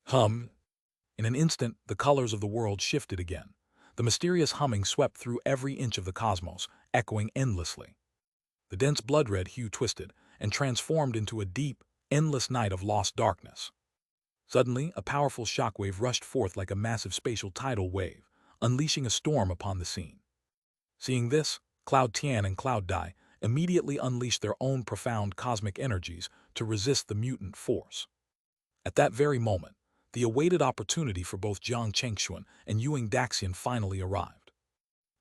Hum. In an instant, the colors of the world shifted again. The mysterious humming swept through every inch of the cosmos, echoing endlessly. The dense blood-red hue twisted and transformed into a deep, endless night of lost darkness. Suddenly, a powerful shockwave rushed forth like a massive spatial tidal wave, unleashing a storm upon the scene. Seeing this, Cloud Tian and Cloud Dai immediately unleashed their own profound cosmic energies to resist the mutant force. At that very moment, the awaited opportunity for both Jiang Chengxuan and Ewing Daxian finally arrived.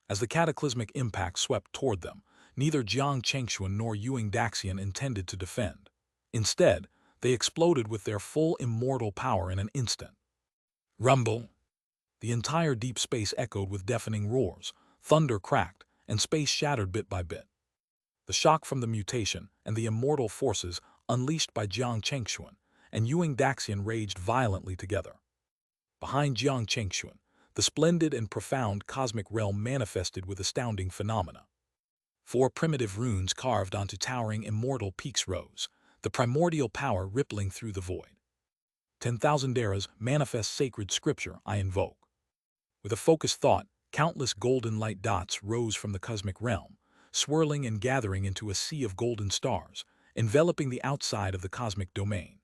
As the cataclysmic impact swept toward them, neither Jiang Chengxuan nor Ewing Daxian intended to defend. Instead, they exploded with their full immortal power in an instant. Rumble! The entire deep space echoed with deafening roars, thunder cracked, and space shattered bit by bit. The shock from the mutation and the immortal forces unleashed by Jiang Chengxuan and Ewing Daxian raged violently together. Behind Jiang Chengxuan, the splendid and profound cosmic realm manifested with astounding phenomena. 4 primitive runes carved onto towering immortal peaks rose, the primordial power rippling through the void. 10,000 eras manifest sacred scripture I invoke. With a focused thought, countless golden light dots rose from the cosmic realm, swirling and gathering into a sea of golden stars, enveloping the outside of the cosmic domain.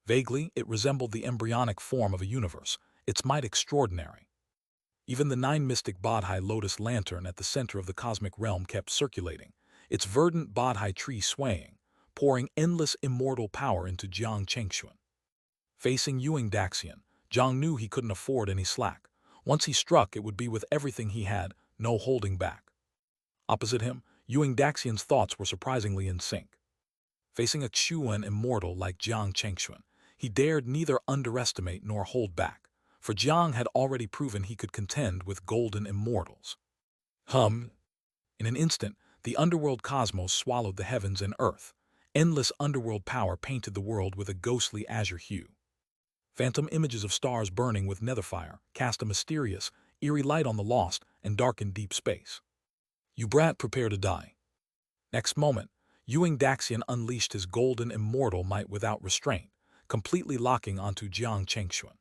Vaguely, it resembled the embryonic form of a universe, its might extraordinary. Even the 9 mystic Bodhi lotus lantern at the center of the cosmic realm kept circulating, its verdant Bodhi tree swaying, pouring endless immortal power into Jiang Chengxuan. Facing Ewing Daxian, Jiang knew he couldn't afford any slack. Once he struck, it would be with everything he had, no holding back. Opposite him, Ewing Daxian's thoughts were surprisingly in sync. Facing a Xuan immortal like Jiang Chengxuan, he dared neither underestimate nor hold back, for Jiang had already proven he could contend with golden immortals. Hum! In an instant, the underworld cosmos swallowed the heavens and earth. Endless underworld power painted the world with a ghostly azure hue. Phantom images of stars burning with netherfire cast a mysterious, eerie light on the lost and darkened deep space. You brat, prepare to die. Next moment, Ewing Daxian unleashed his golden immortal might without restraint, completely locking onto Jiang Chengxuan.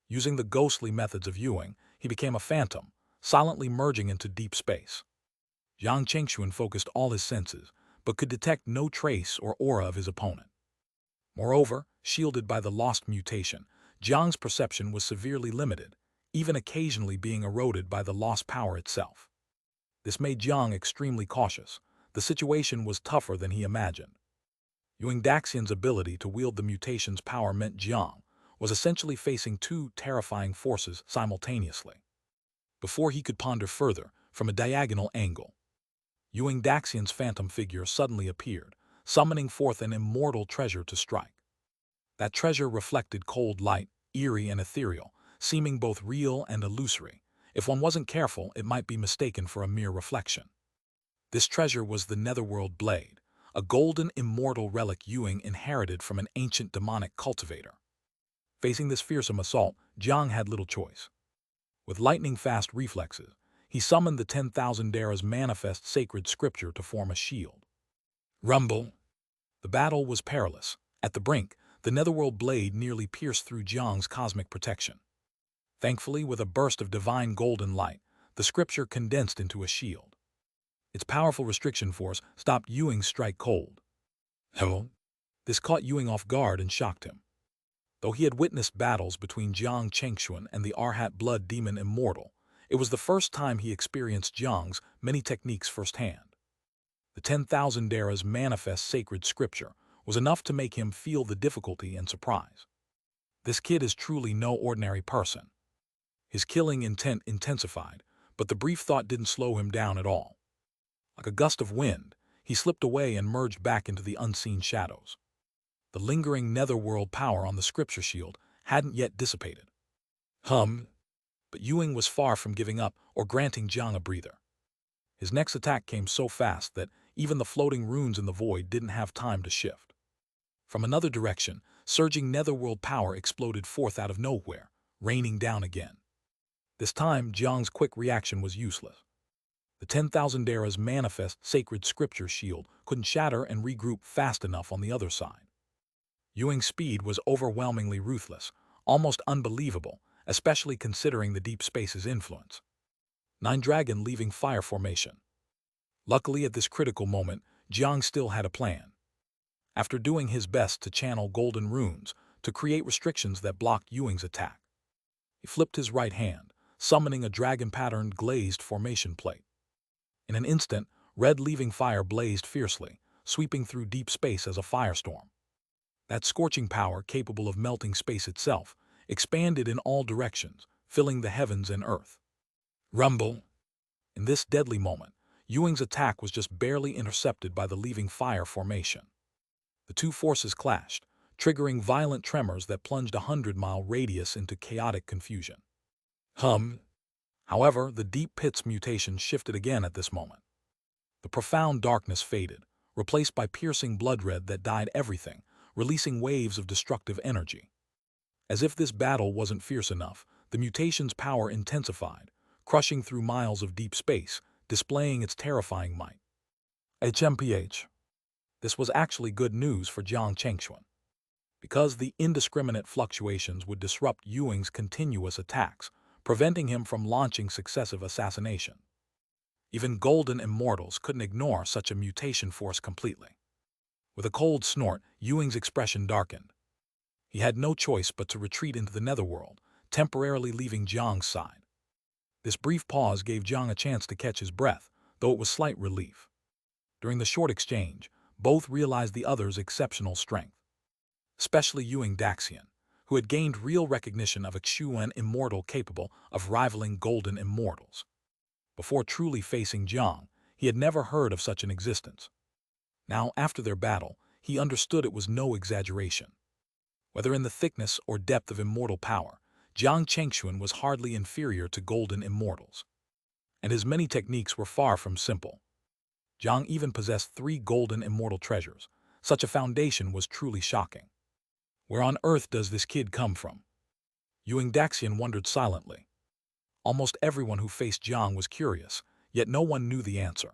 Using the ghostly methods of Ewing, he became a phantom, silently merging into deep space. Jiang Chengxuan focused all his senses, but could detect no trace or aura of his opponent. Moreover, shielded by the lost mutation, Jiang's perception was severely limited, even occasionally being eroded by the lost power itself. This made Jiang extremely cautious. The situation was tougher than he imagined. Ewing Daxian's ability to wield the mutation's power meant Jiang was essentially facing 2 terrifying forces simultaneously. Before he could ponder further, from a diagonal angle, Ewing Daxian's phantom figure suddenly appeared, summoning forth an immortal treasure to strike. That treasure reflected cold light, eerie and ethereal, seeming both real and illusory. If one wasn't careful, it might be mistaken for a mere reflection. This treasure was the Netherworld Blade, a golden immortal relic Ewing inherited from an ancient demonic cultivator. Facing this fearsome assault, Jiang had little choice. With lightning-fast reflexes, he summoned the 10,000 eras manifest sacred scripture to form a shield. Rumble! The battle was perilous. At the brink, the Netherworld Blade nearly pierced through Jiang's cosmic protection. Thankfully, with a burst of divine golden light, the scripture condensed into a shield. Its powerful restriction force stopped Ewing's strike cold. Hello? This caught Ewing off guard and shocked him. Though he had witnessed battles between Jiang Chengxuan and the Arhat blood demon immortal, it was the first time he experienced Jiang's many techniques firsthand. The 10,000 eras manifest sacred scripture was enough to make him feel the difficulty and surprise. This kid is truly no ordinary person. His killing intent intensified, but the brief thought didn't slow him down at all. Like a gust of wind, he slipped away and merged back into the unseen shadows. The lingering netherworld power on the scripture shield hadn't yet dissipated. But Ewing was far from giving up or granting Jiang a breather. His next attack came so fast that even the floating runes in the void didn't have time to shift. From another direction, surging netherworld power exploded forth out of nowhere, raining down again. This time, Jiang's quick reaction was useless. The 10,000 eras manifest sacred scripture shield couldn't shatter and regroup fast enough on the other side. Ewing's speed was overwhelmingly ruthless, almost unbelievable, especially considering the deep space's influence. 9 Dragon leaving fire formation. Luckily, at this critical moment, Jiang still had a plan. After doing his best to channel golden runes to create restrictions that blocked Ewing's attack, he flipped his right hand, summoning a dragon-patterned glazed formation plate. In an instant, red leaving fire blazed fiercely, sweeping through deep space as a firestorm. That scorching power, capable of melting space itself, expanded in all directions, filling the heavens and earth. Rumble! In this deadly moment, Ewing's attack was just barely intercepted by the leaving fire formation. The two forces clashed, triggering violent tremors that plunged a 100-mile radius into chaotic confusion. However, the deep pit's mutation shifted again at this moment. The profound darkness faded, replaced by piercing blood red that dyed everything, releasing waves of destructive energy. As if this battle wasn't fierce enough, the mutation's power intensified, crushing through miles of deep space, displaying its terrifying might. HMPH. This was actually good news for Jiang Chengxuan, because the indiscriminate fluctuations would disrupt Ewing's continuous attacks, preventing him from launching successive assassination. Even golden immortals couldn't ignore such a mutation force completely. With a cold snort, Ewing's expression darkened. He had no choice but to retreat into the netherworld, temporarily leaving Jiang's side. This brief pause gave Jiang a chance to catch his breath, though it was slight relief. During the short exchange, both realized the other's exceptional strength. Especially Ewing Daxian, who had gained real recognition of a Xuan immortal capable of rivaling golden immortals. Before truly facing Jiang, he had never heard of such an existence. Now, after their battle, he understood it was no exaggeration. Whether in the thickness or depth of immortal power, Jiang Chengxuan was hardly inferior to golden immortals. And his many techniques were far from simple. Jiang even possessed 3 golden immortal treasures. Such a foundation was truly shocking. Where on earth does this kid come from? Ewing Daxian wondered silently. Almost everyone who faced Jiang was curious, yet no one knew the answer.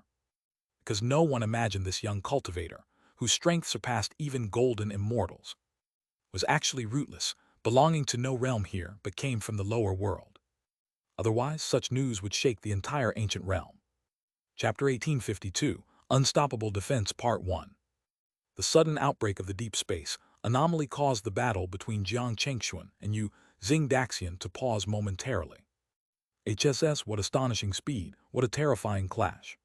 Because no one imagined this young cultivator, whose strength surpassed even golden immortals, was actually rootless, belonging to no realm here but came from the lower world. Otherwise, such news would shake the entire ancient realm. Chapter 1852, Unstoppable Defense Part 1. The sudden outbreak of the deep space anomaly caused the battle between Jiang Chengxuan and Yu Xing Daxian to pause momentarily. HSS, what astonishing speed, what a terrifying clash.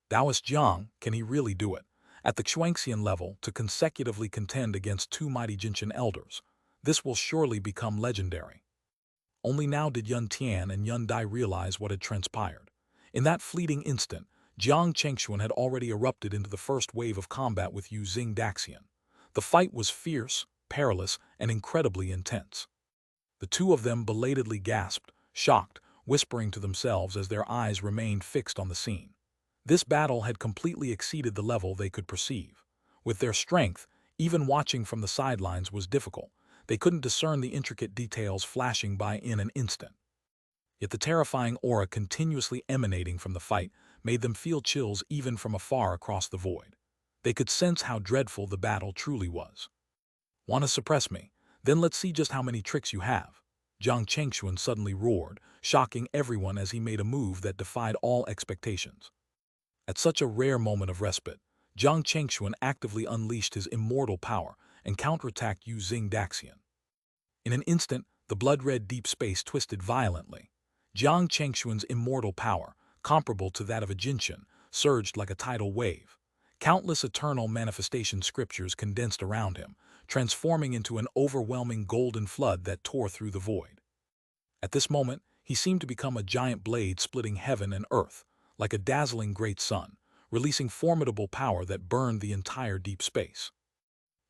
Taoist Jiang, can he really do it? At the Xianxian level, to consecutively contend against 2 mighty Jinshan elders, this will surely become legendary. Only now did Yun Tian and Yun Dai realize what had transpired. In that fleeting instant, Jiang Chengxuan had already erupted into the first wave of combat with Yu Xing Daxian. The fight was fierce, perilous, and incredibly intense. The two of them belatedly gasped, shocked, whispering to themselves as their eyes remained fixed on the scene. This battle had completely exceeded the level they could perceive. With their strength, even watching from the sidelines was difficult. They couldn't discern the intricate details flashing by in an instant. Yet the terrifying aura continuously emanating from the fight made them feel chills even from afar across the void. They could sense how dreadful the battle truly was. Want to suppress me? Then let's see just how many tricks you have. Jiang Chengxuan suddenly roared, shocking everyone as he made a move that defied all expectations. At such a rare moment of respite, Jiang Chengxuan actively unleashed his immortal power and counterattacked Yu Xing Daxian. In an instant, the blood-red deep space twisted violently. Jiang Chengxuan's immortal power, comparable to that of a Jinshan, surged like a tidal wave. Countless eternal manifestation scriptures condensed around him, transforming into an overwhelming golden flood that tore through the void. At this moment, he seemed to become a giant blade splitting heaven and earth, like a dazzling great sun, releasing formidable power that burned the entire deep space.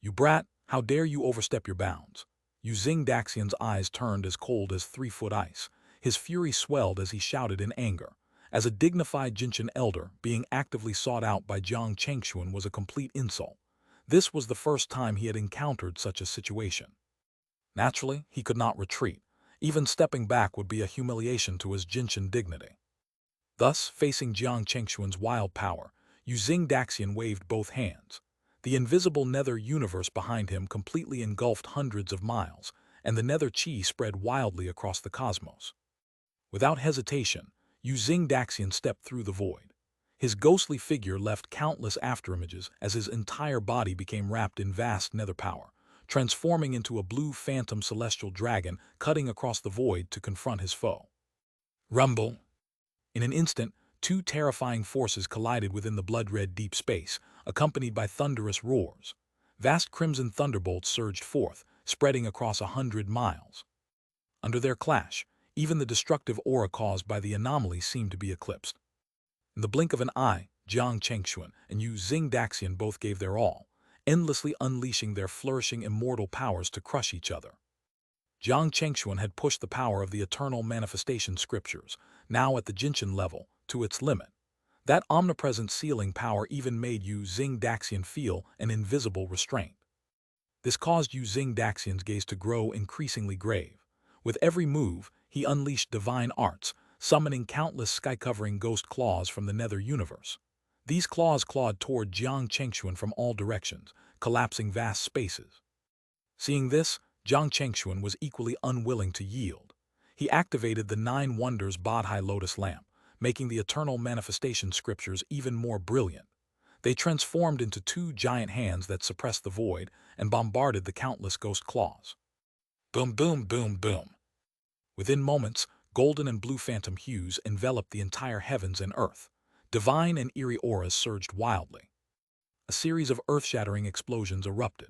You brat, how dare you overstep your bounds? Yu Xing Daxian's eyes turned as cold as 3-foot ice. His fury swelled as he shouted in anger. As a dignified Jinshan elder, being actively sought out by Jiang Chengxuan was a complete insult. This was the first time he had encountered such a situation. Naturally, he could not retreat. Even stepping back would be a humiliation to his Jinshan dignity. Thus, facing Jiang Chengxuan's wild power, Yu Xing Daxian waved both hands. The invisible nether universe behind him completely engulfed hundreds of miles, and the nether chi spread wildly across the cosmos. Without hesitation, Daxian stepped through the void. His ghostly figure left countless afterimages as his entire body became wrapped in vast nether power, transforming into a blue phantom celestial dragon cutting across the void to confront his foe. Rumble! In an instant, two terrifying forces collided within the blood-red deep space, accompanied by thunderous roars. Vast crimson thunderbolts surged forth, spreading across 100 miles. Under their clash, even the destructive aura caused by the anomaly seemed to be eclipsed. In the blink of an eye, Jiang Chengxuan and Daxian both gave their all, endlessly unleashing their flourishing immortal powers to crush each other. Jiang Chengxuan had pushed the power of the eternal manifestation scriptures, now at the Jinshin level, to its limit. That omnipresent sealing power even made Daxian feel an invisible restraint. This caused Daxian's gaze to grow increasingly grave. With every move, he unleashed divine arts, summoning countless sky-covering ghost claws from the nether universe. These claws clawed toward Jiang Chengxuan from all directions, collapsing vast spaces. Seeing this, Jiang Chengxuan was equally unwilling to yield. He activated the 9 Wonders Bodhi Lotus Lamp, making the eternal manifestation scriptures even more brilliant. They transformed into 2 giant hands that suppressed the void and bombarded the countless ghost claws. Boom, boom, boom, boom. Within moments, golden and blue phantom hues enveloped the entire heavens and earth. Divine and eerie auras surged wildly. A series of earth-shattering explosions erupted.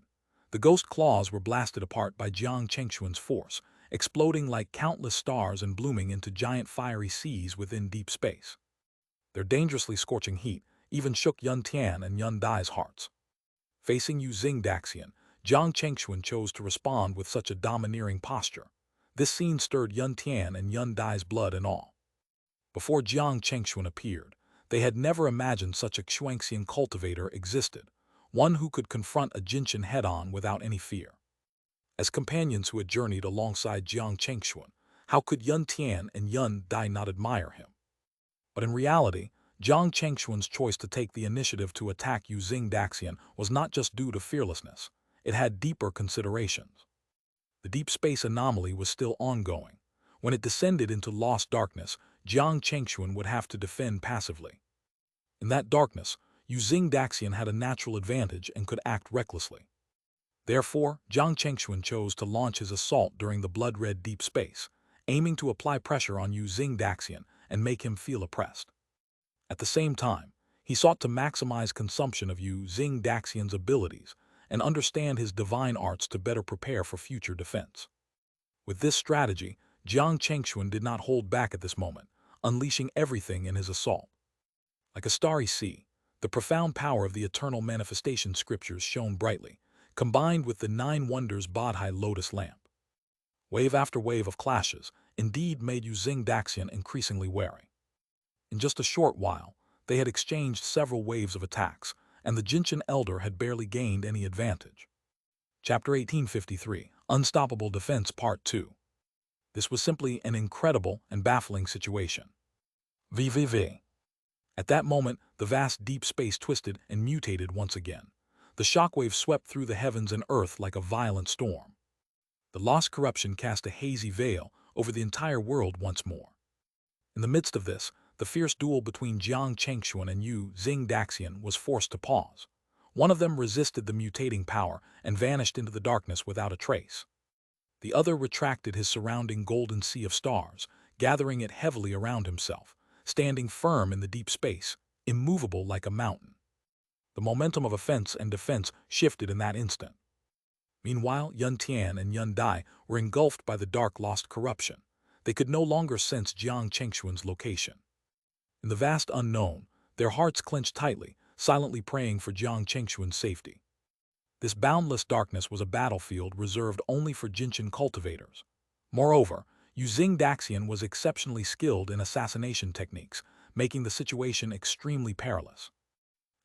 The ghost claws were blasted apart by Jiang Chengxuan's force, exploding like countless stars and blooming into giant fiery seas within deep space. Their dangerously scorching heat even shook Yun Tian and Yun Dai's hearts. Facing Daxian, Jiang Chengxuan chose to respond with such a domineering posture. This scene stirred Yun Tian and Yun Dai's blood and awe. Before Jiang Chengxuan appeared, they had never imagined such a Xianxian cultivator existed, one who could confront a Jinshin head-on without any fear. As companions who had journeyed alongside Jiang Chengxuan, how could Yun Tian and Yun Dai not admire him? But in reality, Jiang Chengxuan's choice to take the initiative to attack Daxian was not just due to fearlessness. It had deeper considerations. The deep space anomaly was still ongoing. When it descended into lost darkness, Jiang Chengxuan would have to defend passively. In that darkness, Daxian had a natural advantage and could act recklessly. Therefore, Jiang Chengxuan chose to launch his assault during the blood-red deep space, aiming to apply pressure on Daxian and make him feel oppressed. At the same time, he sought to maximize consumption of Daxian's abilities and understand his divine arts to better prepare for future defense. With this strategy, Jiang Chengxuan did not hold back at this moment, unleashing everything in his assault. Like a starry sea, the profound power of the eternal manifestation scriptures shone brightly, combined with the 9 Wonders Bodhi Lotus Lamp. Wave after wave of clashes indeed made Daxian increasingly wary. In just a short while, they had exchanged several waves of attacks, and the Jinshin Elder had barely gained any advantage. Chapter 1853, Unstoppable Defense Part 2. This was simply an incredible and baffling situation. VVV. At that moment, the vast deep space twisted and mutated once again. The shockwave swept through the heavens and earth like a violent storm. The lost corruption cast a hazy veil over the entire world once more. In the midst of this, the fierce duel between Jiang Chengxuan and Daxian was forced to pause. One of them resisted the mutating power and vanished into the darkness without a trace. The other retracted his surrounding golden sea of stars, gathering it heavily around himself, standing firm in the deep space, immovable like a mountain. The momentum of offense and defense shifted in that instant. Meanwhile, Yun Tian and Yun Dai were engulfed by the dark lost corruption. They could no longer sense Jiang Chengxuan's location. In the vast unknown, their hearts clenched tightly, silently praying for Jiang Chengxuan's safety. This boundless darkness was a battlefield reserved only for Jinshin cultivators. Moreover, Daxian was exceptionally skilled in assassination techniques, making the situation extremely perilous.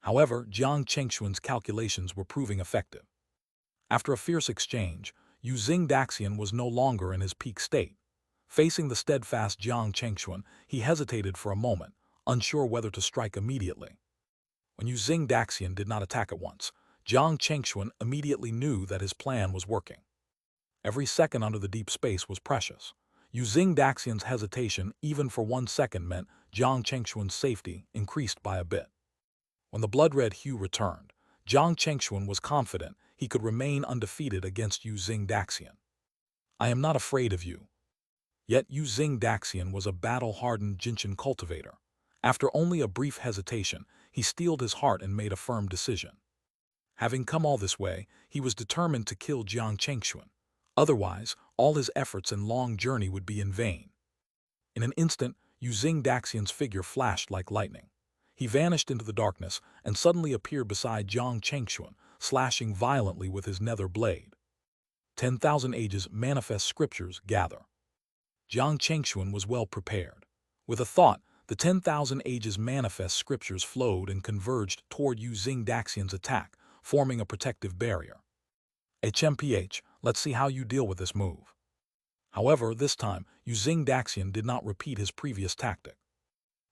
However, Jiang Chengxuan's calculations were proving effective. After a fierce exchange, Daxian was no longer in his peak state. Facing the steadfast Jiang Chengxuan, he hesitated for a moment, unsure whether to strike immediately. When Daxian did not attack at once, Jiang Chengxuan immediately knew that his plan was working. Every second under the deep space was precious. Yuzing Daxian's hesitation, even for 1 second, meant Jiang Chengxuan's safety increased by a bit. When the blood-red hue returned, Jiang Chengxuan was confident he could remain undefeated against Yuzing Daxian. "I am not afraid of you." Yet Yuzing Daxian was a battle-hardened Jinshin cultivator. After only a brief hesitation, he steeled his heart and made a firm decision. Having come all this way, he was determined to kill Jiang Chengxuan. Otherwise, all his efforts and long journey would be in vain. In an instant, Yuzing Daxian's figure flashed like lightning. He vanished into the darkness and suddenly appeared beside Jiang Chengxuan, slashing violently with his nether blade. 10,000 ages manifest scriptures gather. Jiang Chengxuan was well prepared. With a thought, the 10,000 ages manifest scriptures flowed and converged toward Yuzing Daxian's attack, forming a protective barrier. HMPH, let's see how you deal with this move. However, this time, Yuzing Daxian did not repeat his previous tactic.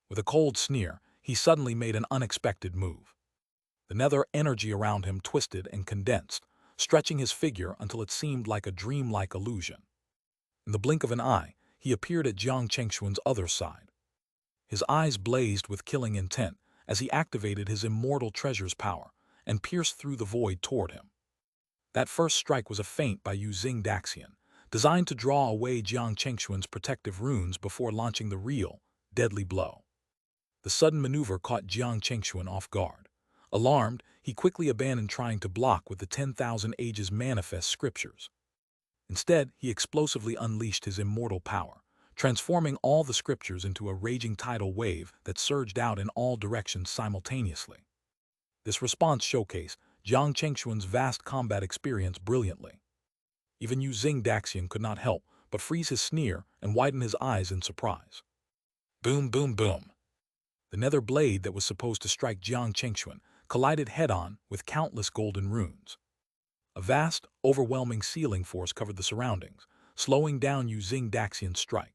With a cold sneer, he suddenly made an unexpected move. The nether energy around him twisted and condensed, stretching his figure until it seemed like a dreamlike illusion. In the blink of an eye, he appeared at Jiang Chengxuan's other side. His eyes blazed with killing intent as he activated his immortal treasure's power and pierced through the void toward him. That first strike was a feint by Yuzing Daxian, designed to draw away Jiang Chengxuan's protective runes before launching the real, deadly blow. The sudden maneuver caught Jiang Chengxuan off guard. Alarmed, he quickly abandoned trying to block with the 10,000 ages manifest scriptures. Instead, he explosively unleashed his immortal power, transforming all the scriptures into a raging tidal wave that surged out in all directions simultaneously. This response showcased Jiang Chengxuan's vast combat experience brilliantly. Even Yuzing Daxian could not help but freeze his sneer and widen his eyes in surprise. Boom, boom, boom. The nether blade that was supposed to strike Jiang Chengxuan collided head-on with countless golden runes. A vast, overwhelming sealing force covered the surroundings, slowing down Yuzing Daxian's strike.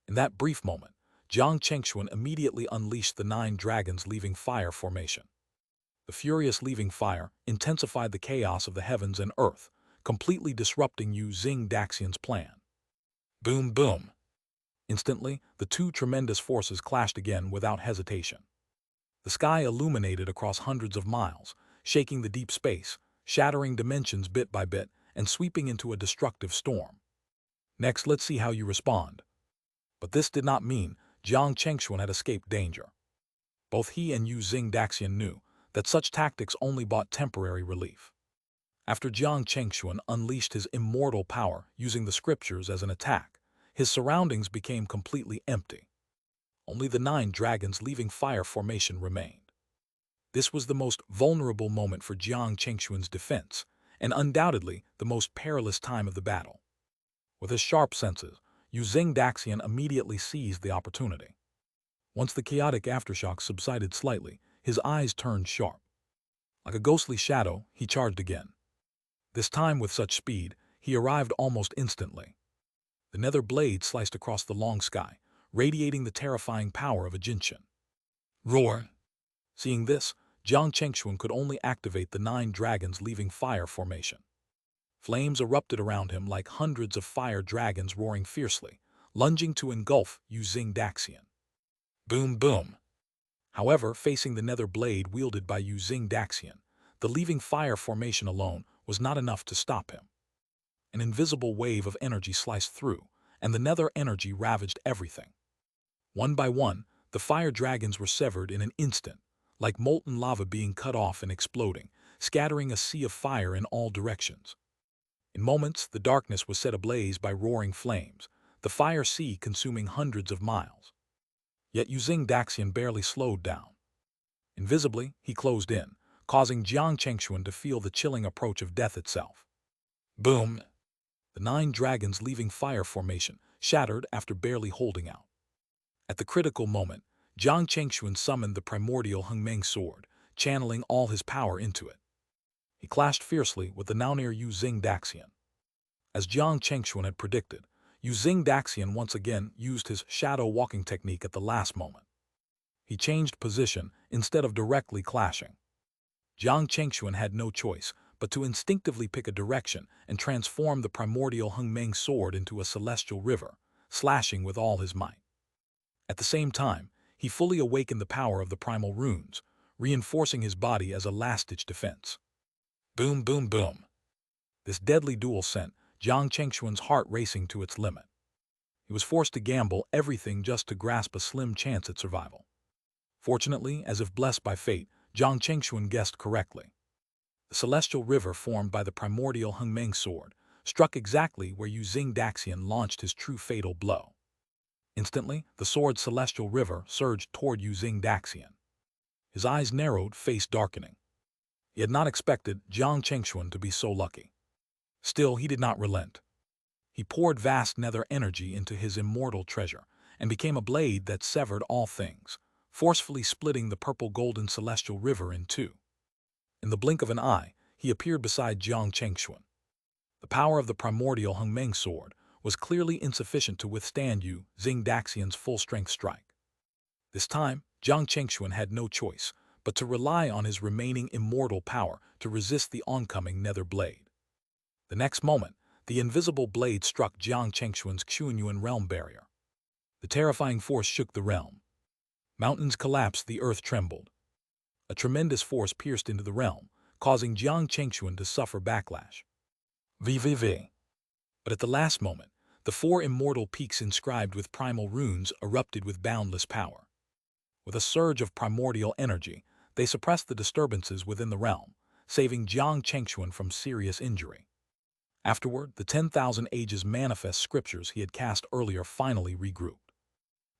In that brief moment, Jiang Chengxuan immediately unleashed the 9 dragons leaving fire formation. The furious leaving fire intensified the chaos of the heavens and earth, completely disrupting Yuzing Daxian's plan. Boom, boom. Instantly, the two tremendous forces clashed again without hesitation. The sky illuminated across hundreds of miles, shaking the deep space, shattering dimensions bit by bit, and sweeping into a destructive storm. Next, let's see how you respond. But this did not mean Jiang Chengxuan had escaped danger. Both he and Yuzing Daxian knew that such tactics only brought temporary relief. After Jiang Chengxuan unleashed his immortal power using the scriptures as an attack, his surroundings became completely empty. Only the 9 dragons leaving fire formation remained. This was the most vulnerable moment for Jiang Chengxuan's defense, and undoubtedly the most perilous time of the battle. With his sharp senses, Yuzing Daxian immediately seized the opportunity. Once the chaotic aftershock subsided slightly, his eyes turned sharp. Like a ghostly shadow, he charged again. This time with such speed, he arrived almost instantly. The nether blade sliced across the long sky, radiating the terrifying power of a Jinshin. Roar! Seeing this, Jiang Chengxuan could only activate the 9 dragons leaving fire formation. Flames erupted around him like hundreds of fire dragons roaring fiercely, lunging to engulf Yuzing Daxian. Boom, boom! However, facing the nether blade wielded by Yuzing Daxian, the leaving fire formation alone was not enough to stop him. An invisible wave of energy sliced through, and the nether energy ravaged everything. One by one, the fire dragons were severed in an instant, like molten lava being cut off and exploding, scattering a sea of fire in all directions. In moments, the darkness was set ablaze by roaring flames, the fire sea consuming hundreds of miles. Yet Yuzing Daxian barely slowed down. Invisibly, he closed in, causing Jiang Chengxuan to feel the chilling approach of death itself. Boom! The 9 dragons leaving fire formation shattered after barely holding out. At the critical moment, Jiang Chengxuan summoned the primordial Hengmeng sword, channeling all his power into it. He clashed fiercely with the now near Yuzing Daxian. As Jiang Chengxuan had predicted, Yuzing Daxian once again used his shadow walking technique at the last moment. He changed position instead of directly clashing. Jiang Chengxuan had no choice but to instinctively pick a direction and transform the primordial Hengmeng sword into a celestial river, slashing with all his might. At the same time, he fully awakened the power of the primal runes, reinforcing his body as a last-ditch defense. Boom, boom, boom. This deadly duel sent Jiang Chengxuan's heart racing to its limit. He was forced to gamble everything just to grasp a slim chance at survival. Fortunately, as if blessed by fate, Jiang Chengxuan guessed correctly. The celestial river formed by the primordial Hengmeng sword struck exactly where Yu Xing Daxian launched his true fatal blow. Instantly, the sword's celestial river surged toward Yu Xing Daxian. His eyes narrowed, face darkening. He had not expected Jiang Chengxuan to be so lucky. Still, he did not relent. He poured vast nether energy into his immortal treasure and became a blade that severed all things, forcefully splitting the purple-golden celestial river in two. In the blink of an eye, he appeared beside Jiang Chengxuan. The power of the primordial Hengmeng sword was clearly insufficient to withstand Yu Xing Daxian's full-strength strike. This time, Jiang Chengxuan had no choice but to rely on his remaining immortal power to resist the oncoming nether blade. The next moment, the invisible blade struck Jiang Chengxuan's Xuanyuan realm barrier. The terrifying force shook the realm. Mountains collapsed, the earth trembled. A tremendous force pierced into the realm, causing Jiang Chengxuan to suffer backlash. VVV. But at the last moment, the four immortal peaks inscribed with primal runes erupted with boundless power. With a surge of primordial energy, they suppressed the disturbances within the realm, saving Jiang Chengxuan from serious injury. Afterward, the 10,000 Ages manifest scriptures he had cast earlier finally regrouped.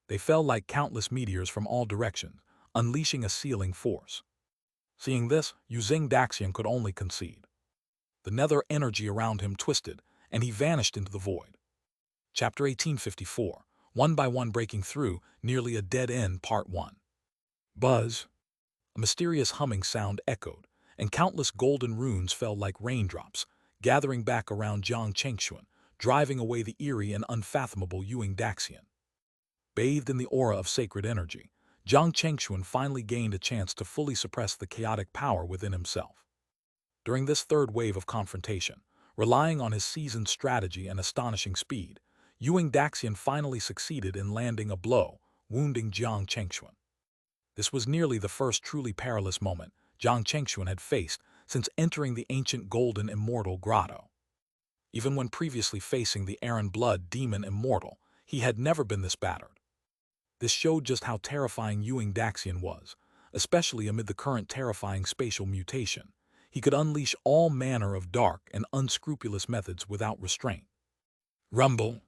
They fell like countless meteors from all directions, unleashing a sealing force. Seeing this, Yu Xing Daxian could only concede. The nether energy around him twisted, and he vanished into the void. Chapter 1854, One by One Breaking Through, Nearly a Dead End, Part 1. Buzz. A mysterious humming sound echoed, and countless golden runes fell like raindrops, gathering back around Jiang Chengxuan, driving away the eerie and unfathomable Yu Xing Daxian. Bathed in the aura of sacred energy, Jiang Chengxuan finally gained a chance to fully suppress the chaotic power within himself. During this third wave of confrontation, relying on his seasoned strategy and astonishing speed, Yu Xing Daxian finally succeeded in landing a blow, wounding Jiang Chengxuan. This was nearly the first truly perilous moment Jiang Chengxuan had faced since entering the ancient golden immortal grotto. Even when previously facing the Aaron Blood demon immortal, he had never been this battered. This showed just how terrifying Yu Xing Daxian was, especially amid the current terrifying spatial mutation. He could unleash all manner of dark and unscrupulous methods without restraint. Rumble.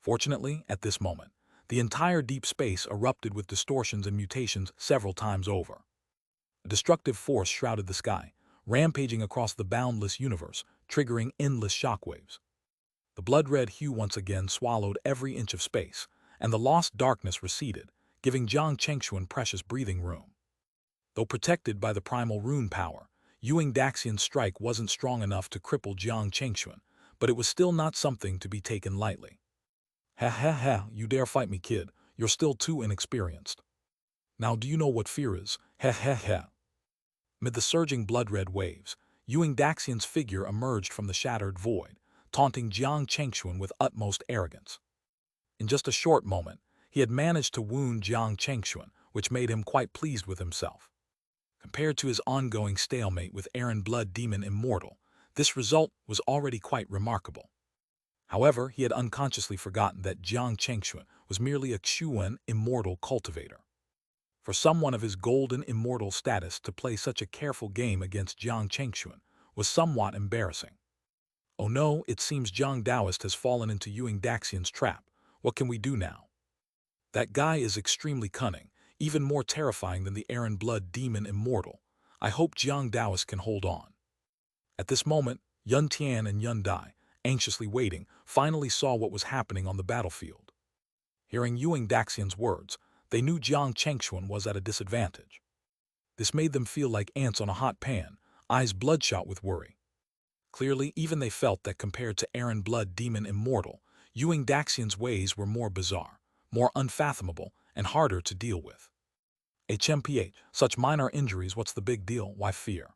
Fortunately, at this moment, the entire deep space erupted with distortions and mutations several times over. A destructive force shrouded the sky, rampaging across the boundless universe, triggering endless shockwaves. The blood-red hue once again swallowed every inch of space, and the lost darkness receded, giving Jiang Chengxuan precious breathing room. Though protected by the primal rune power, Yu Xing Daxian's strike wasn't strong enough to cripple Jiang Chengxuan, but it was still not something to be taken lightly. Ha ha ha, you dare fight me, kid, you're still too inexperienced. Now do you know what fear is? Ha ha ha. Amid the surging blood-red waves, Yu Xing Daxian's figure emerged from the shattered void, taunting Jiang Chengxuan with utmost arrogance. In just a short moment, he had managed to wound Jiang Chengxuan, which made him quite pleased with himself. Compared to his ongoing stalemate with Aaron Blood Demon Immortal, this result was already quite remarkable. However, he had unconsciously forgotten that Jiang Chengxuan was merely a Xuan immortal cultivator. For someone of his golden immortal status to play such a careful game against Jiang Chengxuan was somewhat embarrassing. Oh no, it seems Jiang Daoist has fallen into Yu Xing Daxian's trap. What can we do now? That guy is extremely cunning, even more terrifying than the Aaron Blood Demon Immortal. I hope Jiang Daoist can hold on. At this moment, Yun Tian and Yun Dai, anxiously waiting, finally saw what was happening on the battlefield. Hearing Yu Xing Daxian's words, they knew Jiang Chengxuan was at a disadvantage. This made them feel like ants on a hot pan, eyes bloodshot with worry. Clearly, even they felt that compared to Aaron Blood Demon Immortal, Yu Xing Daxian's ways were more bizarre, more unfathomable, and harder to deal with. HMPH, such minor injuries, what's the big deal? Why fear?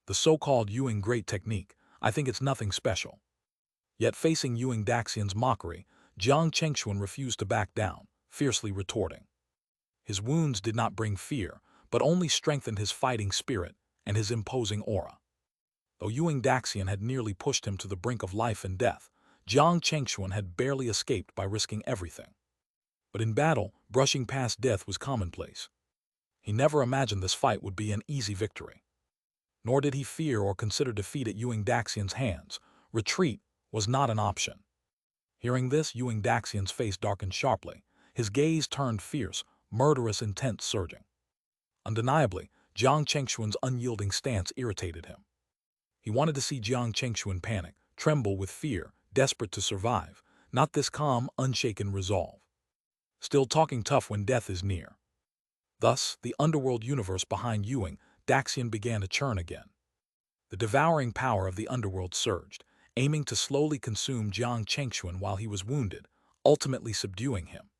The so-called Ewing Great technique, I think it's nothing special. Yet facing Ewing Daxian's mockery, Jiang Chengxuan refused to back down, fiercely retorting. His wounds did not bring fear, but only strengthened his fighting spirit and his imposing aura. Though Ewing Daxian had nearly pushed him to the brink of life and death, Jiang Chengxuan had barely escaped by risking everything. But in battle, brushing past death was commonplace. He never imagined this fight would be an easy victory. Nor did he fear or consider defeat at Ewing Daxian's hands. Retreat was not an option. Hearing this, Ewing Daxian's face darkened sharply. His gaze turned fierce, murderous intent surging. Undeniably, Jiang Chengxuan's unyielding stance irritated him. He wanted to see Jiang Chengxuan panic, tremble with fear, desperate to survive, not this calm, unshaken resolve. Still talking tough when death is near. Thus, the underworld universe behind Ewing Daxian began to churn again. The devouring power of the underworld surged, aiming to slowly consume Jiang Chengxuan while he was wounded, ultimately subduing him.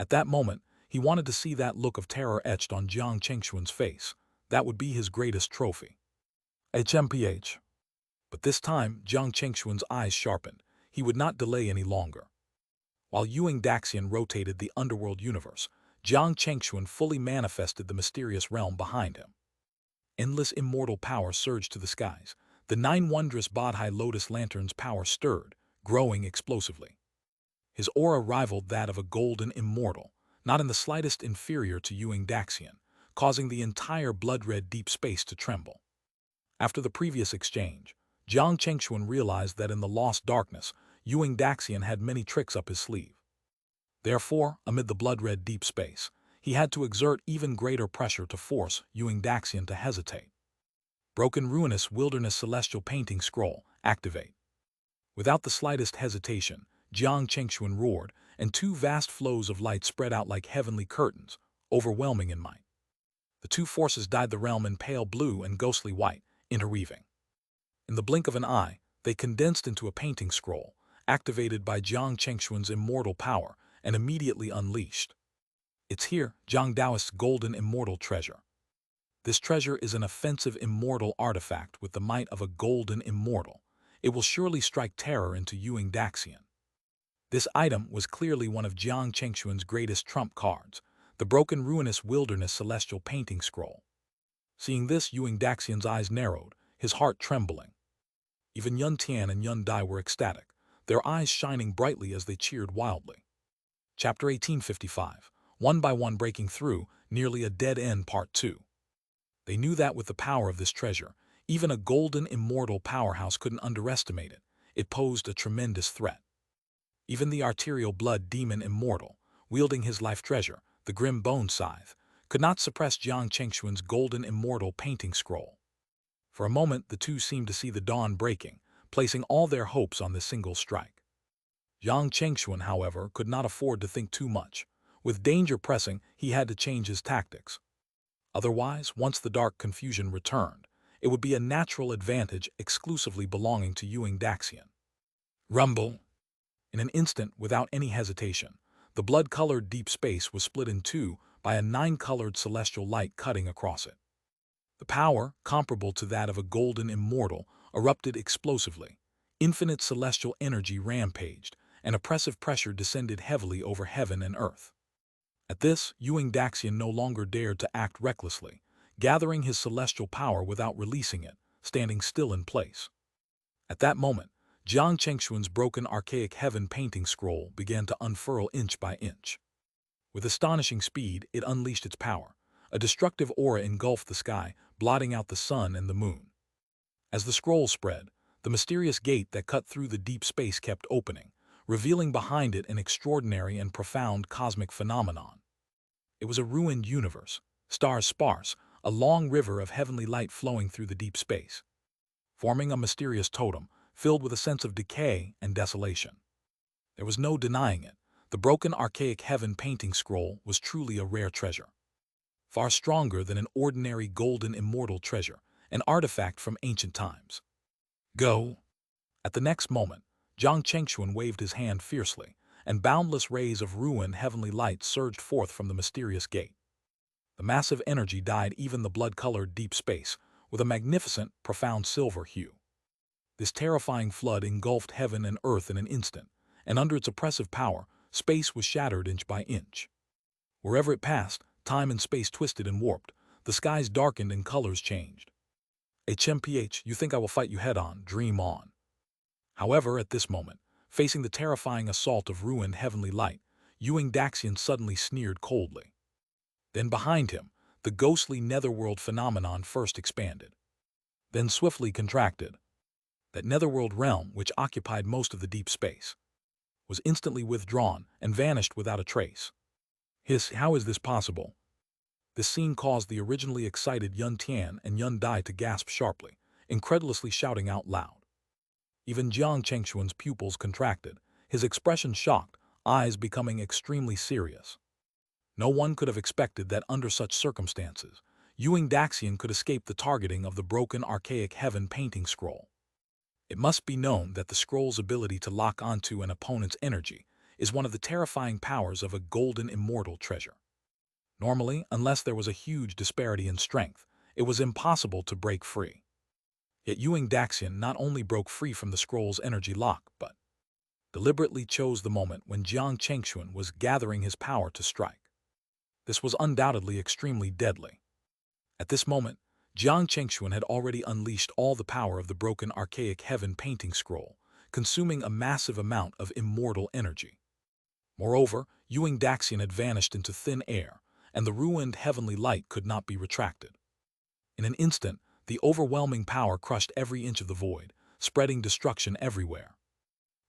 At that moment, he wanted to see that look of terror etched on Jiang Chengxuan's face. That would be his greatest trophy. HMPH. But this time, Jiang Chengxuan's eyes sharpened. He would not delay any longer. While Ewing Daxian rotated the underworld universe, Jiang Chengxuan fully manifested the mysterious realm behind him. Endless immortal power surged to the skies. The 9 wondrous Bodhi Lotus Lanterns' power stirred, growing explosively. His aura rivaled that of a golden immortal, not in the slightest inferior to Ewing Daxian, causing the entire blood-red deep space to tremble. After the previous exchange, Jiang Chengxuan realized that in the lost darkness, Ewing Daxian had many tricks up his sleeve. Therefore, amid the blood-red deep space, he had to exert even greater pressure to force Ewing Daxian to hesitate. Broken Ruinous Wilderness Celestial Painting Scroll, activate. Without the slightest hesitation, Jiang Chengxuan roared, and 2 vast flows of light spread out like heavenly curtains, overwhelming in might. The 2 forces dyed the realm in pale blue and ghostly white, interweaving. In the blink of an eye, they condensed into a painting scroll, activated by Jiang Chengxuan's immortal power and immediately unleashed. It's here, Jiang Daoist's golden immortal treasure. This treasure is an offensive immortal artifact with the might of a golden immortal. It will surely strike terror into Ewing Daxian. This item was clearly one of Jiang Chengxuan's greatest trump cards, the Broken Ruinous Wilderness Celestial Painting Scroll. Seeing this, Ewing Daxian's eyes narrowed, his heart trembling. Even Yun Tian and Yun Dai were ecstatic, their eyes shining brightly as they cheered wildly. Chapter 1855, One by One Breaking Through, Nearly a Dead End Part 2. They knew that with the power of this treasure, even a golden immortal powerhouse couldn't underestimate it. It posed a tremendous threat. Even the arterial blood demon immortal, wielding his life treasure, the grim bone scythe, could not suppress Jiang Chengxuan's golden immortal painting scroll. For a moment, the two seemed to see the dawn breaking, placing all their hopes on this single strike. Jiang Chengxuan, however, could not afford to think too much. With danger pressing, he had to change his tactics. Otherwise, once the dark confusion returned, it would be a natural advantage exclusively belonging to Ewing Daxian. Rumble! In an instant, without any hesitation, the blood-colored deep space was split in 2 by a 9-colored celestial light cutting across it. The power, comparable to that of a golden immortal, erupted explosively. Infinite celestial energy rampaged, and oppressive pressure descended heavily over heaven and earth. At this, Ewing Daxian no longer dared to act recklessly, gathering his celestial power without releasing it, standing still in place. At that moment, Jiang Chengxuan's broken archaic heaven painting scroll began to unfurl inch by inch. With astonishing speed, it unleashed its power. A destructive aura engulfed the sky, blotting out the sun and the moon. As the scroll spread, the mysterious gate that cut through the deep space kept opening, revealing behind it an extraordinary and profound cosmic phenomenon. It was a ruined universe, stars sparse, a long river of heavenly light flowing through the deep space, forming a mysterious totem, filled with a sense of decay and desolation. There was no denying it. The broken archaic heaven painting scroll was truly a rare treasure. Far stronger than an ordinary golden immortal treasure, an artifact from ancient times. Go! At the next moment, Jiang Chengxuan waved his hand fiercely, and boundless rays of ruined heavenly light surged forth from the mysterious gate. The massive energy dyed even the blood-colored deep space, with a magnificent, profound silver hue. This terrifying flood engulfed heaven and earth in an instant, and under its oppressive power, space was shattered inch by inch. Wherever it passed, time and space twisted and warped, the skies darkened and colors changed. HMPH, you think I will fight you head-on, dream on. However, at this moment, facing the terrifying assault of ruined heavenly light, Daxian suddenly sneered coldly. Then behind him, the ghostly netherworld phenomenon first expanded, then swiftly contracted. That netherworld realm, which occupied most of the deep space, was instantly withdrawn and vanished without a trace. Hiss, how is this possible? This scene caused the originally excited Yun Tian and Yun Dai to gasp sharply, incredulously shouting out loud. Even Jiang Chengxuan's pupils contracted, his expression shocked, eyes becoming extremely serious. No one could have expected that under such circumstances, Daxian could escape the targeting of the broken archaic heaven painting scroll. It must be known that the scroll's ability to lock onto an opponent's energy is one of the terrifying powers of a golden immortal treasure. Normally, unless there was a huge disparity in strength, it was impossible to break free. Yet Daxian not only broke free from the scroll's energy lock, but deliberately chose the moment when Jiang Chengxuan was gathering his power to strike. This was undoubtedly extremely deadly. At this moment, Jiang Chengxuan had already unleashed all the power of the broken archaic heaven painting scroll, consuming a massive amount of immortal energy. Moreover, Daxian had vanished into thin air, and the ruined heavenly light could not be retracted. In an instant, the overwhelming power crushed every inch of the void, spreading destruction everywhere.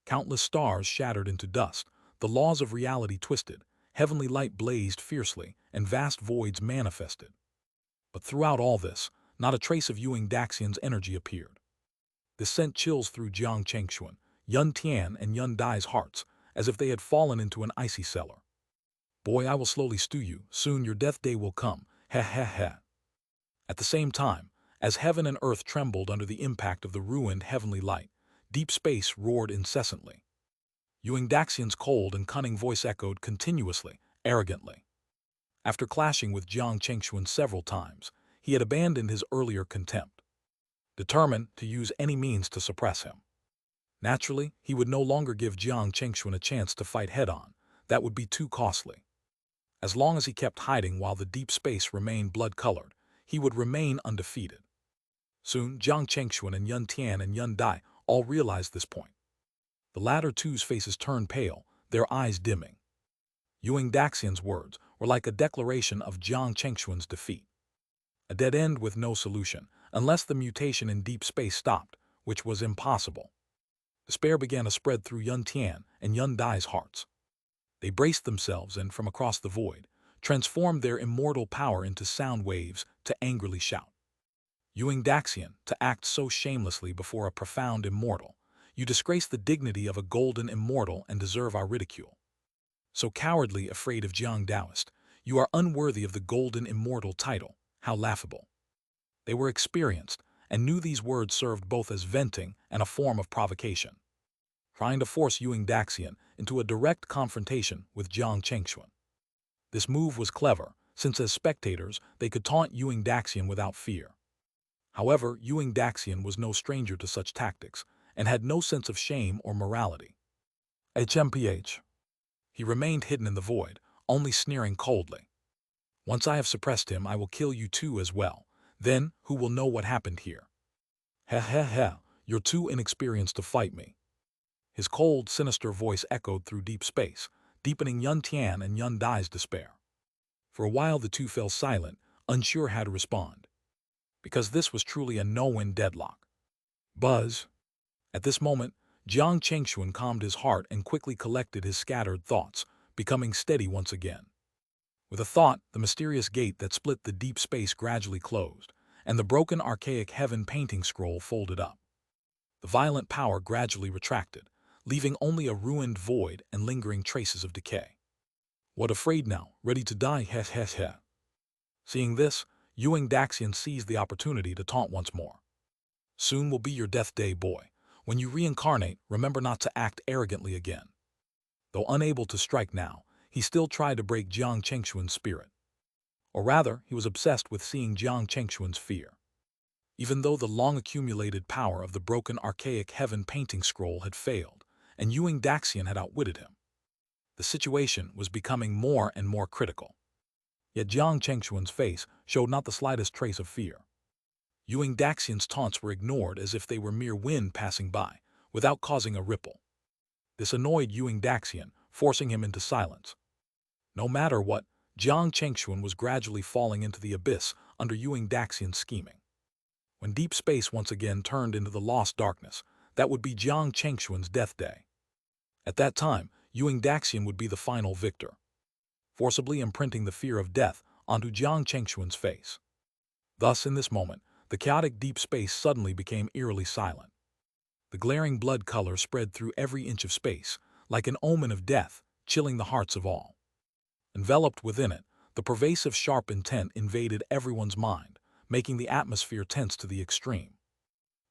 Countless stars shattered into dust, the laws of reality twisted, heavenly light blazed fiercely, and vast voids manifested. But throughout all this, not a trace of Daxian's energy appeared. This sent chills through Jiang Chengxuan, Yun Tian, and Yun Dai's hearts, as if they had fallen into an icy cellar. Boy, I will slowly stew you, soon your death day will come, heh heh heh. At the same time, as heaven and earth trembled under the impact of the ruined heavenly light, deep space roared incessantly. Daxian's cold and cunning voice echoed continuously, arrogantly. After clashing with Jiang Chengxuan several times, he had abandoned his earlier contempt, determined to use any means to suppress him. Naturally, he would no longer give Jiang Chengxuan a chance to fight head-on. That would be too costly. As long as he kept hiding while the deep space remained blood-colored, he would remain undefeated. Soon, Jiang Chengxuan and Yun Tian and Yun Dai all realized this point. The latter two's faces turned pale, their eyes dimming. Daxian's words were like a declaration of Jiang Chengxuan's defeat. A dead end with no solution, unless the mutation in deep space stopped, which was impossible. Despair began to spread through Yun Tian and Yun Dai's hearts. They braced themselves and, from across the void, transformed their immortal power into sound waves to angrily shout. Daxian, to act so shamelessly before a profound immortal, you disgrace the dignity of a golden immortal and deserve our ridicule. So cowardly afraid of Jiang Daoist, you are unworthy of the golden immortal title, how laughable. They were experienced and knew these words served both as venting and a form of provocation, trying to force Daxian into a direct confrontation with Jiang Chengxuan. This move was clever, since as spectators they could taunt Daxian without fear. However, Daxian was no stranger to such tactics and had no sense of shame or morality. HMPH. He remained hidden in the void, only sneering coldly. Once I have suppressed him, I will kill you too as well. Then, who will know what happened here? Heh heh heh, you're too inexperienced to fight me. His cold, sinister voice echoed through deep space, deepening Yun Tian and Yun Dai's despair. For a while the two fell silent, unsure how to respond, because this was truly a no-win deadlock. Buzz. At this moment, Jiang Chengxuan calmed his heart and quickly collected his scattered thoughts, becoming steady once again. With a thought, the mysterious gate that split the deep space gradually closed, and the broken archaic heaven painting scroll folded up. The violent power gradually retracted, leaving only a ruined void and lingering traces of decay. What, afraid now, ready to die, heh heh heh. Seeing this, Daxian seized the opportunity to taunt once more. Soon will be your death day, boy. When you reincarnate, remember not to act arrogantly again. Though unable to strike now, he still tried to break Jiang Chengxuan's spirit. Or rather, he was obsessed with seeing Jiang Chengxuan's fear. even though the long-accumulated power of the broken archaic heaven painting scroll had failed, and Ewing Daxian had outwitted him. The situation was becoming more and more critical. Yet Jiang Chengxuan's face showed not the slightest trace of fear. Ewing Daxian's taunts were ignored as if they were mere wind passing by, without causing a ripple. This annoyed Ewing Daxian, forcing him into silence. No matter what, Jiang Chengxuan was gradually falling into the abyss under Ewing Daxian's scheming. When deep space once again turned into the lost darkness, that would be Jiang Chengxuan's death day. At that time, Ewing Daxian would be the final victor, forcibly imprinting the fear of death onto Jiang Chengxuan's face. Thus, in this moment, the chaotic deep space suddenly became eerily silent. The glaring blood color spread through every inch of space, like an omen of death, chilling the hearts of all. Enveloped within it, the pervasive sharp intent invaded everyone's mind, making the atmosphere tense to the extreme.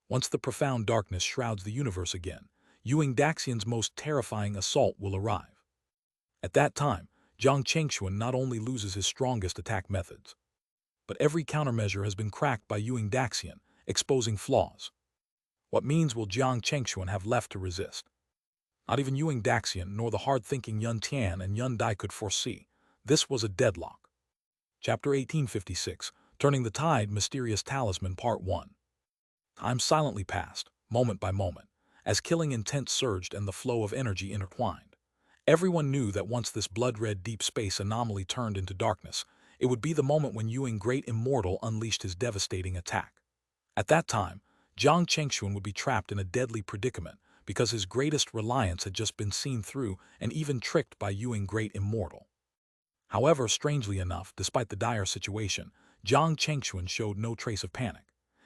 Once the profound darkness shrouds the universe again, Ewing Daxian's most terrifying assault will arrive. At that time, Jiang Chengxuan not only loses his strongest attack methods, but every countermeasure has been cracked by Ewing Daxian, exposing flaws. What means will Jiang Chengxuan have left to resist? Not even Ewing Daxian nor the hard-thinking Yun Tian and Yun Dai could foresee. This was a deadlock. Chapter 1856, Turning the Tide, Mysterious Talisman, Part 1. Time silently passed, moment by moment, as killing intent surged and the flow of energy intertwined. Everyone knew that once this blood-red deep space anomaly turned into darkness, it would be the moment when Ewing Great Immortal unleashed his devastating attack. At that time, Jiang Chengxuan would be trapped in a deadly predicament because his greatest reliance had just been seen through and even tricked by Ewing Great Immortal. However, strangely enough, despite the dire situation, Jiang Chengxuan showed no trace of panic.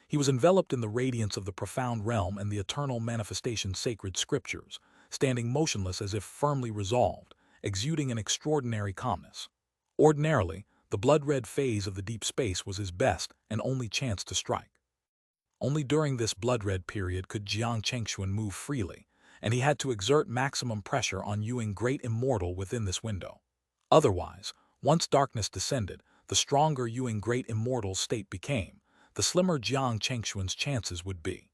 He was enveloped in the radiance of the profound realm and the eternal manifestation sacred scriptures, standing motionless as if firmly resolved, exuding an extraordinary calmness. Ordinarily, the blood-red phase of the deep space was his best and only chance to strike. Only during this blood-red period could Jiang Chengxuan move freely, and he had to exert maximum pressure on Ewing Great Immortal within this window. Otherwise, once darkness descended, the stronger Ewing Great Immortal's state became, the slimmer Jiang Chengxuan's chances would be.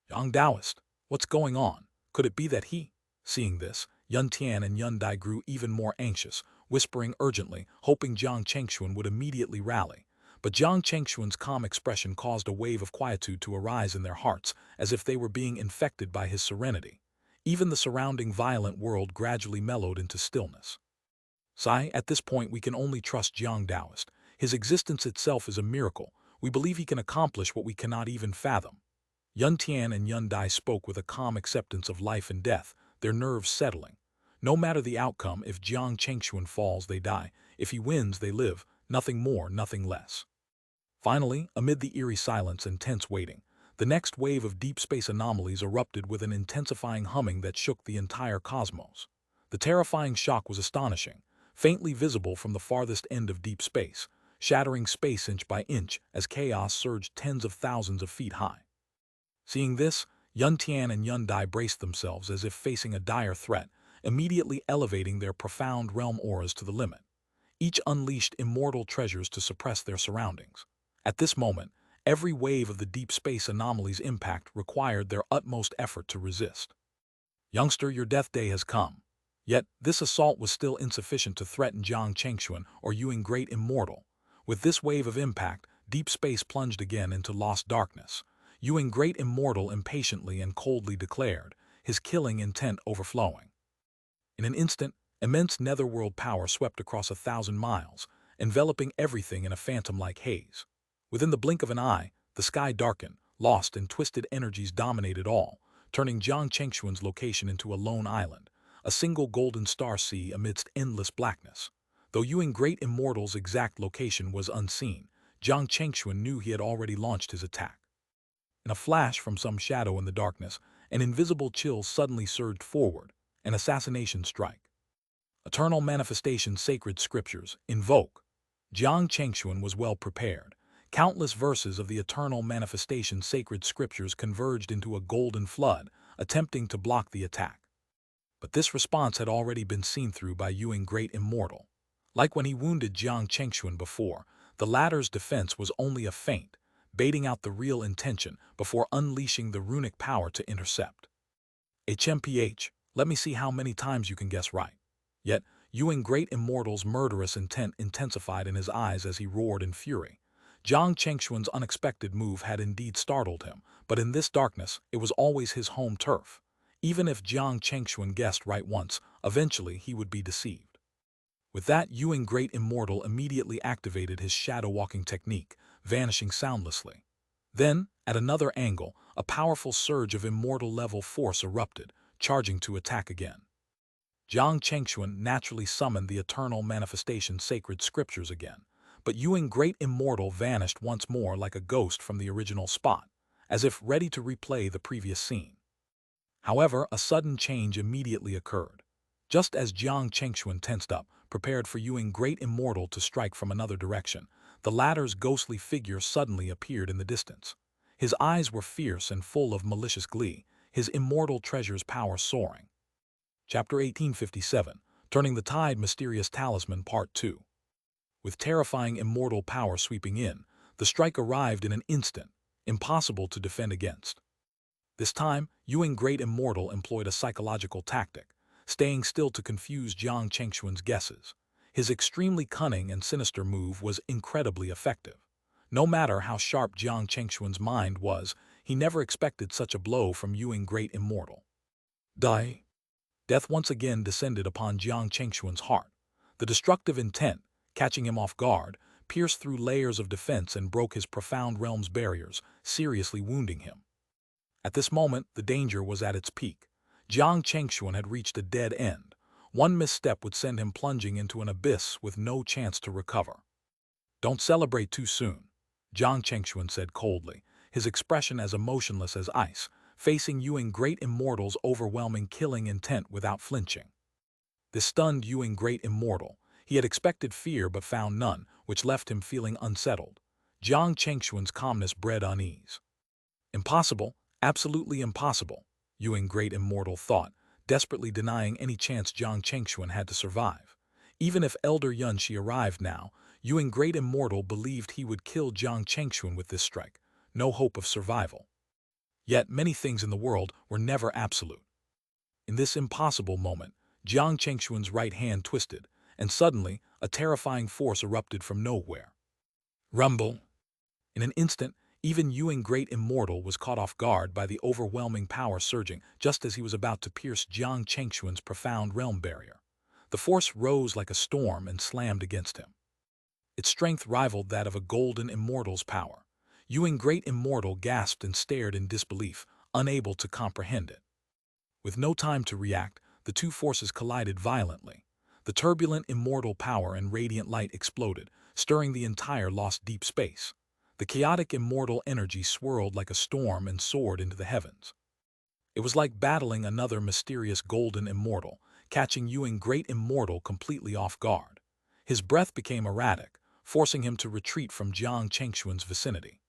Young Taoist, what's going on? Could it be that he? Seeing this, Yun Tian and Yun Dai grew even more anxious, whispering urgently, hoping Jiang Chengxuan would immediately rally. But Jiang Chengxuan's calm expression caused a wave of quietude to arise in their hearts, as if they were being infected by his serenity. Even the surrounding violent world gradually mellowed into stillness. At this point we can only trust Jiang Taoist. His existence itself is a miracle. We believe he can accomplish what we cannot even fathom. Yun Tian and Yun Dai spoke with a calm acceptance of life and death, their nerves settling. No matter the outcome, if Jiang Chengxuan falls, they die. If he wins, they live. Nothing more, nothing less. Finally, amid the eerie silence and tense waiting, the next wave of deep space anomalies erupted with an intensifying humming that shook the entire cosmos. The terrifying shock was astonishing, faintly visible from the farthest end of deep space, shattering space inch by inch as chaos surged tens of thousands of feet high. Seeing this, Yun Tian and Yun Dai braced themselves as if facing a dire threat, immediately elevating their profound realm auras to the limit. Each unleashed immortal treasures to suppress their surroundings. At this moment, every wave of the deep space anomaly's impact required their utmost effort to resist. Youngster, your death day has come. Yet, this assault was still insufficient to threaten Jiang Chengxuan or Ewing Great Immortal. With this wave of impact, deep space plunged again into lost darkness. Ewing Great Immortal impatiently and coldly declared, his killing intent overflowing. In an instant, immense netherworld power swept across 1,000 miles, enveloping everything in a phantom-like haze. Within the blink of an eye, the sky darkened, lost and twisted energies dominated all, turning Jiang Chengxuan's location into a lone island, a single golden star sea amidst endless blackness. Though Ewing Great Immortal's exact location was unseen, Jiang Chengxuan knew he had already launched his attack. In a flash from some shadow in the darkness, an invisible chill suddenly surged forward, an assassination strike. Eternal manifestation sacred scriptures, invoke. Jiang Chengxuan was well prepared. Countless verses of the eternal manifestation sacred scriptures converged into a golden flood, attempting to block the attack. But this response had already been seen through by Ewing Great Immortal. Like when he wounded Jiang Chengxuan before, the latter's defense was only a feint, baiting out the real intention before unleashing the runic power to intercept. HMPH, let me see how many times you can guess right. Yet, Ewing Great Immortal's murderous intent intensified in his eyes as he roared in fury. Jiang Chengxuan's unexpected move had indeed startled him, but in this darkness, it was always his home turf. Even if Jiang Chengxuan guessed right once, eventually he would be deceived. With that, Ewing Great Immortal immediately activated his shadow-walking technique, vanishing soundlessly. Then, at another angle, a powerful surge of immortal-level force erupted, charging to attack again. Jiang Chengxuan naturally summoned the eternal manifestation sacred scriptures again, but Ewing Great Immortal vanished once more like a ghost from the original spot, as if ready to replay the previous scene. However, a sudden change immediately occurred. Just as Jiang Chengxuan tensed up, prepared for Ewing Great Immortal to strike from another direction, the latter's ghostly figure suddenly appeared in the distance. His eyes were fierce and full of malicious glee, his immortal treasure's power soaring. Chapter 1857, Turning the Tide Mysterious Talisman Part 2. With terrifying immortal power sweeping in, the strike arrived in an instant, impossible to defend against. This time, Ewing Great Immortal employed a psychological tactic, staying still to confuse Jiang Chengxuan's guesses. His extremely cunning and sinister move was incredibly effective. No matter how sharp Jiang Chengxuan's mind was, he never expected such a blow from Ewing Great Immortal. Die. Death once again descended upon Jiang Chengxuan's heart. The destructive intent, catching him off guard, pierced through layers of defense and broke his profound realm's barriers, seriously wounding him. At this moment, the danger was at its peak. Jiang Chengxuan had reached a dead end. One misstep would send him plunging into an abyss with no chance to recover. Don't celebrate too soon, Jiang Chengxuan said coldly, his expression as emotionless as ice, facing Ewing Great Immortal's overwhelming killing intent without flinching. This stunned Ewing Great Immortal. He had expected fear but found none, which left him feeling unsettled. Jiang Chengxuan's calmness bred unease. Impossible, absolutely impossible, Ewing Great Immortal thought, desperately denying any chance Jiang Chengxuan had to survive. Even if Elder Yunxi arrived now, Ewing Great Immortal believed he would kill Jiang Chengxuan with this strike. No hope of survival. Yet many things in the world were never absolute. In this impossible moment, Jiang Chengxuan's right hand twisted, and suddenly a terrifying force erupted from nowhere. Rumble! In an instant, even Ewing Great Immortal was caught off guard by the overwhelming power surging just as he was about to pierce Jiang Chengxuan's profound realm barrier. The force rose like a storm and slammed against him. Its strength rivaled that of a golden immortal's power. Ewing Great Immortal gasped and stared in disbelief, unable to comprehend it. With no time to react, the two forces collided violently. The turbulent immortal power and radiant light exploded, stirring the entire lost deep space. The chaotic immortal energy swirled like a storm and soared into the heavens. It was like battling another mysterious golden immortal, catching Ewing Great Immortal completely off guard. His breath became erratic, forcing him to retreat from Jiang Chengxuan's vicinity.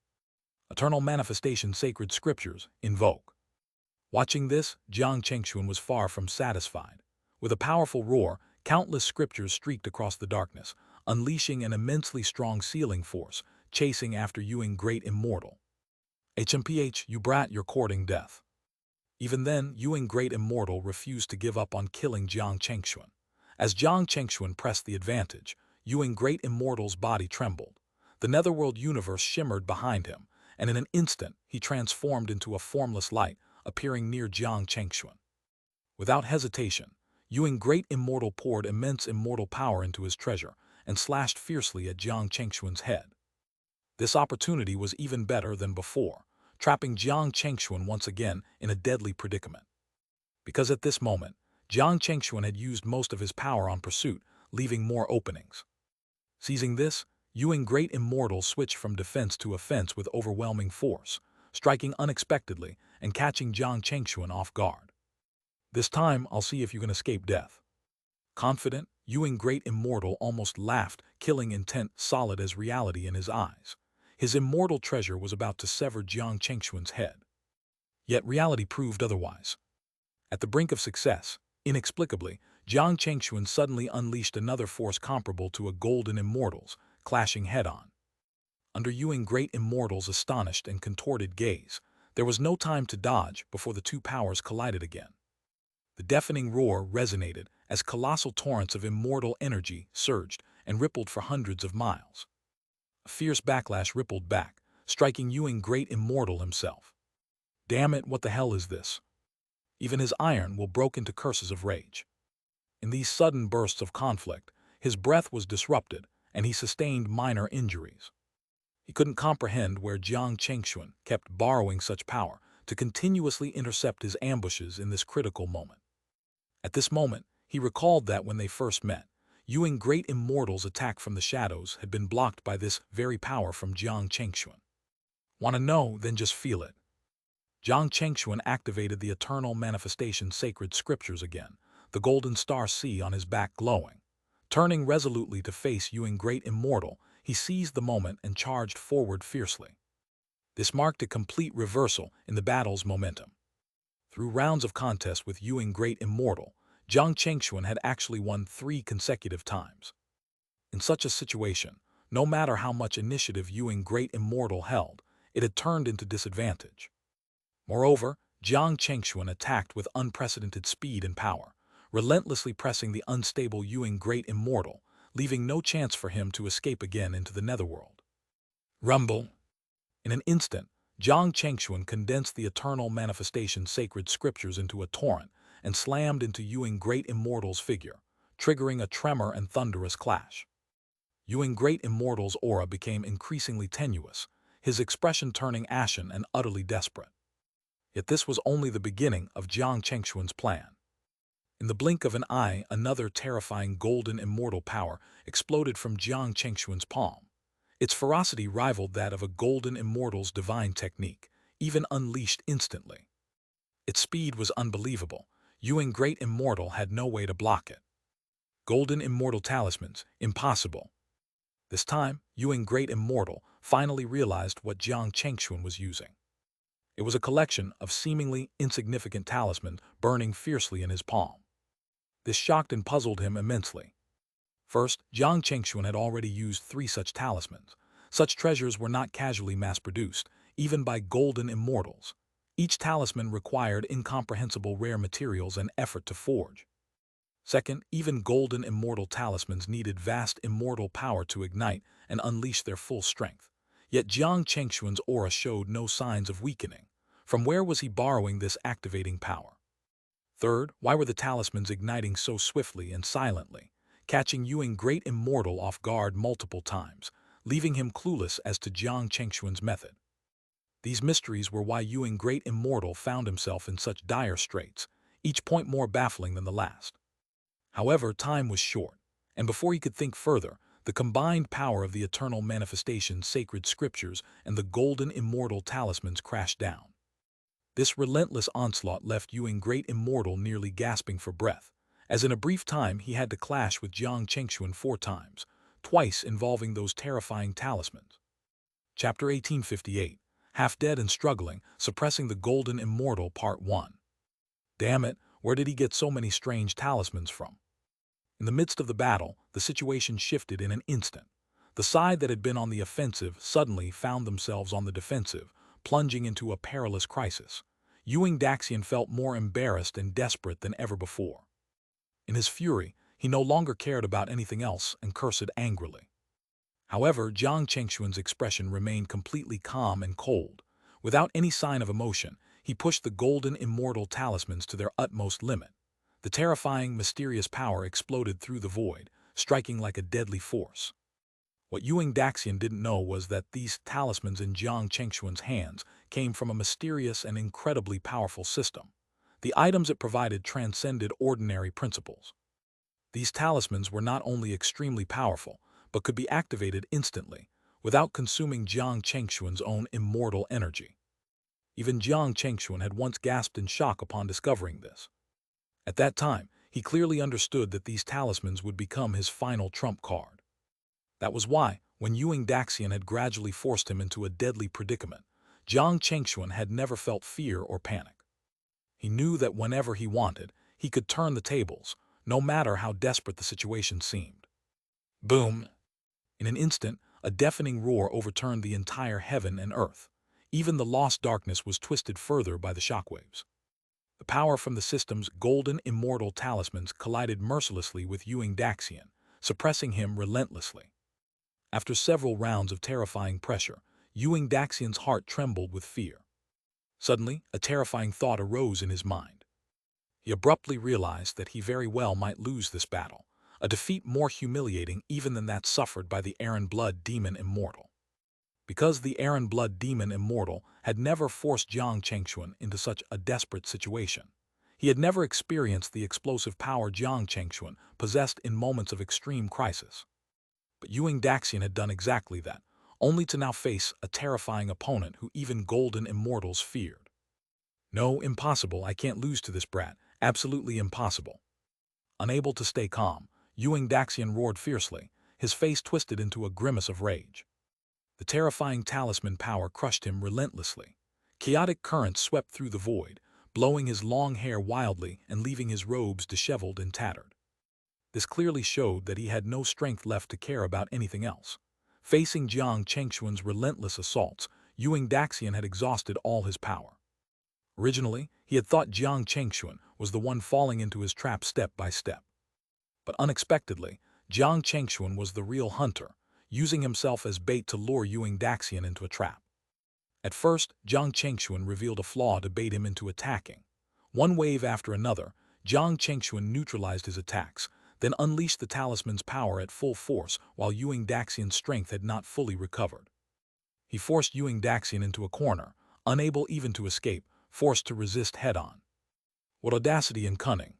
Eternal manifestation sacred scriptures, invoke. Watching this, Jiang Chengxuan was far from satisfied. With a powerful roar, countless scriptures streaked across the darkness, unleashing an immensely strong sealing force, chasing after Ewing Great Immortal. HMPH, you brat, you're courting death. Even then, Ewing Great Immortal refused to give up on killing Jiang Chengxuan. As Jiang Chengxuan pressed the advantage, Ewing Great Immortal's body trembled. The netherworld universe shimmered behind him, and in an instant he transformed into a formless light, appearing near Jiang Chengxuan. Without hesitation, Ewing Great Immortal poured immense immortal power into his treasure and slashed fiercely at Jiang Chengxuan's head. This opportunity was even better than before, trapping Jiang Chengxuan once again in a deadly predicament. Because at this moment, Jiang Chengxuan had used most of his power on pursuit, leaving more openings. Seizing this, Ewing Great Immortal switched from defense to offense with overwhelming force, striking unexpectedly and catching Jiang Chengxuan off guard. This time, I'll see if you can escape death. Confident, Ewing Great Immortal almost laughed, killing intent solid as reality in his eyes. His immortal treasure was about to sever Jiang Chengxuan's head. Yet reality proved otherwise. At the brink of success, inexplicably, Jiang Chengxuan suddenly unleashed another force comparable to a golden immortal's, clashing head-on. Under Ewing Great Immortal's astonished and contorted gaze, there was no time to dodge before the two powers collided again. The deafening roar resonated as colossal torrents of immortal energy surged and rippled for hundreds of miles. A fierce backlash rippled back, striking Ewing Great Immortal himself. "Damn it, what the hell is this?" Even his iron will broke into curses of rage. In these sudden bursts of conflict, his breath was disrupted, and he sustained minor injuries. He couldn't comprehend where Jiang Chengxuan kept borrowing such power to continuously intercept his ambushes in this critical moment. At this moment, he recalled that when they first met, Ewing Great Immortal's attack from the shadows had been blocked by this very power from Jiang Chengxuan. Want to know, then just feel it. Jiang Chengxuan activated the eternal manifestation sacred scriptures again, the golden star sea on his back glowing. Turning resolutely to face Ewing Great Immortal, he seized the moment and charged forward fiercely. This marked a complete reversal in the battle's momentum. Through rounds of contest with Ewing Great Immortal, Jiang Chengxuan had actually won 3 consecutive times. In such a situation, no matter how much initiative Ewing Great Immortal held, it had turned into disadvantage. Moreover, Jiang Chengxuan attacked with unprecedented speed and power, relentlessly pressing the unstable Ewing Great Immortal, leaving no chance for him to escape again into the netherworld. Rumble! In an instant, Jiang Chengxuan condensed the eternal manifestation sacred scriptures into a torrent and slammed into Ewing Great Immortal's figure, triggering a tremor and thunderous clash. Ewing Great Immortal's aura became increasingly tenuous, his expression turning ashen and utterly desperate. Yet this was only the beginning of Jiang Chengxuan's plan. In the blink of an eye, another terrifying golden immortal power exploded from Jiang Chengxuan's palm. Its ferocity rivaled that of a golden immortal's divine technique, even unleashed instantly. Its speed was unbelievable. Ewing Great Immortal had no way to block it. Golden immortal talismans, impossible. This time, Ewing Great Immortal finally realized what Jiang Chengxuan was using. It was a collection of seemingly insignificant talismans burning fiercely in his palm. This shocked and puzzled him immensely. First, Jiang Chengxuan had already used 3 such talismans. Such treasures were not casually mass-produced, even by golden immortals. Each talisman required incomprehensible rare materials and effort to forge. Second, even golden immortal talismans needed vast immortal power to ignite and unleash their full strength. Yet Jiang Chengxuan's aura showed no signs of weakening. From where was he borrowing this activating power? Third, why were the talismans igniting so swiftly and silently, catching Ewing Great Immortal off guard multiple times, leaving him clueless as to Jiang Chengxuan's method? These mysteries were why Ewing Great Immortal found himself in such dire straits, each point more baffling than the last. However, time was short, and before he could think further, the combined power of the eternal manifestation sacred scriptures and the golden immortal talismans crashed down. This relentless onslaught left Ewing Great Immortal nearly gasping for breath, as in a brief time he had to clash with Jiang Chengxuan 4 times, twice involving those terrifying talismans. Chapter 1858, Half Dead and Struggling, Suppressing the Golden Immortal, Part 1. Damn it, where did he get so many strange talismans from? In the midst of the battle, the situation shifted in an instant. The side that had been on the offensive suddenly found themselves on the defensive, plunging into a perilous crisis. Ewing Daxian felt more embarrassed and desperate than ever before. In his fury, he no longer cared about anything else and cursed angrily. However, Jiang Chengxuan's expression remained completely calm and cold. Without any sign of emotion, he pushed the golden immortal talismans to their utmost limit. The terrifying, mysterious power exploded through the void, striking like a deadly force. What Ewing Daxian didn't know was that these talismans in Jiang Chengxuan's hands came from a mysterious and incredibly powerful system. The items it provided transcended ordinary principles. These talismans were not only extremely powerful, but could be activated instantly, without consuming Jiang Chengxuan's own immortal energy. Even Jiang Chengxuan had once gasped in shock upon discovering this. At that time, he clearly understood that these talismans would become his final trump card. That was why, when Ewing Daxian had gradually forced him into a deadly predicament, Jiang Chengxuan had never felt fear or panic. He knew that whenever he wanted, he could turn the tables, no matter how desperate the situation seemed. Boom! In an instant, A deafening roar overturned the entire heaven and earth. Even the lost darkness was twisted further by the shockwaves. The power from the system's golden immortal talismans collided mercilessly with Daxian, suppressing him relentlessly. After several rounds of terrifying pressure, Daxian's heart trembled with fear. Suddenly, a terrifying thought arose in his mind. He abruptly realized that he very well might lose this battle, a defeat more humiliating even than that suffered by the Aaron Blood Demon Immortal. Because the Aaron Blood Demon Immortal had never forced Jiang Chengxuan into such a desperate situation. He had never experienced the explosive power Jiang Chengxuan possessed in moments of extreme crisis. But Daxian had done exactly that, only to now face a terrifying opponent who even golden immortals feared. No, impossible, I can't lose to this brat, absolutely impossible. Unable to stay calm, Daxian roared fiercely, his face twisted into a grimace of rage. The terrifying talisman power crushed him relentlessly. Chaotic currents swept through the void, blowing his long hair wildly and leaving his robes disheveled and tattered. This clearly showed that he had no strength left to care about anything else. Facing Jiang Chengxuan's relentless assaults, Daxian had exhausted all his power. Originally, he had thought Jiang Chengxuan was the one falling into his trap step by step. But unexpectedly, Jiang Chengxuan was the real hunter, using himself as bait to lure Daxian into a trap. At first, Jiang Chengxuan revealed a flaw to bait him into attacking. One wave after another, Jiang Chengxuan neutralized his attacks, then unleashed the talisman's power at full force while Daxian's strength had not fully recovered. He forced Daxian into a corner, unable even to escape, forced to resist head-on. What audacity and cunning!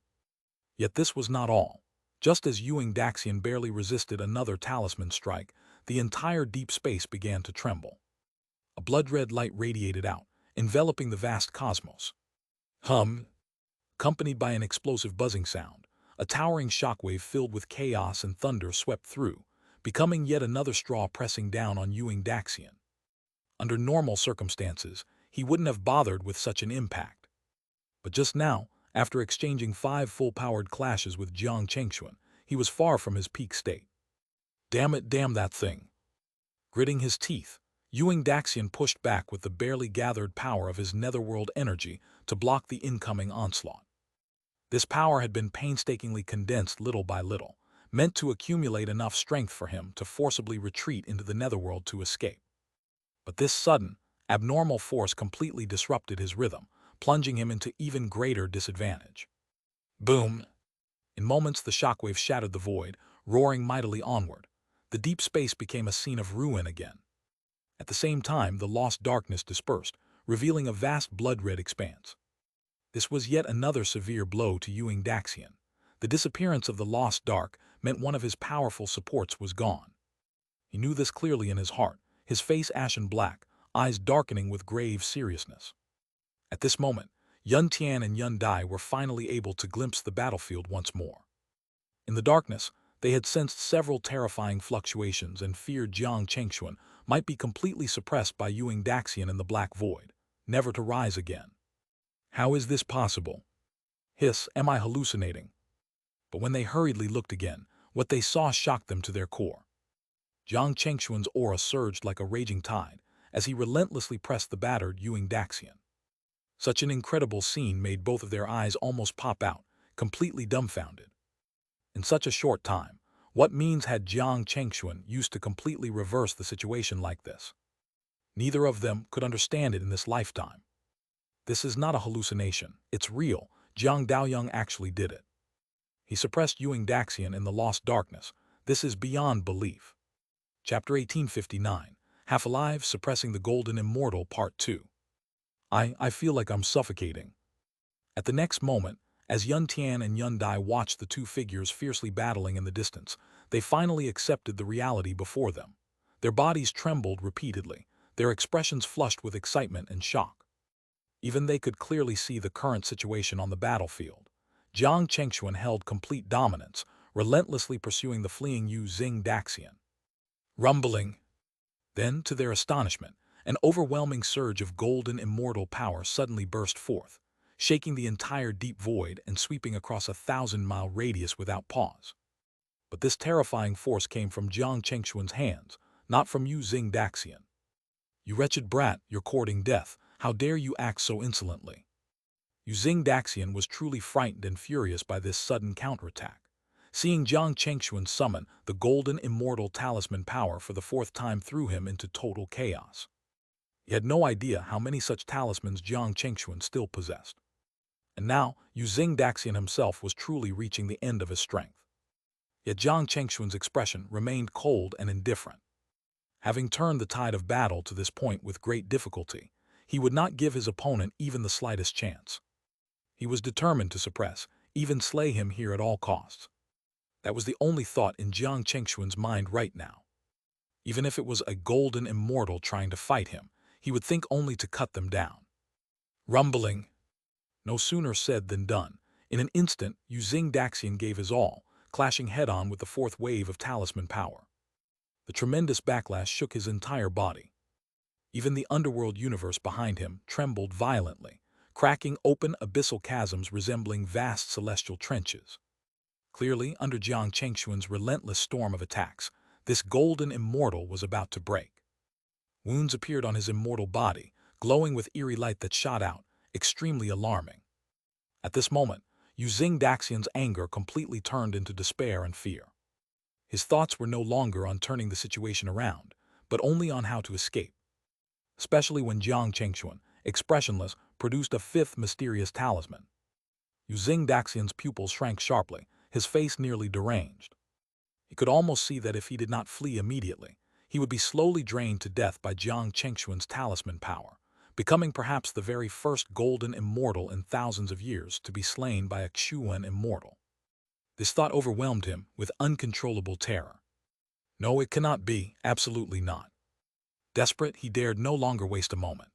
Yet this was not all. Just as Daxian barely resisted another talisman strike, the entire deep space began to tremble. A blood-red light radiated out, enveloping the vast cosmos. Accompanied by an explosive buzzing sound, a towering shockwave filled with chaos and thunder swept through, becoming yet another straw pressing down on Daxian. Under normal circumstances, he wouldn't have bothered with such an impact. But just now, after exchanging 5 full-powered clashes with Jiang Chengxuan, he was far from his peak state. Damn it, damn that thing! Gritting his teeth, Daxian pushed back with the barely gathered power of his netherworld energy to block the incoming onslaught. This power had been painstakingly condensed little by little, meant to accumulate enough strength for him to forcibly retreat into the netherworld to escape. But this sudden, abnormal force completely disrupted his rhythm, plunging him into even greater disadvantage. Boom! In moments the shockwave shattered the void, roaring mightily onward. The deep space became a scene of ruin again. At the same time, the lost darkness dispersed, revealing a vast blood-red expanse. This was yet another severe blow to Daxian. The disappearance of the lost dark meant one of his powerful supports was gone. He knew this clearly in his heart, his face ashen black, eyes darkening with grave seriousness. At this moment, Yun Tian and Yun Dai were finally able to glimpse the battlefield once more. In the darkness, they had sensed several terrifying fluctuations and feared Jiang Chengxuan might be completely suppressed by Daxian in the black void, never to rise again. How is this possible? Hiss, am I hallucinating? But when they hurriedly looked again, what they saw shocked them to their core. Jiang Chengxuan's aura surged like a raging tide as he relentlessly pressed the battered Daxian. Such an incredible scene made both of their eyes almost pop out, completely dumbfounded. In such a short time, what means had Jiang Chengxuan used to completely reverse the situation like this? Neither of them could understand it in this lifetime. This is not a hallucination, it's real. Jiang Daoyang actually did it. He suppressed Daxian in the lost darkness. This is beyond belief. Chapter 1859, Half Alive, Suppressing the Golden Immortal, Part 2. I feel like I'm suffocating. At the next moment, as Yun Tian and Yun Dai watched the two figures fiercely battling in the distance, they finally accepted the reality before them. Their bodies trembled repeatedly, their expressions flushed with excitement and shock. Even they could clearly see the current situation on the battlefield. Jiang Chengxuan held complete dominance, relentlessly pursuing the fleeing Daxian. Rumbling. Then, to their astonishment, an overwhelming surge of golden immortal power suddenly burst forth, shaking the entire deep void and sweeping across a 1,000-mile radius without pause. But this terrifying force came from Jiang Chengxuan's hands, not from you, Xianxia. You wretched brat, you're courting death. How dare you act so insolently? Xianxia was truly frightened and furious by this sudden counterattack. Seeing Jiang Chengxuan summon the golden immortal talisman power for the fourth time threw him into total chaos. He had no idea how many such talismans Jiang Chengxuan still possessed. And now, Xianxia himself was truly reaching the end of his strength. Yet Jiang Chengxuan's expression remained cold and indifferent. Having turned the tide of battle to this point with great difficulty, he would not give his opponent even the slightest chance. He was determined to suppress, even slay him here at all costs. That was the only thought in Jiang Chengxuan's mind right now. Even if it was a golden immortal trying to fight him, he would think only to cut them down. Rumbling. No sooner said than done. In an instant, Xianxia gave his all, clashing head-on with the fourth wave of talisman power. The tremendous backlash shook his entire body. Even the underworld universe behind him trembled violently, cracking open abyssal chasms resembling vast celestial trenches. Clearly, under Jiang Chengxuan's relentless storm of attacks, this golden immortal was about to break. Wounds appeared on his immortal body, glowing with eerie light that shot out, extremely alarming. At this moment, Xianxia's anger completely turned into despair and fear. His thoughts were no longer on turning the situation around, but only on how to escape. Especially when Jiang Chengxuan, expressionless, produced a fifth mysterious talisman. Xianxia's pupils shrank sharply, his face nearly deranged. He could almost see that if he did not flee immediately, he would be slowly drained to death by Jiang Chengxuan's talisman power, becoming perhaps the very first golden immortal in thousands of years to be slain by a Xuan immortal. This thought overwhelmed him with uncontrollable terror. No, it cannot be, absolutely not. Desperate, he dared no longer waste a moment.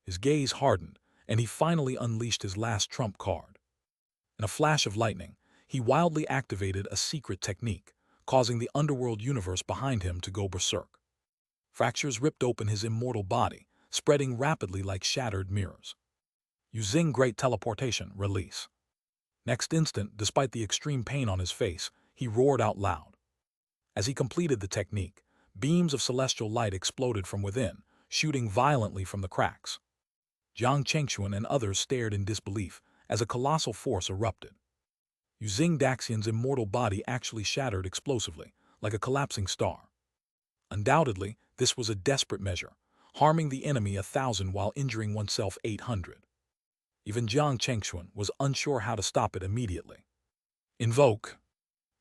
His gaze hardened, and he finally unleashed his last trump card. In a flash of lightning, he wildly activated a secret technique, causing the underworld universe behind him to go berserk. Fractures ripped open his immortal body, spreading rapidly like shattered mirrors. Using great teleportation, release. Next instant, despite the extreme pain on his face, he roared out loud. As he completed the technique, beams of celestial light exploded from within, shooting violently from the cracks. Jiang Chengxuan and others stared in disbelief as a colossal force erupted. Xianxia's immortal body actually shattered explosively, like a collapsing star. Undoubtedly, this was a desperate measure, harming the enemy 1,000 while injuring oneself 800. Even Jiang Chengxuan was unsure how to stop it immediately. Invoke.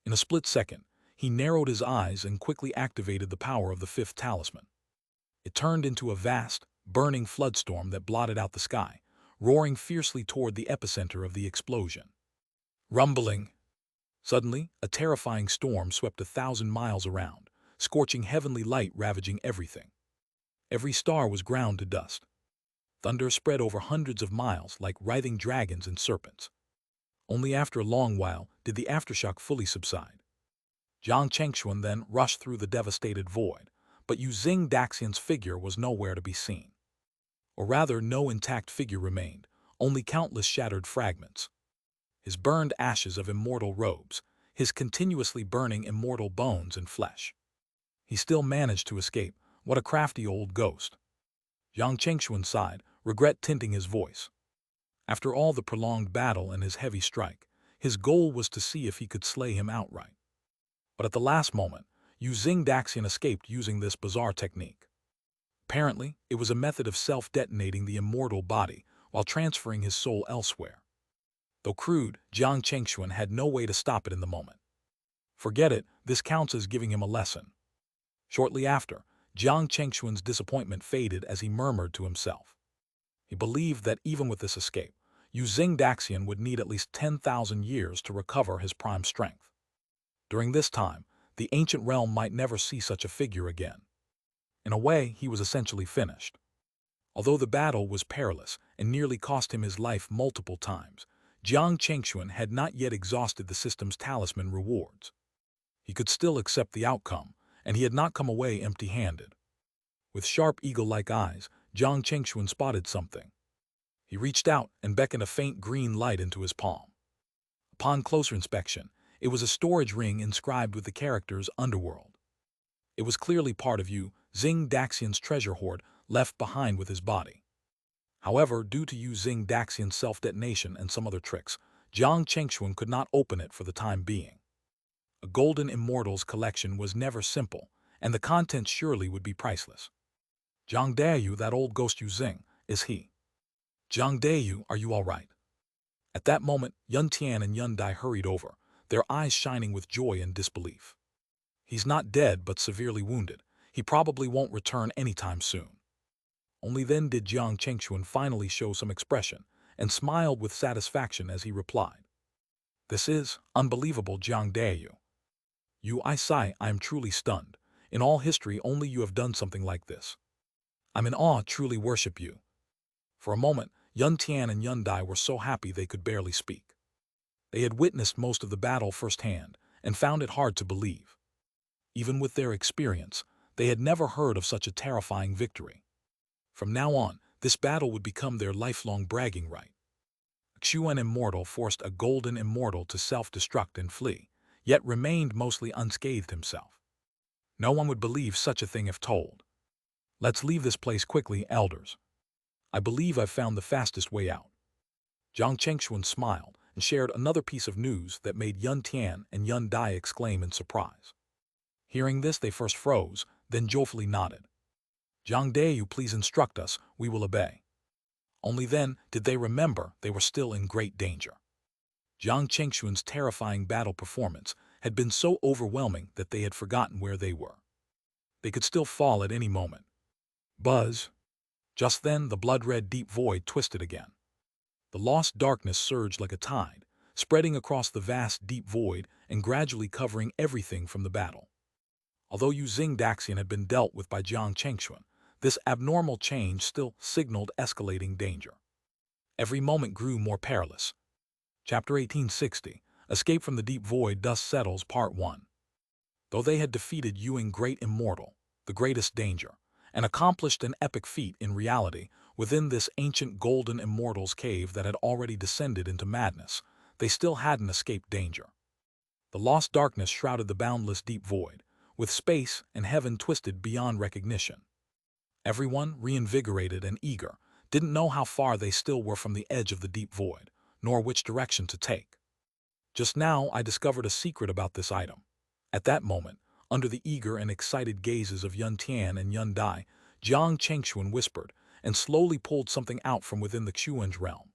In a split second, he narrowed his eyes and quickly activated the power of the fifth talisman. It turned into a vast, burning floodstorm that blotted out the sky, roaring fiercely toward the epicenter of the explosion. Rumbling. Suddenly, a terrifying storm swept 1,000 miles around, scorching heavenly light ravaging everything. Every star was ground to dust. Thunder spread over hundreds of miles like writhing dragons and serpents. Only after a long while did the aftershock fully subside. Jiang Chengxuan then rushed through the devastated void, but Xianxia's figure was nowhere to be seen. Or rather, no intact figure remained, only countless shattered fragments. His burned ashes of immortal robes, his continuously burning immortal bones and flesh. He still managed to escape. What a crafty old ghost. Jiang Chengxuan sighed, regret tinting his voice. After all the prolonged battle and his heavy strike, his goal was to see if he could slay him outright. But at the last moment, Xianxia escaped using this bizarre technique. Apparently, it was a method of self-detonating the immortal body while transferring his soul elsewhere. Though crude, Jiang Chengxuan had no way to stop it in the moment. Forget it, this counts as giving him a lesson. Shortly after, Jiang Chengxuan's disappointment faded as he murmured to himself. He believed that even with this escape, Xianxia would need at least 10,000 years to recover his prime strength. During this time, the ancient realm might never see such a figure again. In a way, he was essentially finished. Although the battle was perilous and nearly cost him his life multiple times, Jiang Chengxuan had not yet exhausted the system's talisman rewards. He could still accept the outcome, and he had not come away empty-handed. With sharp eagle-like eyes, Jiang Chengxuan spotted something. He reached out and beckoned a faint green light into his palm. Upon closer inspection, it was a storage ring inscribed with the characters Underworld. It was clearly part of Xing Daxian's treasure hoard left behind with his body. However, due to Xing Daxian's self-detonation and some other tricks, Jiang Chengxuan could not open it for the time being. A golden immortals collection was never simple, and the contents surely would be priceless. Jiang Dayu, that old ghost Xing, is he? Jiang Dayu, are you all right? At that moment, Yun Tian and Yun Dai hurried over, their eyes shining with joy and disbelief. He's not dead, but severely wounded. He probably won't return anytime soon. Only then did Jiang Chengxuan finally show some expression, and smiled with satisfaction as he replied. This is unbelievable, Jiang Dayu. I am truly stunned. In all history, only you have done something like this. I'm in awe, truly worship you. For a moment, Yun Tian and Yun Dai were so happy they could barely speak. They had witnessed most of the battle firsthand, and found it hard to believe. Even with their experience, they had never heard of such a terrifying victory. From now on, this battle would become their lifelong bragging right. Xuan Immortal forced a golden immortal to self-destruct and flee, yet remained mostly unscathed himself. No one would believe such a thing if told. Let's leave this place quickly, elders. I believe I've found the fastest way out. Jiang Chengxuan smiled and shared another piece of news that made Yun Tian and Yun Dai exclaim in surprise. Hearing this, they first froze, then joyfully nodded. Jiang Dayu, please instruct us, we will obey. Only then did they remember they were still in great danger. Jiang Chengxuan's terrifying battle performance had been so overwhelming that they had forgotten where they were. They could still fall at any moment. Buzz! Just then, the blood-red deep void twisted again. The lost darkness surged like a tide, spreading across the vast deep void and gradually covering everything from the battle. Although Xing Daxian had been dealt with by Jiang Chengxuan, this abnormal change still signaled escalating danger. Every moment grew more perilous. Chapter 1860, Escape from the Deep Void, Dust Settles, Part 1. Though they had defeated Yuing Great Immortal, the greatest danger, and accomplished an epic feat in reality within this ancient golden immortal's cave that had already descended into madness, they still hadn't escaped danger. The lost darkness shrouded the boundless deep void, with space and heaven twisted beyond recognition. Everyone, reinvigorated and eager, didn't know how far they still were from the edge of the deep void, nor which direction to take. Just now, I discovered a secret about this item. At that moment, under the eager and excited gazes of Yun Tian and Yun Dai, Jiang Chengxuan whispered and slowly pulled something out from within the Xuan's realm.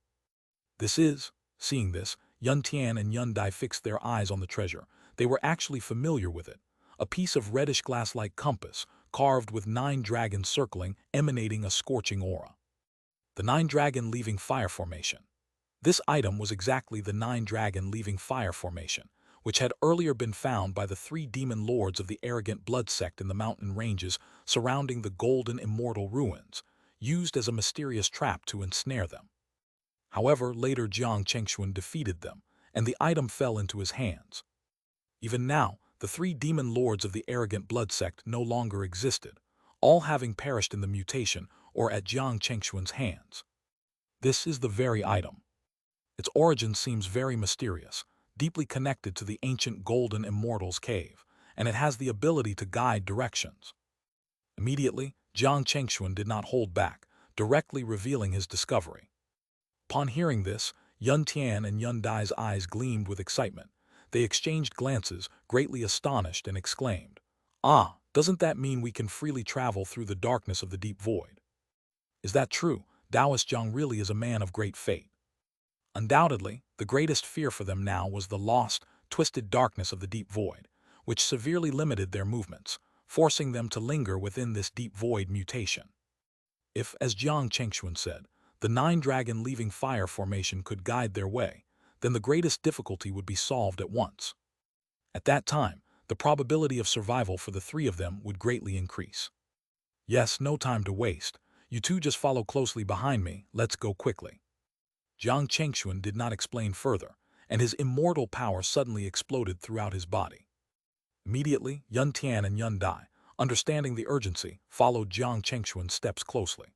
Seeing this, Yun Tian and Yun Dai fixed their eyes on the treasure. They were actually familiar with it, a piece of reddish glass-like compass, carved with 9 dragons circling, emanating a scorching aura. The 9 dragon leaving fire formation. This item was exactly the 9 dragon leaving fire formation, which had earlier been found by the 3 demon lords of the arrogant blood sect in the mountain ranges surrounding the golden immortal ruins, used as a mysterious trap to ensnare them. However, later Jiang Chengxuan defeated them, and the item fell into his hands. Even now, the 3 demon lords of the arrogant blood sect no longer existed, all having perished in the mutation or at Jiang Chengxuan's hands. This is the very item. Its origin seems very mysterious, deeply connected to the ancient golden immortal's cave, and it has the ability to guide directions. Immediately, Jiang Chengxuan did not hold back, directly revealing his discovery. Upon hearing this, Yun Tian and Yun Dai's eyes gleamed with excitement. They exchanged glances, greatly astonished, and exclaimed, "Ah, doesn't that mean we can freely travel through the darkness of the deep void?" Is that true? Taoist Jiang really is a man of great fate. Undoubtedly, the greatest fear for them now was the lost, twisted darkness of the deep void, which severely limited their movements, forcing them to linger within this deep void mutation. If, as Jiang Chengxuan said, the 9 dragon leaving fire formation could guide their way, then the greatest difficulty would be solved at once. At that time, the probability of survival for the 3 of them would greatly increase. Yes, no time to waste. You two just follow closely behind me, let's go quickly. Jiang Chengxuan did not explain further, and his immortal power suddenly exploded throughout his body. Immediately, Yun Tian and Yun Dai, understanding the urgency, followed Jiang Chengxuan's steps closely.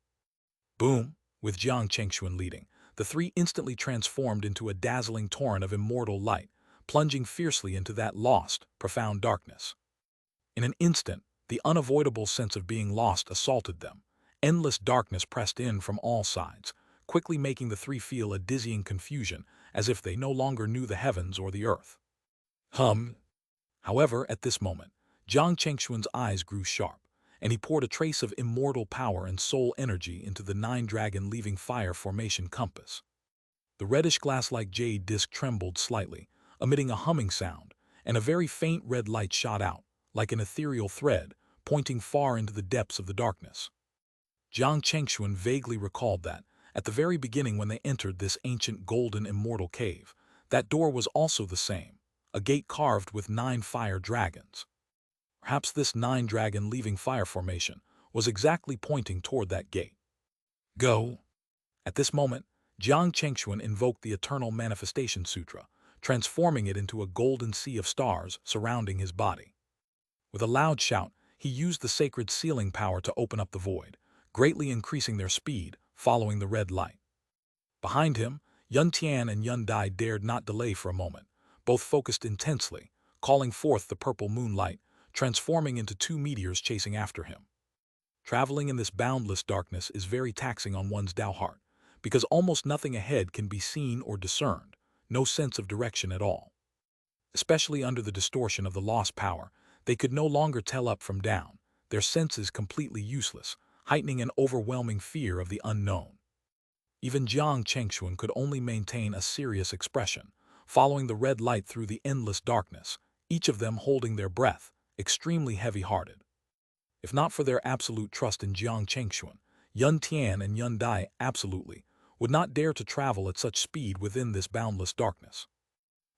Boom! With Jiang Chengxuan leading, the 3 instantly transformed into a dazzling torrent of immortal light, plunging fiercely into that lost, profound darkness. In an instant, The unavoidable sense of being lost assaulted them. Endless darkness pressed in from all sides, quickly making the three feel a dizzying confusion, as if they no longer knew the heavens or the earth. However, at this moment, Jiang Chengxuan's eyes grew sharp, and he poured a trace of immortal power and soul energy into the nine-dragon leaving fire formation compass. The reddish glass-like jade disc trembled slightly, emitting a humming sound, and a very faint red light shot out, like an ethereal thread, pointing far into the depths of the darkness. Jiang Chengxuan vaguely recalled that, at the very beginning when they entered this ancient golden immortal cave, that door was also the same, a gate carved with 9 fire dragons. Perhaps this 9-dragon leaving fire formation was exactly pointing toward that gate. Go! At this moment, Jiang Chengxuan invoked the Eternal Manifestation Sutra, transforming it into a golden sea of stars surrounding his body. With a loud shout, he used the sacred sealing power to open up the void, greatly increasing their speed, following the red light. Behind him, Yun Tian and Yun Dai dared not delay for a moment, both focused intensely, calling forth the purple moonlight, transforming into 2 meteors chasing after him. Traveling in this boundless darkness is very taxing on one's Dao heart, because almost nothing ahead can be seen or discerned, no sense of direction at all. Especially under the distortion of the lost power, they could no longer tell up from down, their senses completely useless, heightening an overwhelming fear of the unknown. Even Jiang Chengxuan could only maintain a serious expression, following the red light through the endless darkness, each of them holding their breath, extremely heavy-hearted. If not for their absolute trust in Jiang Chengxuan, Yun Tian and Yun Dai absolutely would not dare to travel at such speed within this boundless darkness.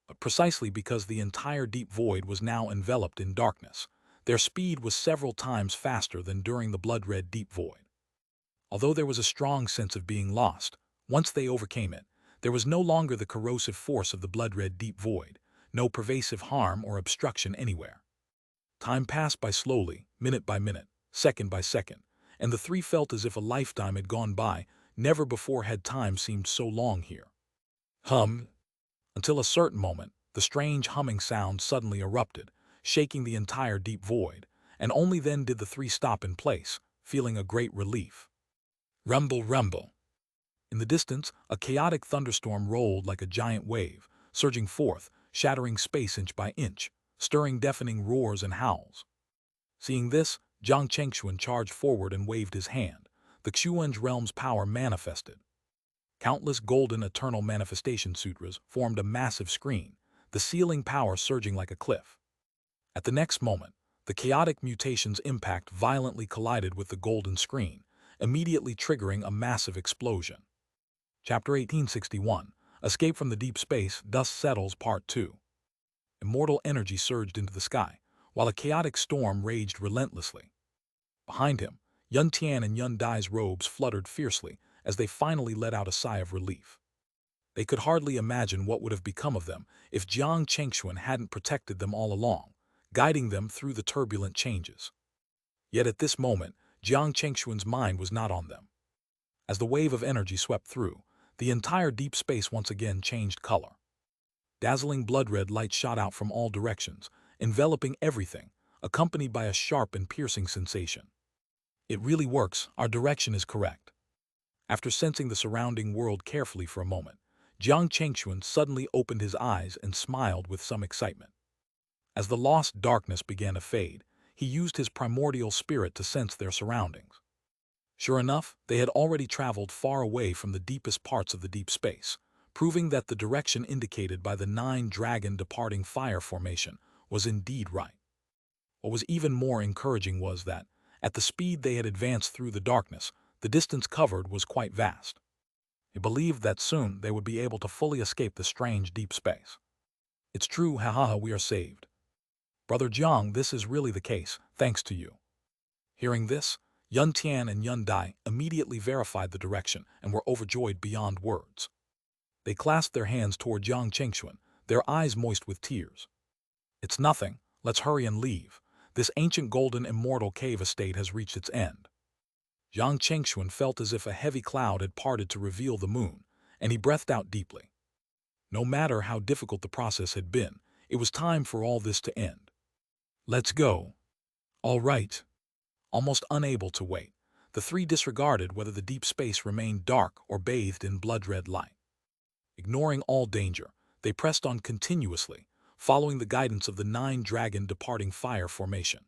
But precisely because the entire deep void was now enveloped in darkness, their speed was several times faster than during the blood-red deep void. Although there was a strong sense of being lost, once they overcame it, there was no longer the corrosive force of the blood-red deep void, no pervasive harm or obstruction anywhere. Time passed by slowly, minute by minute, second by second, and the three felt as if a lifetime had gone by. Never before had time seemed so long here. Until a certain moment, the strange humming sound suddenly erupted, shaking the entire deep void, and only then did the three stop in place, feeling a great relief. Rumble, rumble. In the distance, a chaotic thunderstorm rolled like a giant wave, surging forth, shattering space inch by inch, stirring deafening roars and howls. Seeing this, Jiang Chengxuan charged forward and waved his hand. The Xuanj realm's power manifested. Countless golden eternal manifestation sutras formed a massive screen, the sealing power surging like a cliff. At the next moment, the chaotic mutation's impact violently collided with the golden screen, immediately triggering a massive explosion. Chapter 1861, Escape from the Deep Space, Dust Settles, Part 2. Immortal energy surged into the sky, while a chaotic storm raged relentlessly. Behind him, Yun Tian and Yun Dai's robes fluttered fiercely as they finally let out a sigh of relief. They could hardly imagine what would have become of them if Jiang Chengxuan hadn't protected them all along, guiding them through the turbulent changes. Yet at this moment, Jiang Chengxuan's mind was not on them. As the wave of energy swept through, the entire deep space once again changed color. Dazzling blood-red light shot out from all directions, enveloping everything, accompanied by a sharp and piercing sensation. It really works, our direction is correct. After sensing the surrounding world carefully for a moment, Jiang Chengxuan suddenly opened his eyes and smiled with some excitement. As the lost darkness began to fade, he used his primordial spirit to sense their surroundings. Sure enough, they had already traveled far away from the deepest parts of the deep space, proving that the direction indicated by the 9-dragon departing fire formation was indeed right. What was even more encouraging was that, at the speed they had advanced through the darkness, the distance covered was quite vast. He believed that soon they would be able to fully escape the strange deep space. It's true, haha, we are saved. Brother Jiang, this is really the case, thanks to you. Hearing this, Yun Tian and Yun Dai immediately verified the direction and were overjoyed beyond words. They clasped their hands toward Jiang Chengxuan, their eyes moist with tears. It's nothing, let's hurry and leave. This ancient golden immortal cave estate has reached its end. Jiang Chengxuan felt as if a heavy cloud had parted to reveal the moon, and he breathed out deeply. No matter how difficult the process had been, it was time for all this to end. Let's go. All right. Almost unable to wait, the three disregarded whether the deep space remained dark or bathed in blood-red light. Ignoring all danger, they pressed on continuously, following the guidance of the nine-dragon departing fire formation.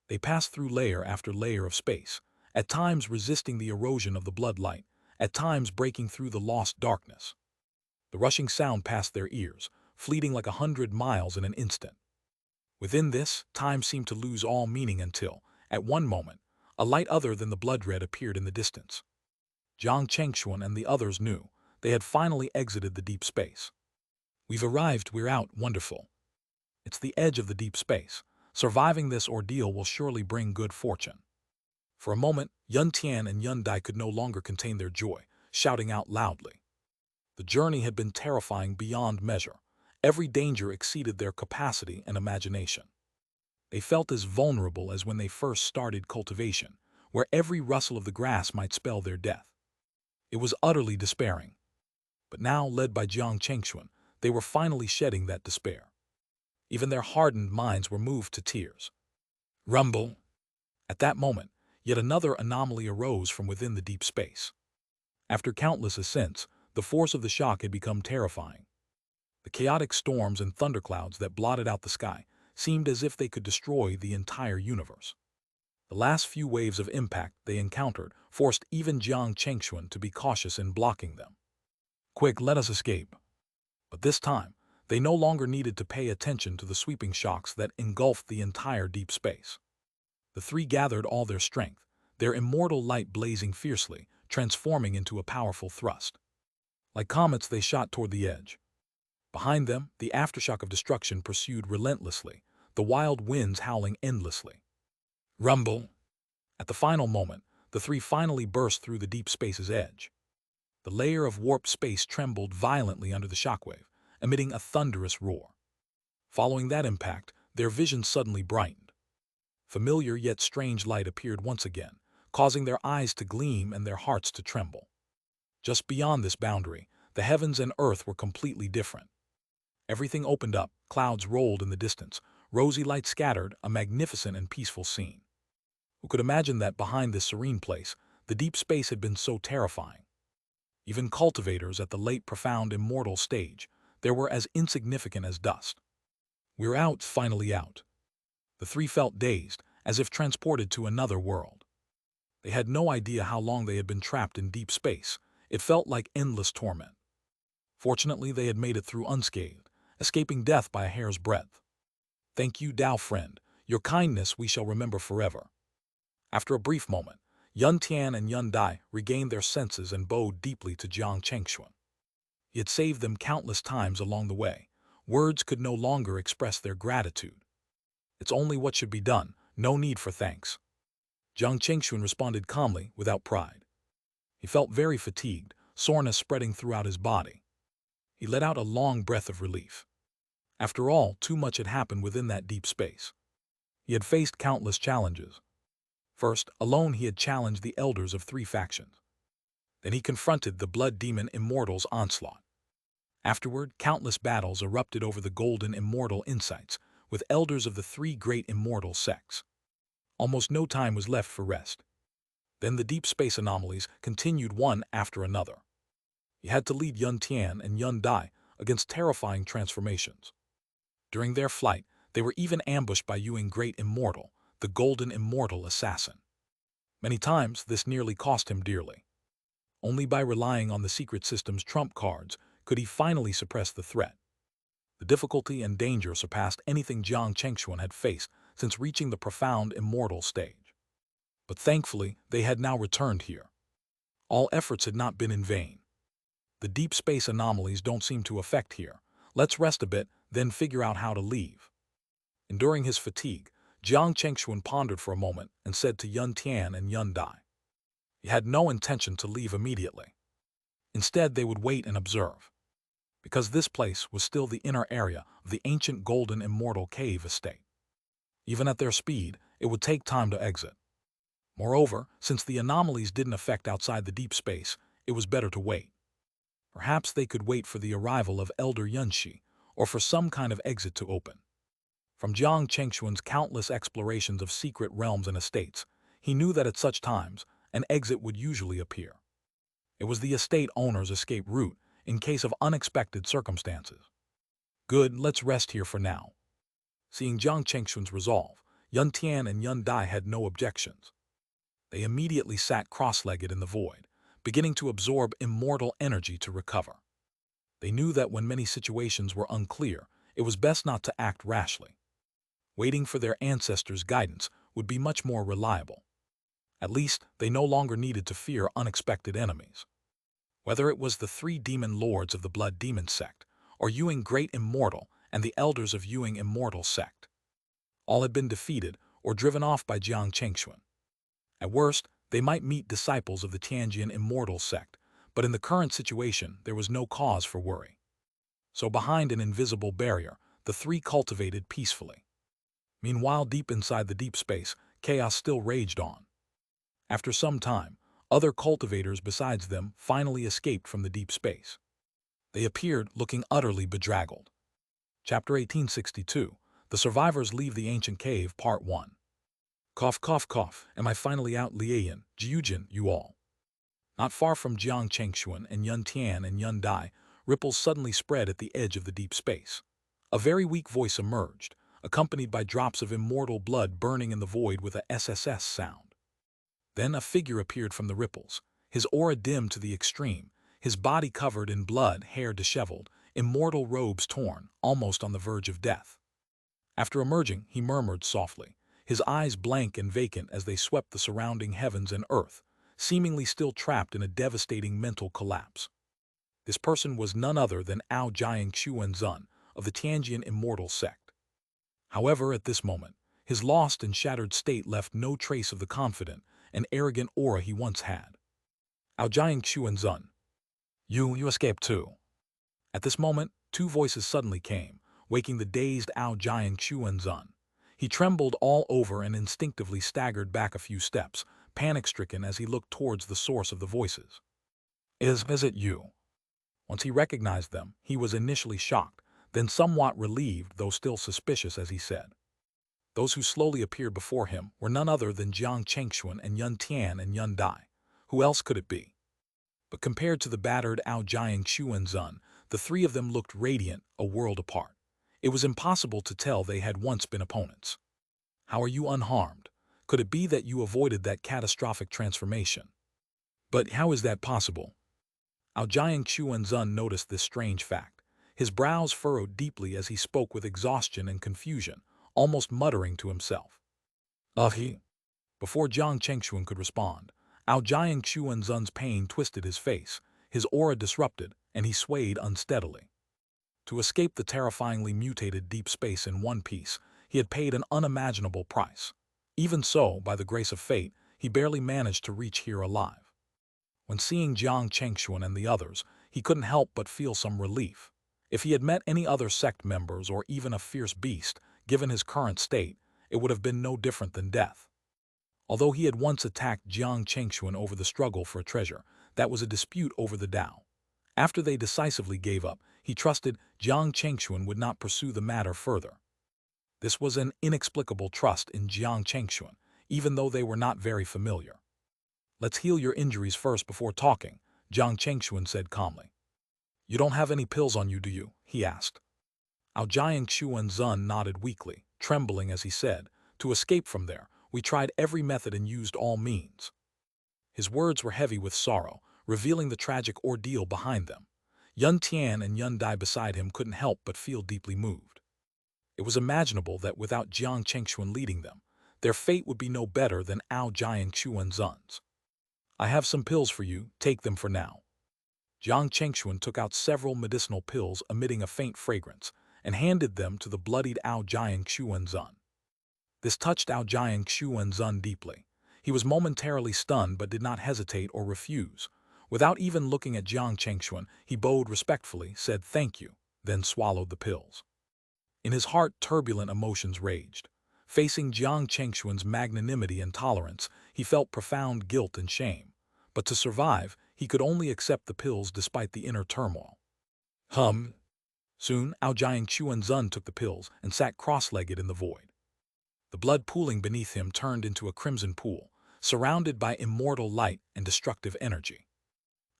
They passed through layer after layer of space, at times resisting the erosion of the blood light, at times breaking through the lost darkness. The rushing sound passed their ears, fleeting like 100 miles in an instant. Within this, time seemed to lose all meaning until, at one moment, a light other than the blood red appeared in the distance. Jiang Chengxuan and the others knew they had finally exited the deep space. We've arrived, we're out, wonderful. It's the edge of the deep space. Surviving this ordeal will surely bring good fortune. For a moment, Yun Tian and Yun Dai could no longer contain their joy, shouting out loudly. The journey had been terrifying beyond measure. Every danger exceeded their capacity and imagination. They felt as vulnerable as when they first started cultivation, where every rustle of the grass might spell their death. It was utterly despairing. But now, led by Jiang Chengxuan, they were finally shedding that despair. Even their hardened minds were moved to tears. Rumble! At that moment, yet another anomaly arose from within the deep space. After countless ascents, the force of the shock had become terrifying. The chaotic storms and thunderclouds that blotted out the sky seemed as if they could destroy the entire universe. The last few waves of impact they encountered forced even Jiang Chengxuan to be cautious in blocking them. Quick, let us escape. But this time, they no longer needed to pay attention to the sweeping shocks that engulfed the entire deep space. The three gathered all their strength, their immortal light blazing fiercely, transforming into a powerful thrust. Like comets, they shot toward the edge. Behind them, the aftershock of destruction pursued relentlessly, the wild winds howling endlessly. Rumble! At the final moment, the three finally burst through the deep space's edge. The layer of warped space trembled violently under the shockwave, emitting a thunderous roar. Following that impact, their vision suddenly brightened. Familiar yet strange light appeared once again, causing their eyes to gleam and their hearts to tremble. Just beyond this boundary, the heavens and earth were completely different. Everything opened up, clouds rolled in the distance, rosy light scattered, a magnificent and peaceful scene. Who could imagine that behind this serene place, the deep space had been so terrifying? Even cultivators at the late profound immortal stage, they were as insignificant as dust. We're out, finally out. The three felt dazed, as if transported to another world. They had no idea how long they had been trapped in deep space. It felt like endless torment. Fortunately, they had made it through unscathed, escaping death by a hair's breadth. Thank you, Dao friend. Your kindness we shall remember forever. After a brief moment, Yun Tian and Yun Dai regained their senses and bowed deeply to Jiang Chengxuan. He had saved them countless times along the way. Words could no longer express their gratitude. It's only what should be done, no need for thanks. Jiang Chengxuan responded calmly, without pride. He felt very fatigued, soreness spreading throughout his body. He let out a long breath of relief. After all, too much had happened within that deep space. He had faced countless challenges. First, alone he had challenged the elders of three factions. Then he confronted the blood demon immortal's onslaught. Afterward, countless battles erupted over the golden immortal insights, with elders of the three great immortal sects. Almost no time was left for rest. Then the deep space anomalies continued one after another. He had to lead Yun Tian and Yun Dai against terrifying transformations. During their flight, they were even ambushed by Yuing Great Immortal, the golden immortal assassin. Many times, this nearly cost him dearly. Only by relying on the secret system's trump cards could he finally suppress the threat. The difficulty and danger surpassed anything Jiang Chengxuan had faced since reaching the profound immortal stage. But thankfully, they had now returned here. All efforts had not been in vain. The deep space anomalies don't seem to affect here. Let's rest a bit, then figure out how to leave. Enduring his fatigue, Jiang Chengxuan pondered for a moment and said to Yun Tian and Yun Dai. He had no intention to leave immediately. Instead, they would wait and observe. Because this place was still the inner area of the ancient golden immortal cave estate. Even at their speed, it would take time to exit. Moreover, since the anomalies didn't affect outside the deep space, it was better to wait. Perhaps they could wait for the arrival of Elder Yunxi, or for some kind of exit to open. From Jiang Chengxuan's countless explorations of secret realms and estates, he knew that at such times, an exit would usually appear. It was the estate owner's escape route in case of unexpected circumstances. Good, let's rest here for now. Seeing Jiang Chengxuan's resolve, Yun Tian and Yun Dai had no objections. They immediately sat cross-legged in the void, beginning to absorb immortal energy to recover. They knew that when many situations were unclear, it was best not to act rashly. Waiting for their ancestors' guidance would be much more reliable. At least, they no longer needed to fear unexpected enemies. Whether it was the three demon lords of the Blood Demon sect, or Yuing Great Immortal and the elders of Yuing Immortal sect, all had been defeated or driven off by Jiang Chengxuan. At worst, they might meet disciples of the Tianjian Immortal sect, but in the current situation there was no cause for worry. So behind an invisible barrier, the three cultivated peacefully. Meanwhile, deep inside the deep space, chaos still raged on. After some time, other cultivators besides them finally escaped from the deep space. They appeared looking utterly bedraggled. Chapter 1862, The Survivors Leave the Ancient Cave, Part 1. Cough, cough, cough, am I finally out, Liayan, Jiujin, you all? Not far from Jiang Chengxuan and Yun Tian and Yun Dai, ripples suddenly spread at the edge of the deep space. A very weak voice emerged, accompanied by drops of immortal blood burning in the void with a SSS sound. Then a figure appeared from the ripples, his aura dim to the extreme, his body covered in blood, hair disheveled, immortal robes torn, almost on the verge of death. After emerging, he murmured softly, his eyes blank and vacant as they swept the surrounding heavens and earth, seemingly still trapped in a devastating mental collapse. This person was none other than Jiang Xuanzun of the Tianjian Immortal sect. However, at this moment, his lost and shattered state left no trace of the confident and arrogant aura he once had. Jiang Xuanzun, you escaped too. At this moment, two voices suddenly came, waking the dazed Jiang Xuanzun. He trembled all over and instinctively staggered back a few steps, panic-stricken as he looked towards the source of the voices. Is it you? Once he recognized them, he was initially shocked, then somewhat relieved though still suspicious as he said. Those who slowly appeared before him were none other than Jiang Chengxuan and Yun Tian and Yun Dai. Who else could it be? But compared to the battered Jiang Xuanzun, the three of them looked radiant, a world apart. It was impossible to tell they had once been opponents. How are you unharmed? Could it be that you avoided that catastrophic transformation? But how is that possible? Jiang Xuanzun noticed this strange fact. His brows furrowed deeply as he spoke with exhaustion and confusion, almost muttering to himself. He. Before Jiang Chengxuan could respond, Jiang Xuanzun's pain twisted his face, his aura disrupted, and he swayed unsteadily. To escape the terrifyingly mutated deep space in one piece, he had paid an unimaginable price. Even so, by the grace of fate, he barely managed to reach here alive. When seeing Jiang Chengxuan and the others, he couldn't help but feel some relief. If he had met any other sect members or even a fierce beast, given his current state, it would have been no different than death. Although he had once attacked Jiang Chengxuan over the struggle for a treasure, that was a dispute over the Tao. After they decisively gave up, he trusted Jiang Chengxuan would not pursue the matter further. This was an inexplicable trust in Jiang Chengxuan, even though they were not very familiar. Let's heal your injuries first before talking, Jiang Chengxuan said calmly. You don't have any pills on you, do you? He asked. Jiang Xuanzun nodded weakly, trembling as he said, to escape from there, we tried every method and used all means. His words were heavy with sorrow, revealing the tragic ordeal behind them. Yun Tian and Yun Dai beside him couldn't help but feel deeply moved. It was imaginable that without Jiang Chengxuan leading them, their fate would be no better than Jiang Xuanzun's. I have some pills for you, take them for now. Jiang Chengxuan took out several medicinal pills emitting a faint fragrance, and handed them to the bloodied Jiang Xuanzun. This touched Jiang Xuanzun deeply. He was momentarily stunned but did not hesitate or refuse. Without even looking at Jiang Chengxuan, he bowed respectfully, said thank you, then swallowed the pills. In his heart, turbulent emotions raged. Facing Jiang Chengxuan's magnanimity and tolerance, he felt profound guilt and shame. But to survive, he could only accept the pills despite the inner turmoil. Soon, Xianxia took the pills and sat cross-legged in the void. The blood pooling beneath him turned into a crimson pool, surrounded by immortal light and destructive energy.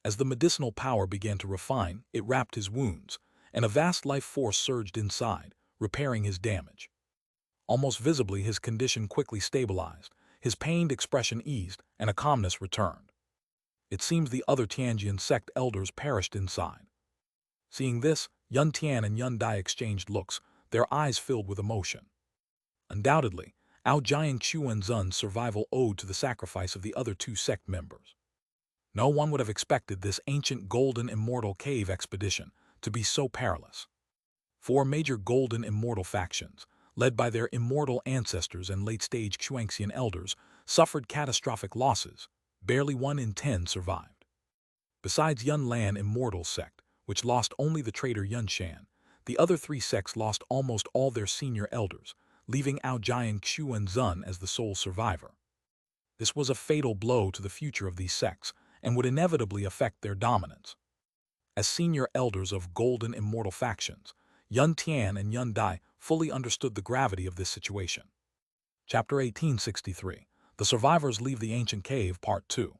As the medicinal power began to refine, it wrapped his wounds, and a vast life force surged inside, repairing his damage. Almost visibly, his condition quickly stabilized, his pained expression eased, and a calmness returned. It seems the other Tianjian sect elders perished inside. Seeing this, Yun Tian and Yun Dai exchanged looks, their eyes filled with emotion. Undoubtedly, Xianxia's survival owed to the sacrifice of the other two sect members. No one would have expected this ancient golden immortal cave expedition to be so perilous. 4 major golden immortal factions, led by their immortal ancestors and late-stage Xianxian elders, suffered catastrophic losses. Barely 1 in 10 survived. Besides Yun Lan immortal sect, which lost only the traitor Yun Shan, the other 3 sects lost almost all their senior elders, leaving Xianxia as the sole survivor. This was a fatal blow to the future of these sects and would inevitably affect their dominance. As senior elders of golden immortal factions, Yun Tian and Yun Dai fully understood the gravity of this situation. Chapter 1863. The Survivors Leave the Ancient Cave, Part 2.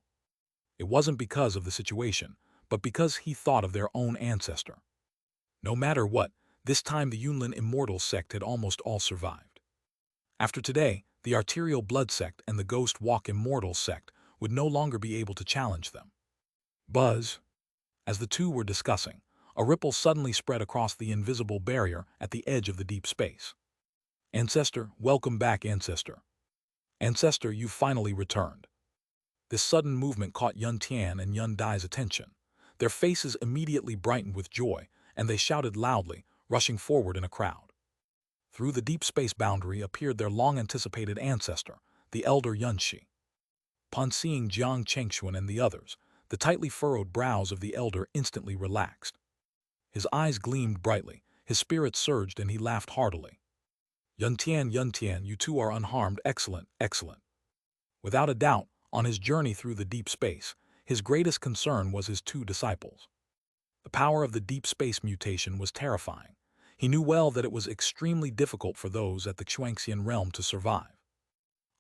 It wasn't because of the situation, but because he thought of their own ancestor. No matter what, this time the Yunlin immortal sect had almost all survived. After today, the arterial blood sect and the ghost walk immortal sect would no longer be able to challenge them. Buzz. As the two were discussing, a ripple suddenly spread across the invisible barrier at the edge of the deep space. Ancestor, welcome back, Ancestor. Ancestor, you've finally returned. This sudden movement caught Yun Tian and Yun Dai's attention. Their faces immediately brightened with joy, and they shouted loudly, rushing forward in a crowd. Through the deep space boundary appeared their long-anticipated ancestor, the elder Yunxi. Upon seeing Jiang Chengxuan and the others, the tightly furrowed brows of the elder instantly relaxed. His eyes gleamed brightly, his spirit surged, and he laughed heartily. Yun Tian, you two are unharmed. Excellent, excellent. Without a doubt, on his journey through the deep space, his greatest concern was his 2 disciples. The power of the deep space mutation was terrifying. He knew well that it was extremely difficult for those at the Xianxian realm to survive.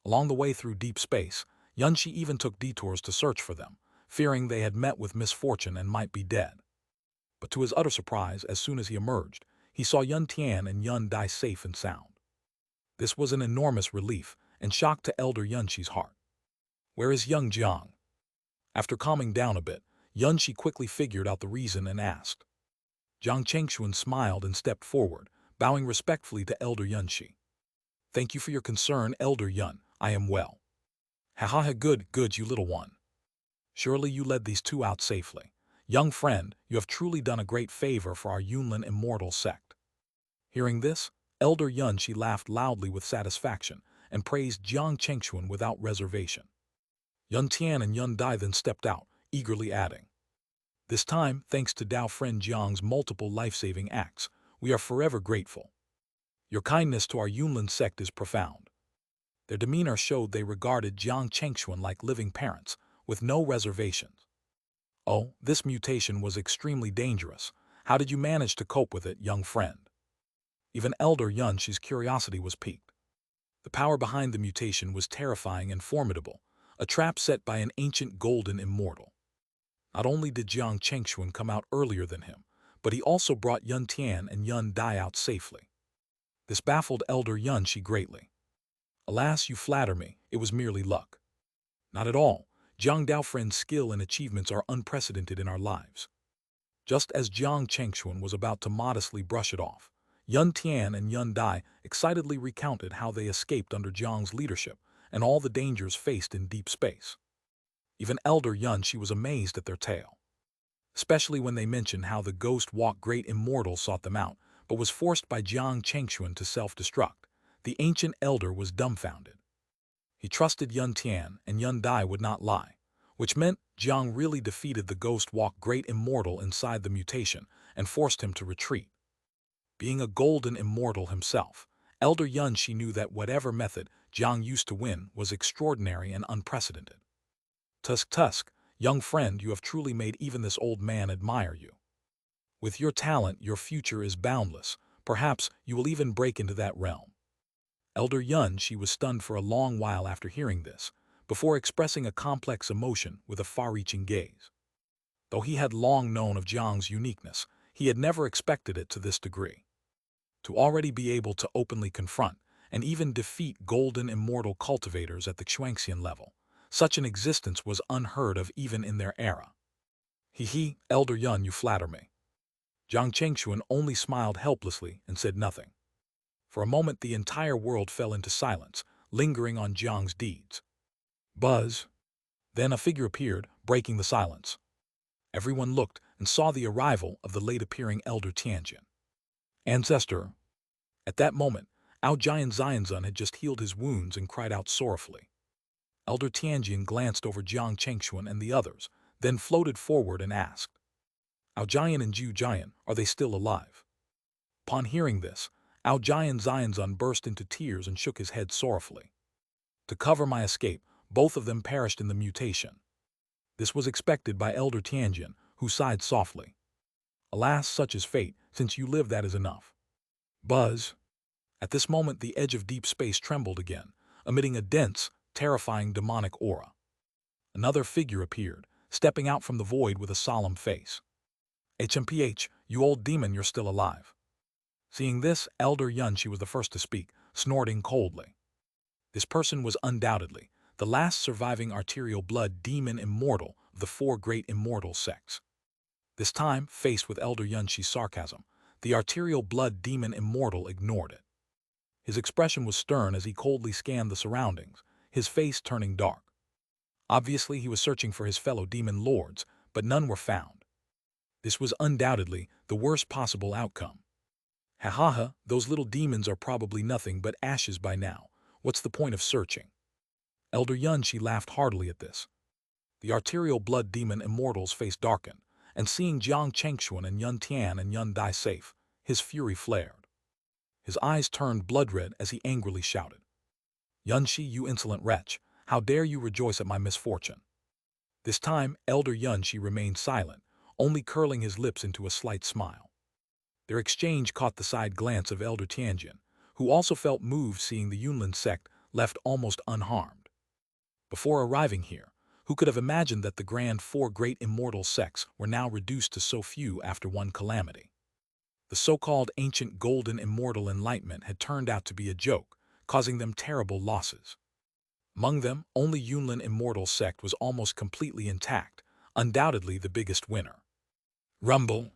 Along the way through deep space, Yunxi even took detours to search for them, fearing they had met with misfortune and might be dead. But to his utter surprise, as soon as he emerged, he saw Yun Tian and Yun Dai safe and sound. This was an enormous relief and shock to Elder Yunxi's heart. Where is young Jiang? After calming down a bit, Yunxi quickly figured out the reason and asked. Jiang Chengxuan smiled and stepped forward, bowing respectfully to Elder Yunxi. Thank you for your concern, Elder Yun. I am well. Ha, good, you little one. Surely you led these 2 out safely. Young friend, you have truly done a great favor for our Yunlin immortal sect. Hearing this, Elder Yunxi laughed loudly with satisfaction and praised Jiang Chengxuan without reservation. Yun Tian and Yun Dai then stepped out, eagerly adding, this time, thanks to Dao friend Jiang's multiple life-saving acts, we are forever grateful. Your kindness to our Yunlin sect is profound. Their demeanor showed they regarded Jiang Chengxuan like living parents, with no reservations. Oh, this mutation was extremely dangerous. How did you manage to cope with it, young friend? Even Elder Yunxi's curiosity was piqued. The power behind the mutation was terrifying and formidable, a trap set by an ancient golden immortal. Not only did Jiang Chengxuan come out earlier than him, but he also brought Yun Tian and Yun Dai out safely. This baffled Elder Yunxi greatly. Alas, you flatter me, it was merely luck. Not at all. Jiang Daofriend's skill and achievements are unprecedented in our lives. Just as Jiang Chengxuan was about to modestly brush it off, Yun Tian and Yun Dai excitedly recounted how they escaped under Jiang's leadership and all the dangers faced in deep space. Even Elder Yunxi was amazed at their tale, especially when they mentioned how the Ghost Walk Great Immortal sought them out, but was forced by Jiang Chengxuan to self-destruct. The ancient elder was dumbfounded. He trusted Yun Tian and Yun Dai would not lie, which meant Jiang really defeated the Ghost Walk Great Immortal inside the mutation and forced him to retreat. Being a golden immortal himself, Elder Yunxi knew that whatever method Jiang used to win was extraordinary and unprecedented. Tusk, young friend, you have truly made even this old man admire you. With your talent, your future is boundless. Perhaps you will even break into that realm. Elder Yunxi was stunned for a long while after hearing this, before expressing a complex emotion with a far-reaching gaze. Though he had long known of Jiang's uniqueness, he had never expected it to this degree. To already be able to openly confront and even defeat golden immortal cultivators at the Xianxian level, such an existence was unheard of even in their era. He, Elder Yun, you flatter me. Jiang Chengxuan only smiled helplessly and said nothing. For a moment the entire world fell into silence, lingering on Jiang's deeds. Buzz. Then a figure appeared, breaking the silence. Everyone looked and saw the arrival of the late-appearing Elder Tianjin. Ancestor. At that moment, Giant Xianzun had just healed his wounds and cried out sorrowfully. Elder Tianjin glanced over Jiang Chengxuan and the others, then floated forward and asked, Giant and Ju Giant, are they still alive? Upon hearing this, Giant Xianzun burst into tears and shook his head sorrowfully. To cover my escape, both of them perished in the mutation. This was expected by Elder Tianjin, who sighed softly. Alas, such is fate, since you live that is enough. Buzz. At this moment the edge of deep space trembled again, emitting a dense, terrifying demonic aura. Another figure appeared, stepping out from the void with a solemn face. HMPH, you old demon, you're still alive. Seeing this, Elder Yunxi was the first to speak, snorting coldly. This person was undoubtedly the last surviving arterial blood demon immortal of the four great immortal sects. This time, faced with Elder Yunxi's sarcasm, the arterial blood demon immortal ignored it. His expression was stern as he coldly scanned the surroundings, his face turning dark. Obviously, he was searching for his fellow demon lords, but none were found. This was undoubtedly the worst possible outcome. Ha ha ha, those little demons are probably nothing but ashes by now. What's the point of searching? Elder Yunxi laughed heartily at this. The arterial blood demon immortal's face darkened, and seeing Jiang Chengxuan and Yun Tian and Yun Dai safe, his fury flared. His eyes turned blood-red as he angrily shouted, Yunxi, you insolent wretch, how dare you rejoice at my misfortune? This time, Elder Yunxi remained silent, only curling his lips into a slight smile. Their exchange caught the side glance of Elder Tianjin, who also felt moved seeing the Yunlin sect left almost unharmed. Before arriving here, who could have imagined that the grand four great immortal sects were now reduced to so few after one calamity? The so-called ancient golden immortal enlightenment had turned out to be a joke, causing them terrible losses. Among them, only Yunlin immortal sect was almost completely intact, undoubtedly the biggest winner. Rumble.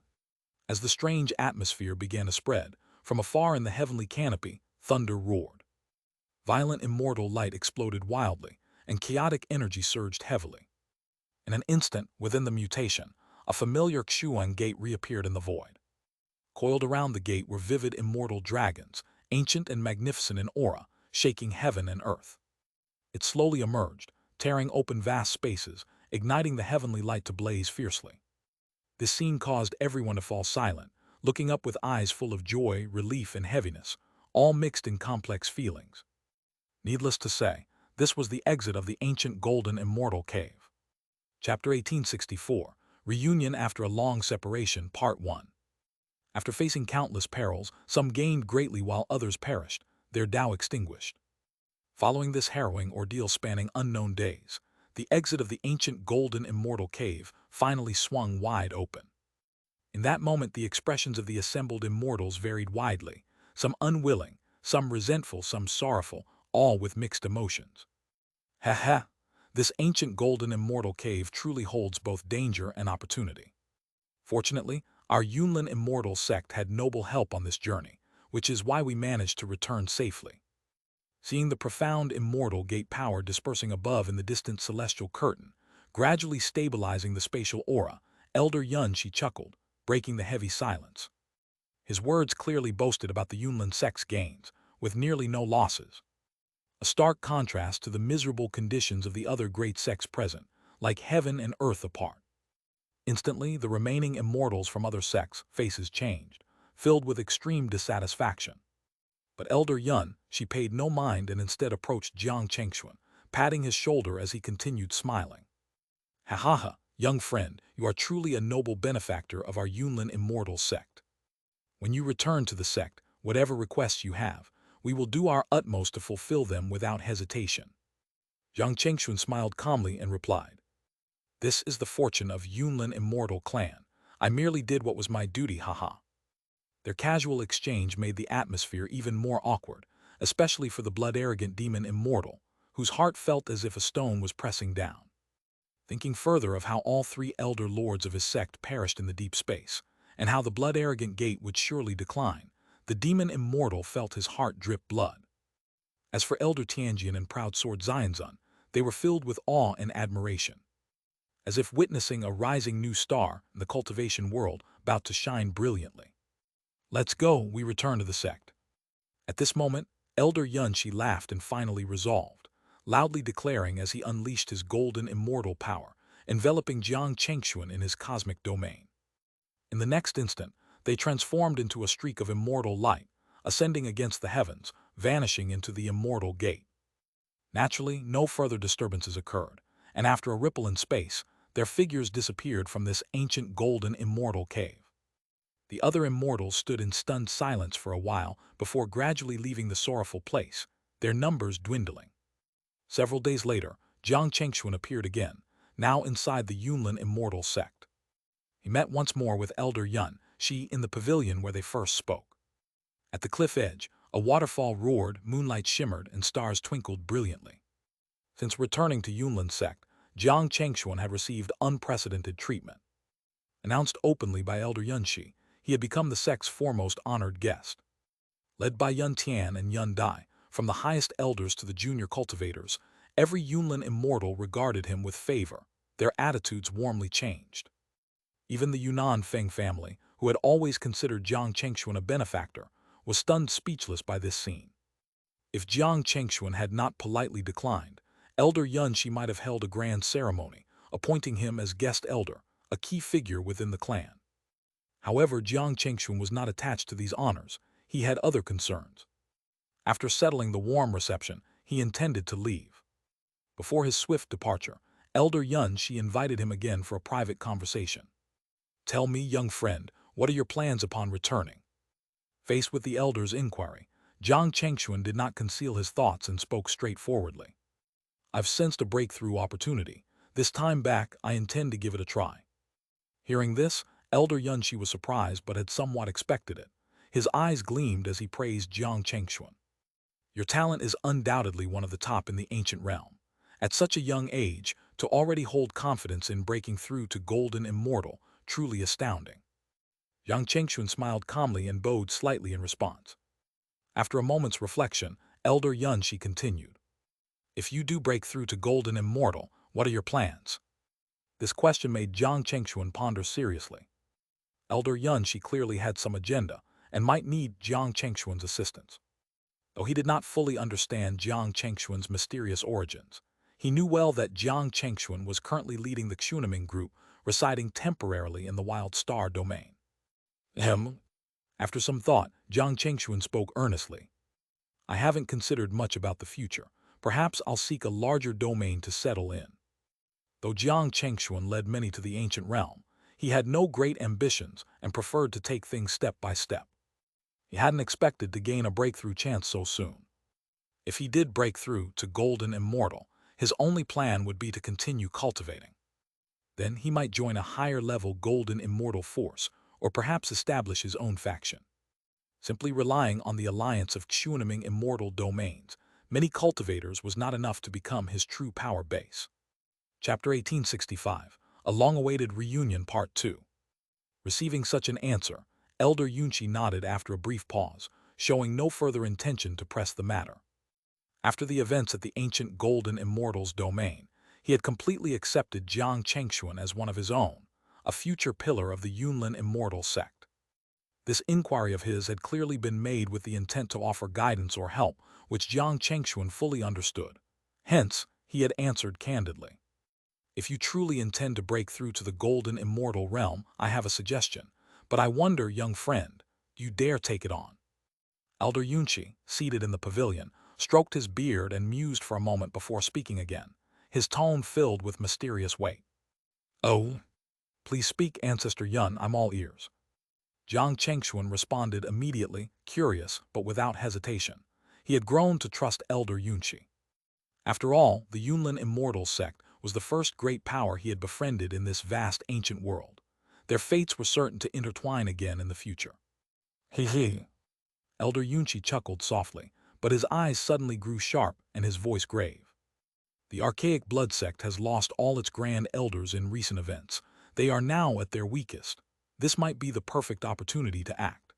As the strange atmosphere began to spread, from afar in the heavenly canopy, thunder roared. Violent immortal light exploded wildly, and chaotic energy surged heavily. In an instant, within the mutation, a familiar Xuan gate reappeared in the void. Coiled around the gate were vivid immortal dragons, ancient and magnificent in aura, shaking heaven and earth. It slowly emerged, tearing open vast spaces, igniting the heavenly light to blaze fiercely. This scene caused everyone to fall silent, looking up with eyes full of joy, relief, and heaviness, all mixed in complex feelings. Needless to say, this was the exit of the ancient golden immortal cave. Chapter 1864, Reunion After a Long Separation, Part 1. After facing countless perils, some gained greatly while others perished, their Tao extinguished. Following this harrowing ordeal spanning unknown days, the exit of the ancient golden immortal cave finally swung wide open. In that moment the expressions of the assembled immortals varied widely, some unwilling, some resentful, some sorrowful, all with mixed emotions. Ha ha! This ancient golden immortal cave truly holds both danger and opportunity. Fortunately, our Yunlin immortal sect had noble help on this journey, which is why we managed to return safely. Seeing the profound immortal gate power dispersing above in the distant celestial curtain, gradually stabilizing the spatial aura, Elder Yunxi chuckled, breaking the heavy silence. His words clearly boasted about the Yunlin sect's gains, with nearly no losses. A stark contrast to the miserable conditions of the other great sects present, like heaven and earth apart. Instantly, the remaining immortals from other sects' faces changed, filled with extreme dissatisfaction. But Elder Yun, she paid no mind and instead approached Jiang Chengxuan, patting his shoulder as he continued smiling. Ha ha ha, Young friend, you are truly a noble benefactor of our Yunlin immortal sect. When you return to the sect, whatever requests you have, we will do our utmost to fulfill them without hesitation. Jiang Chengxuan smiled calmly and replied, "This is the fortune of Yunlin immortal clan. I merely did what was my duty, haha." Their casual exchange made the atmosphere even more awkward, especially for the blood-arrogant demon immortal, whose heart felt as if a stone was pressing down. Thinking further of how all three elder lords of his sect perished in the deep space, and how the blood-arrogant gate would surely decline, the demon immortal felt his heart drip blood. As for Elder Tianjian and proud sword Xianzun, they were filled with awe and admiration. As if witnessing a rising new star in the cultivation world about to shine brilliantly. "Let's go," we return to the sect. At this moment, Elder Yunxi laughed and finally resolved, loudly declaring as he unleashed his golden immortal power, enveloping Jiang Chengxuan in his cosmic domain. In the next instant, they transformed into a streak of immortal light, ascending against the heavens, vanishing into the immortal gate. Naturally, no further disturbances occurred, and after a ripple in space, their figures disappeared from this ancient golden immortal cave. The other immortals stood in stunned silence for a while before gradually leaving the sorrowful place, their numbers dwindling. Several days later, Jiang Chengxuan appeared again, now inside the Yunlin immortal sect. He met once more with Elder Yun, she in the pavilion where they first spoke. At the cliff edge, a waterfall roared, moonlight shimmered, and stars twinkled brilliantly. Since returning to Yunlin's sect, Jiang Chengxuan had received unprecedented treatment. Announced openly by Elder Yunxi, he had become the sect's foremost honored guest. Led by Yun Tian and Yun Dai, from the highest elders to the junior cultivators, every Yunlin immortal regarded him with favor, their attitudes warmly changed. Even the Yunnan Feng family, who had always considered Jiang Chengxuan a benefactor, was stunned speechless by this scene. If Jiang Chengxuan had not politely declined, Elder Yunxi might have held a grand ceremony, appointing him as guest elder, a key figure within the clan. However, Jiang Chengxuan was not attached to these honors. He had other concerns. After settling the warm reception, he intended to leave. Before his swift departure, Elder Yunxi invited him again for a private conversation. "Tell me, young friend, what are your plans upon returning?" Faced with the elder's inquiry, Jiang Chengxuan did not conceal his thoughts and spoke straightforwardly. "I've sensed a breakthrough opportunity. This time back, I intend to give it a try." Hearing this, Elder Yunxi was surprised but had somewhat expected it. His eyes gleamed as he praised Jiang Chengxuan. "Your talent is undoubtedly one of the top in the ancient realm. At such a young age, to already hold confidence in breaking through to golden immortal, truly astounding." Jiang Chengxuan smiled calmly and bowed slightly in response. After a moment's reflection, Elder Yunxi continued, "If you do break through to golden immortal, what are your plans?" This question made Jiang Chengxuan ponder seriously. Elder Yunxi clearly had some agenda and might need Jiang Chengxuan's assistance. Though he did not fully understand Jiang Chengxuan's mysterious origins, he knew well that Jiang Chengxuan was currently leading the Xunaming group, residing temporarily in the Wild Star domain. After some thought, Jiang Chengxuan spoke earnestly. "I haven't considered much about the future. Perhaps I'll seek a larger domain to settle in." Though Jiang Chengxuan led many to the ancient realm, he had no great ambitions and preferred to take things step by step. He hadn't expected to gain a breakthrough chance so soon. If he did break through to golden immortal, his only plan would be to continue cultivating. Then he might join a higher-level golden immortal force, or perhaps establish his own faction. Simply relying on the alliance of Xunaming immortal domains, many cultivators was not enough to become his true power base. Chapter 1865, A Long-Awaited Reunion Part 2. Receiving such an answer, Elder Yunxi nodded after a brief pause, showing no further intention to press the matter. After the events at the ancient golden immortal's domain, he had completely accepted Jiang Chengxuan as one of his own, a future pillar of the Yunlin immortal sect. This inquiry of his had clearly been made with the intent to offer guidance or help, which Jiang Chengxuan fully understood. Hence, he had answered candidly. "If you truly intend to break through to the golden immortal realm, I have a suggestion. But I wonder, young friend, do you dare take it on?" Elder Yunxi, seated in the pavilion, stroked his beard and mused for a moment before speaking again, his tone filled with mysterious weight. Oh, please speak, Ancestor Yun, I'm all ears. Jiang Chengxuan responded immediately, curious, but without hesitation. He had grown to trust Elder Yunqi. After all, the Yunlin immortal sect was the first great power he had befriended in this vast ancient world. Their fates were certain to intertwine again in the future. He he. Elder Yunqi chuckled softly, but his eyes suddenly grew sharp and his voice grave. The archaic blood sect has lost all its grand elders in recent events. They are now at their weakest. This might be the perfect opportunity to act.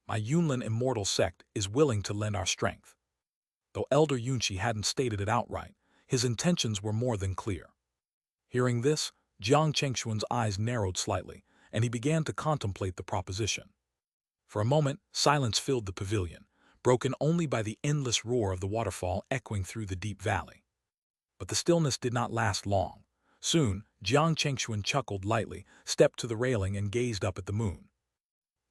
My Yunlin immortal sect is willing to lend our strength. Though Elder Yunqi hadn't stated it outright, his intentions were more than clear. Hearing this, Jiang Chengxuan's eyes narrowed slightly, and he began to contemplate the proposition. For a moment, silence filled the pavilion, broken only by the endless roar of the waterfall echoing through the deep valley. But the stillness did not last long. Soon, Jiang Chengxuan chuckled lightly, stepped to the railing and gazed up at the moon.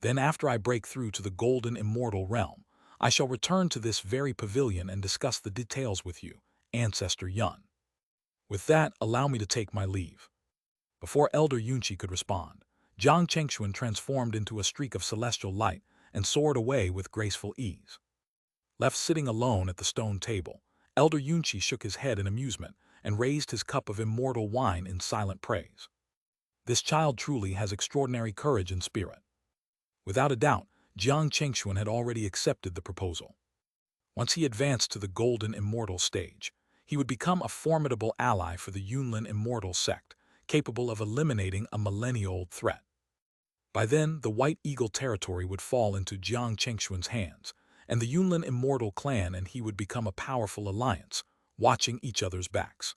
Then after I break through to the golden immortal realm, I shall return to this very pavilion and discuss the details with you, Ancestor Yun. With that, allow me to take my leave. Before Elder Yunqi could respond, Jiang Chengxuan transformed into a streak of celestial light and soared away with graceful ease. Left sitting alone at the stone table, Elder Yunqi shook his head in amusement and raised his cup of immortal wine in silent praise. This child truly has extraordinary courage and spirit. Without a doubt, Jiang Chengxuan had already accepted the proposal. Once he advanced to the golden immortal stage, he would become a formidable ally for the Yunlin immortal sect, capable of eliminating a millennia-old threat. By then, the White Eagle territory would fall into Jiang Chengxuan's hands, and the Yunlin immortal clan and he would become a powerful alliance, watching each other's backs.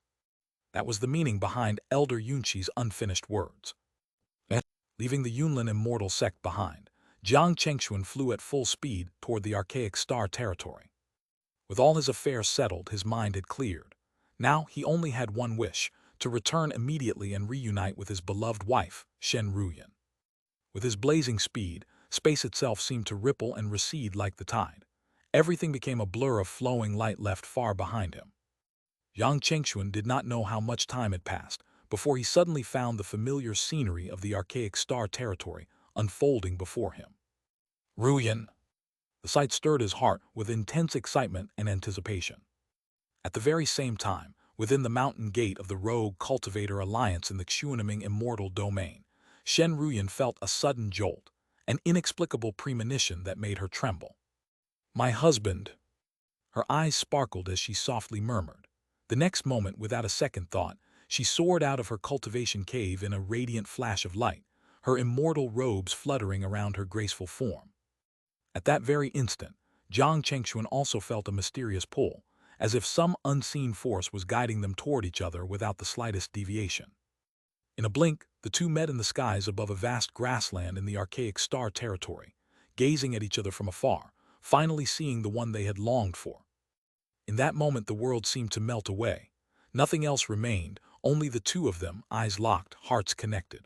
That was the meaning behind Elder Yunqi's unfinished words. Leaving the Yunlin immortal sect behind, Jiang Chengxuan flew at full speed toward the archaic star territory. With all his affairs settled, his mind had cleared. Now he only had one wish, to return immediately and reunite with his beloved wife, Shen Ruyan. With his blazing speed, space itself seemed to ripple and recede like the tide. Everything became a blur of flowing light left far behind him. Jiang Chengxuan did not know how much time had passed before he suddenly found the familiar scenery of the archaic star territory unfolding before him. Ruyan! The sight stirred his heart with intense excitement and anticipation. At the very same time, within the mountain gate of the rogue cultivator alliance in the Xuanming immortal domain, Shen Ruyan felt a sudden jolt, an inexplicable premonition that made her tremble. My husband! Her eyes sparkled as she softly murmured. The next moment, without a second thought, she soared out of her cultivation cave in a radiant flash of light, her immortal robes fluttering around her graceful form. At that very instant, Jiang Chengxuan also felt a mysterious pull, as if some unseen force was guiding them toward each other without the slightest deviation. In a blink, the two met in the skies above a vast grassland in the archaic star territory, gazing at each other from afar, finally seeing the one they had longed for. In that moment the world seemed to melt away. Nothing else remained, only the two of them, eyes locked, hearts connected.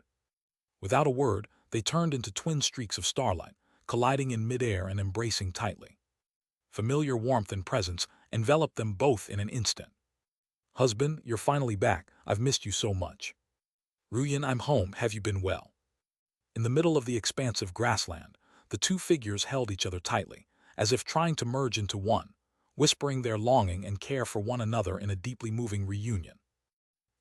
Without a word, they turned into twin streaks of starlight, colliding in midair and embracing tightly. Familiar warmth and presence enveloped them both in an instant. Husband, you're finally back. I've missed you so much. Ruyan, I'm home. Have you been well? In the middle of the expansive grassland, the two figures held each other tightly, as if trying to merge into one, whispering their longing and care for one another in a deeply moving reunion.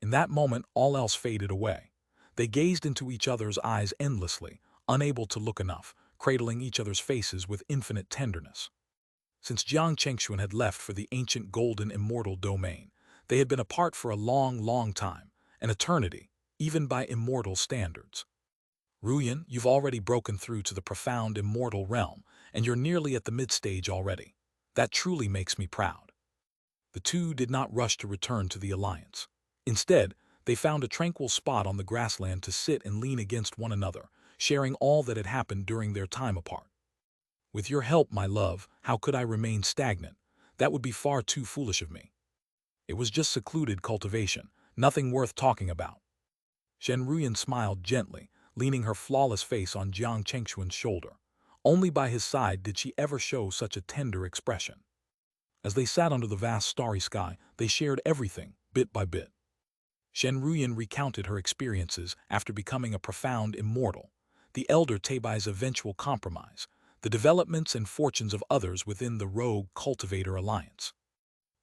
In that moment, all else faded away. They gazed into each other's eyes endlessly, unable to look enough, cradling each other's faces with infinite tenderness. Since Jiang Chengxuan had left for the ancient golden immortal domain, they had been apart for a long, long time, an eternity, even by immortal standards. Ruyan, you've already broken through to the profound immortal realm, and you're nearly at the mid-stage already. That truly makes me proud. The two did not rush to return to the alliance. Instead, they found a tranquil spot on the grassland to sit and lean against one another, sharing all that had happened during their time apart. With your help, my love, how could I remain stagnant? That would be far too foolish of me. It was just secluded cultivation, nothing worth talking about. Shen Ruyan smiled gently, leaning her flawless face on Jiang Chengxuan's shoulder. Only by his side did she ever show such a tender expression. As they sat under the vast starry sky, they shared everything, bit by bit. Shen Ruyan recounted her experiences after becoming a profound immortal, the elder Taibai's eventual compromise, the developments and fortunes of others within the rogue cultivator alliance.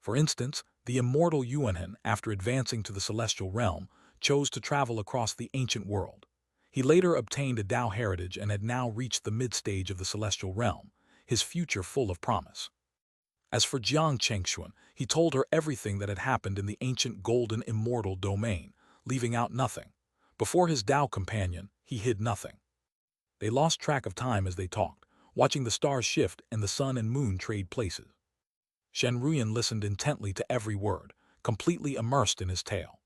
For instance, the immortal Yuanhen, after advancing to the celestial realm, chose to travel across the ancient world. He later obtained a Dao heritage and had now reached the mid-stage of the celestial realm, his future full of promise. As for Jiang Chengxuan, he told her everything that had happened in the ancient golden immortal domain, leaving out nothing. Before his Dao companion, he hid nothing. They lost track of time as they talked, watching the stars shift and the sun and moon trade places. Shen Ruyan listened intently to every word, completely immersed in his tale.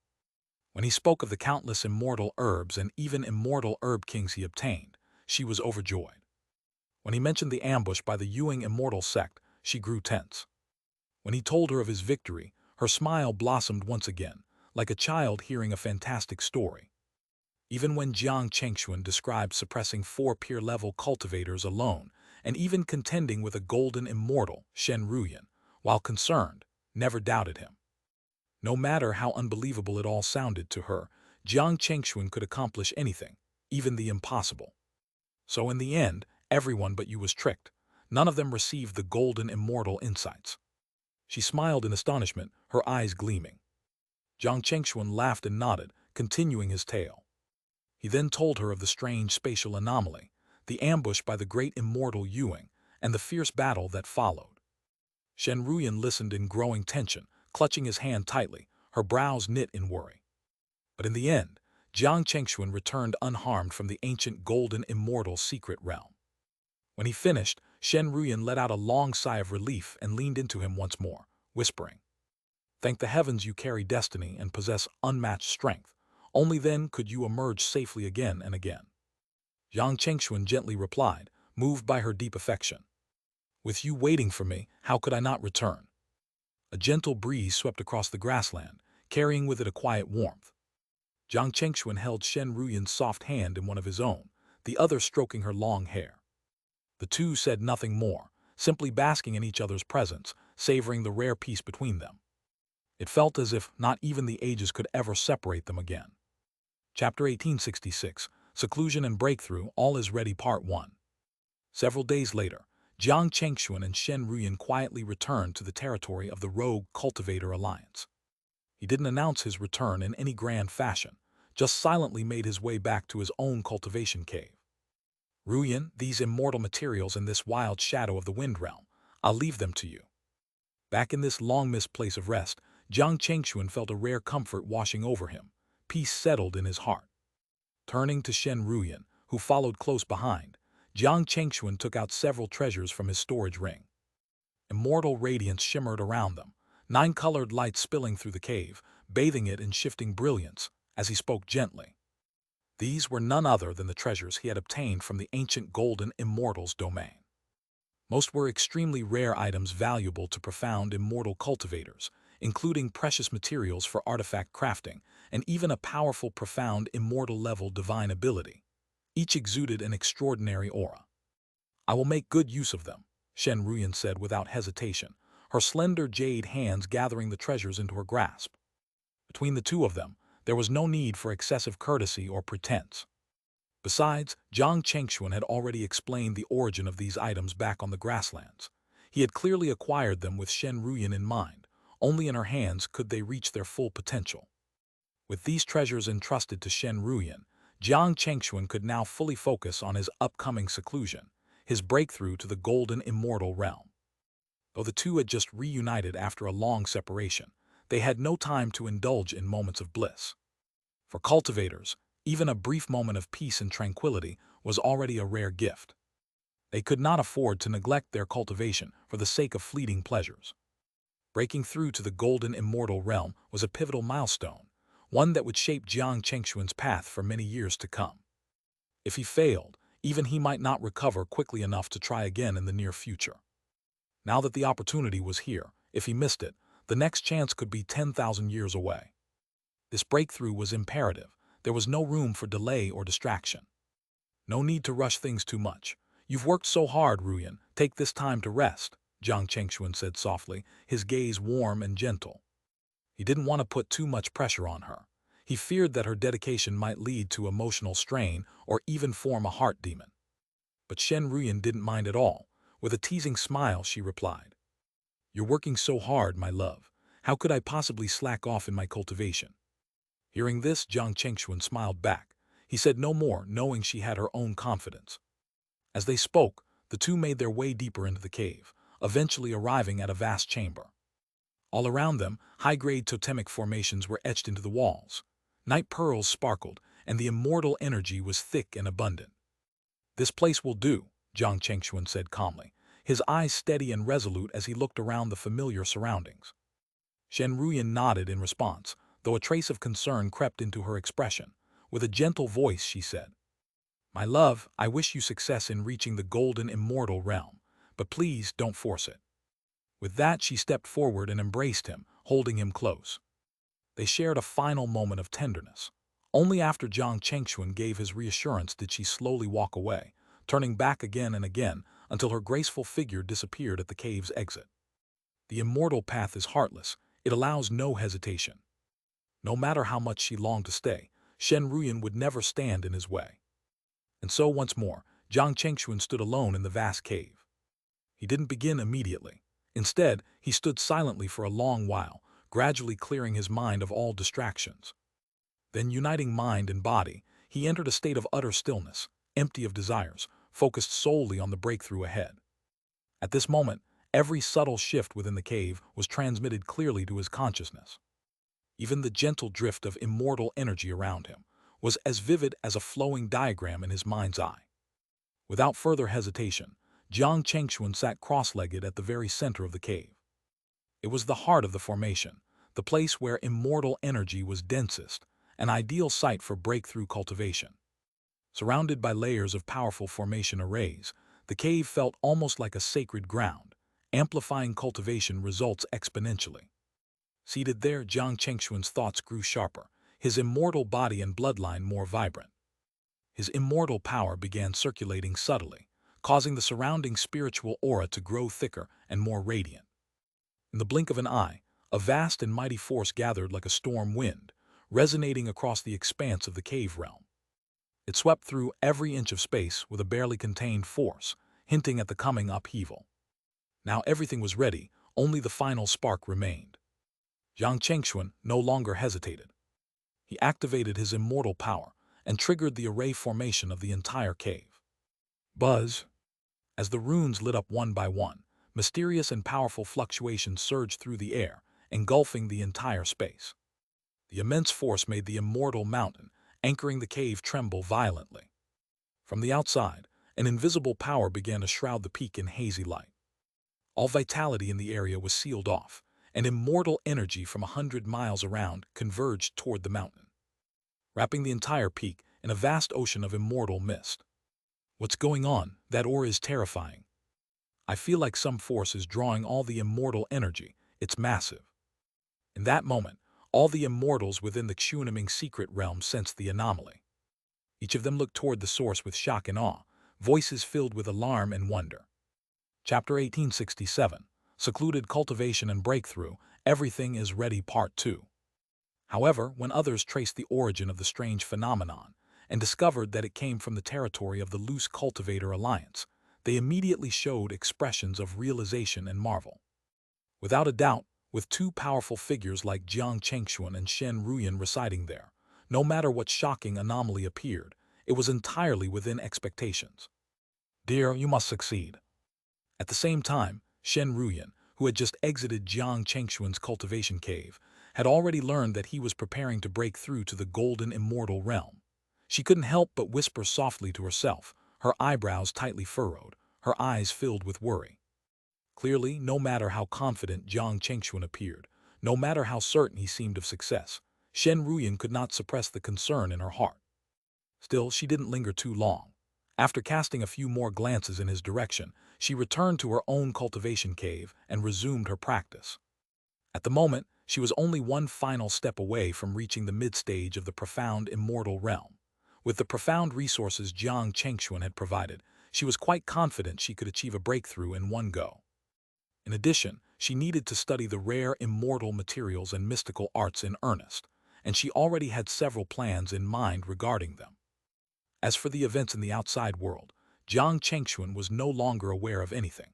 When he spoke of the countless immortal herbs and even immortal herb kings he obtained, she was overjoyed. When he mentioned the ambush by the Yuing immortal sect, she grew tense. When he told her of his victory, her smile blossomed once again, like a child hearing a fantastic story. Even when Jiang Chengxuan described suppressing 4 peer-level cultivators alone, and even contending with a golden immortal, Shen Ruyan, while concerned, never doubted him. No matter how unbelievable it all sounded to her, Jiang Chengxuan could accomplish anything, even the impossible. So in the end, everyone but you was tricked. None of them received the golden immortal insights. She smiled in astonishment, her eyes gleaming. Jiang Chengxuan laughed and nodded, continuing his tale. He then told her of the strange spatial anomaly, the ambush by the great immortal Yuing, and the fierce battle that followed. Shen Ruyan listened in growing tension, clutching his hand tightly, her brows knit in worry. But in the end, Jiang Chengxuan returned unharmed from the ancient golden immortal secret realm. When he finished, Shen Ruyan let out a long sigh of relief and leaned into him once more, whispering, "Thank the heavens you carry destiny and possess unmatched strength. Only then could you emerge safely again and again." Jiang Chengxuan gently replied, moved by her deep affection. "With you waiting for me, how could I not return?" A gentle breeze swept across the grassland, carrying with it a quiet warmth. Jiang Chengxuan held Shen Ruyan's soft hand in one of his own, the other stroking her long hair. The two said nothing more, simply basking in each other's presence, savoring the rare peace between them. It felt as if not even the ages could ever separate them again. Chapter 1866, Seclusion and Breakthrough, All is Ready, Part 1. Several days later, Jiang Chengxuan and Shen Ruyan quietly returned to the territory of the rogue cultivator alliance. He didn't announce his return in any grand fashion, just silently made his way back to his own cultivation cave. "Ruyan, these immortal materials in this wild shadow of the wind realm, I'll leave them to you." Back in this long-missed place of rest, Jiang Chengxuan felt a rare comfort washing over him. Peace settled in his heart. Turning to Shen Ruyan, who followed close behind, Jiang Chengxuan took out several treasures from his storage ring. Immortal radiance shimmered around them, 9-colored lights spilling through the cave, bathing it in shifting brilliance, as he spoke gently. These were none other than the treasures he had obtained from the ancient golden immortal's domain. Most were extremely rare items valuable to profound immortal cultivators, including precious materials for artifact crafting, and even a powerful profound immortal-level divine ability. Each exuded an extraordinary aura. "I will make good use of them," Shen Ruyan said without hesitation, her slender jade hands gathering the treasures into her grasp. Between the two of them, there was no need for excessive courtesy or pretense. Besides, Jiang Chengxuan had already explained the origin of these items back on the grasslands. He had clearly acquired them with Shen Ruyan in mind. Only in her hands could they reach their full potential. With these treasures entrusted to Shen Ruyan, Jiang Chengxuan could now fully focus on his upcoming seclusion, his breakthrough to the golden immortal realm. Though the two had just reunited after a long separation, they had no time to indulge in moments of bliss. For cultivators, even a brief moment of peace and tranquility was already a rare gift. They could not afford to neglect their cultivation for the sake of fleeting pleasures. Breaking through to the golden immortal realm was a pivotal milestone, one that would shape Jiang Chengxuan's path for many years to come. If he failed, even he might not recover quickly enough to try again in the near future. Now that the opportunity was here, if he missed it, the next chance could be 10,000 years away. This breakthrough was imperative. There was no room for delay or distraction. "No need to rush things too much. You've worked so hard, Ruyan. Take this time to rest," Jiang Chengxuan said softly, his gaze warm and gentle. He didn't want to put too much pressure on her. He feared that her dedication might lead to emotional strain or even form a heart demon. But Shen Ruyan didn't mind at all. With a teasing smile, she replied, "You're working so hard, my love. How could I possibly slack off in my cultivation?" Hearing this, Jiang Chengxuan smiled back. He said no more, knowing she had her own confidence. As they spoke, the two made their way deeper into the cave, eventually arriving at a vast chamber. All around them, high-grade totemic formations were etched into the walls. Night pearls sparkled, and the immortal energy was thick and abundant. "This place will do," Jiang Chengxuan said calmly, his eyes steady and resolute as he looked around the familiar surroundings. Shen Ruyan nodded in response, though a trace of concern crept into her expression. With a gentle voice, she said, "My love, I wish you success in reaching the golden immortal realm, but please don't force it." With that, she stepped forward and embraced him, holding him close. They shared a final moment of tenderness. Only after Jiang Chengxuan gave his reassurance did she slowly walk away, turning back again and again until her graceful figure disappeared at the cave's exit. The immortal path is heartless. It allows no hesitation. No matter how much she longed to stay, Shen Ruyan would never stand in his way. And so once more, Jiang Chengxuan stood alone in the vast cave. He didn't begin immediately. Instead, he stood silently for a long while, gradually clearing his mind of all distractions. Then, uniting mind and body, he entered a state of utter stillness, empty of desires, focused solely on the breakthrough ahead. At this moment, every subtle shift within the cave was transmitted clearly to his consciousness. Even the gentle drift of immortal energy around him was as vivid as a flowing diagram in his mind's eye. Without further hesitation, Jiang Chengxuan sat cross-legged at the very center of the cave. It was the heart of the formation, the place where immortal energy was densest, an ideal site for breakthrough cultivation. Surrounded by layers of powerful formation arrays, the cave felt almost like a sacred ground, amplifying cultivation results exponentially. Seated there, Jiang Chengxuan's thoughts grew sharper, his immortal body and bloodline more vibrant. His immortal power began circulating subtly, causing the surrounding spiritual aura to grow thicker and more radiant. In the blink of an eye, a vast and mighty force gathered like a storm wind, resonating across the expanse of the cave realm. It swept through every inch of space with a barely contained force, hinting at the coming upheaval. Now everything was ready, only the final spark remained. Jiang Chengxuan no longer hesitated. He activated his immortal power and triggered the array formation of the entire cave. Buzz! As the runes lit up one by one, mysterious and powerful fluctuations surged through the air, engulfing the entire space. The immense force made the immortal mountain, anchoring the cave, tremble violently. From the outside, an invisible power began to shroud the peak in hazy light. All vitality in the area was sealed off, and immortal energy from 100 miles around converged toward the mountain, wrapping the entire peak in a vast ocean of immortal mist. "What's going on? That aura is terrifying. I feel like some force is drawing all the immortal energy. It's massive." In that moment, all the immortals within the Xunaming secret realm sensed the anomaly. Each of them looked toward the source with shock and awe, voices filled with alarm and wonder. Chapter 1867, Secluded Cultivation and Breakthrough, Everything is Ready Part 2. However, when others traced the origin of the strange phenomenon and discovered that it came from the territory of the loose cultivator alliance, they immediately showed expressions of realization and marvel. Without a doubt, with two powerful figures like Jiang Chengxuan and Shen Ruyan residing there, no matter what shocking anomaly appeared, it was entirely within expectations. "Dear, you must succeed." At the same time, Shen Ruyan, who had just exited Jiang Chengxuan's cultivation cave, had already learned that he was preparing to break through to the golden immortal realm. She couldn't help but whisper softly to herself, her eyebrows tightly furrowed, her eyes filled with worry. Clearly, no matter how confident Jiang Chengxuan appeared, no matter how certain he seemed of success, Shen Ruyan could not suppress the concern in her heart. Still, she didn't linger too long. After casting a few more glances in his direction, she returned to her own cultivation cave and resumed her practice. At the moment, she was only one final step away from reaching the mid-stage of the profound immortal realm. With the profound resources Jiang Chengxuan had provided, she was quite confident she could achieve a breakthrough in one go. In addition, she needed to study the rare immortal materials and mystical arts in earnest, and she already had several plans in mind regarding them. As for the events in the outside world, Jiang Chengxuan was no longer aware of anything.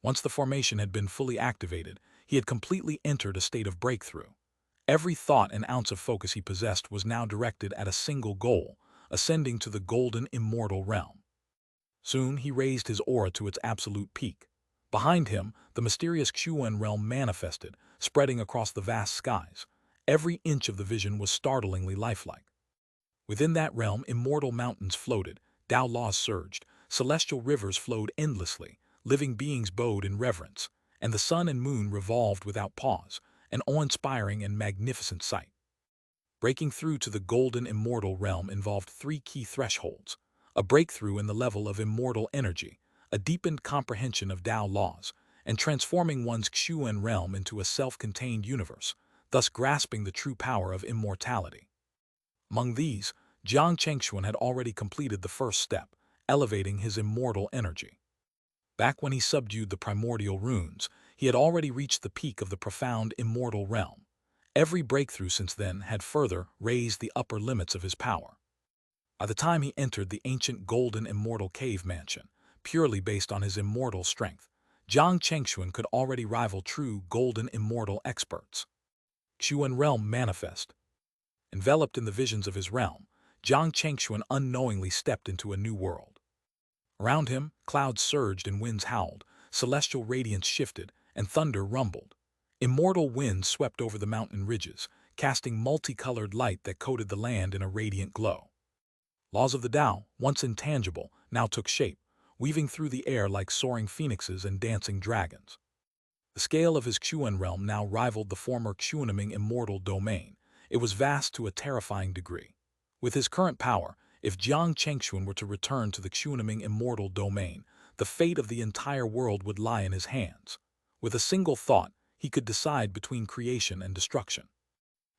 Once the formation had been fully activated, he had completely entered a state of breakthrough. Every thought and ounce of focus he possessed was now directed at a single goal, ascending to the golden immortal realm. Soon he raised his aura to its absolute peak. Behind him, the mysterious Xuan realm manifested, spreading across the vast skies. Every inch of the vision was startlingly lifelike. Within that realm, immortal mountains floated, Tao laws surged, celestial rivers flowed endlessly, living beings bowed in reverence, and the sun and moon revolved without pause, an awe-inspiring and magnificent sight. Breaking through to the golden immortal realm involved three key thresholds: a breakthrough in the level of immortal energy, a deepened comprehension of Tao laws, and transforming one's Xuan realm into a self-contained universe, thus grasping the true power of immortality. Among these, Jiang Chengxuan had already completed the first step, elevating his immortal energy. Back when he subdued the primordial runes, he had already reached the peak of the profound immortal realm. Every breakthrough since then had further raised the upper limits of his power. By the time he entered the ancient golden immortal cave mansion, purely based on his immortal strength, Jiang Chengxuan could already rival true golden immortal experts. Xuan realm manifest. Enveloped in the visions of his realm, Jiang Chengxuan unknowingly stepped into a new world. Around him, clouds surged and winds howled, celestial radiance shifted, and thunder rumbled. Immortal winds swept over the mountain ridges, casting multicolored light that coated the land in a radiant glow. Laws of the Tao, once intangible, now took shape, weaving through the air like soaring phoenixes and dancing dragons. The scale of his Xuan realm now rivaled the former Xuanming immortal domain. It was vast to a terrifying degree. With his current power, if Jiang Chengxuan were to return to the Xuanming immortal domain, the fate of the entire world would lie in his hands. With a single thought, he could decide between creation and destruction.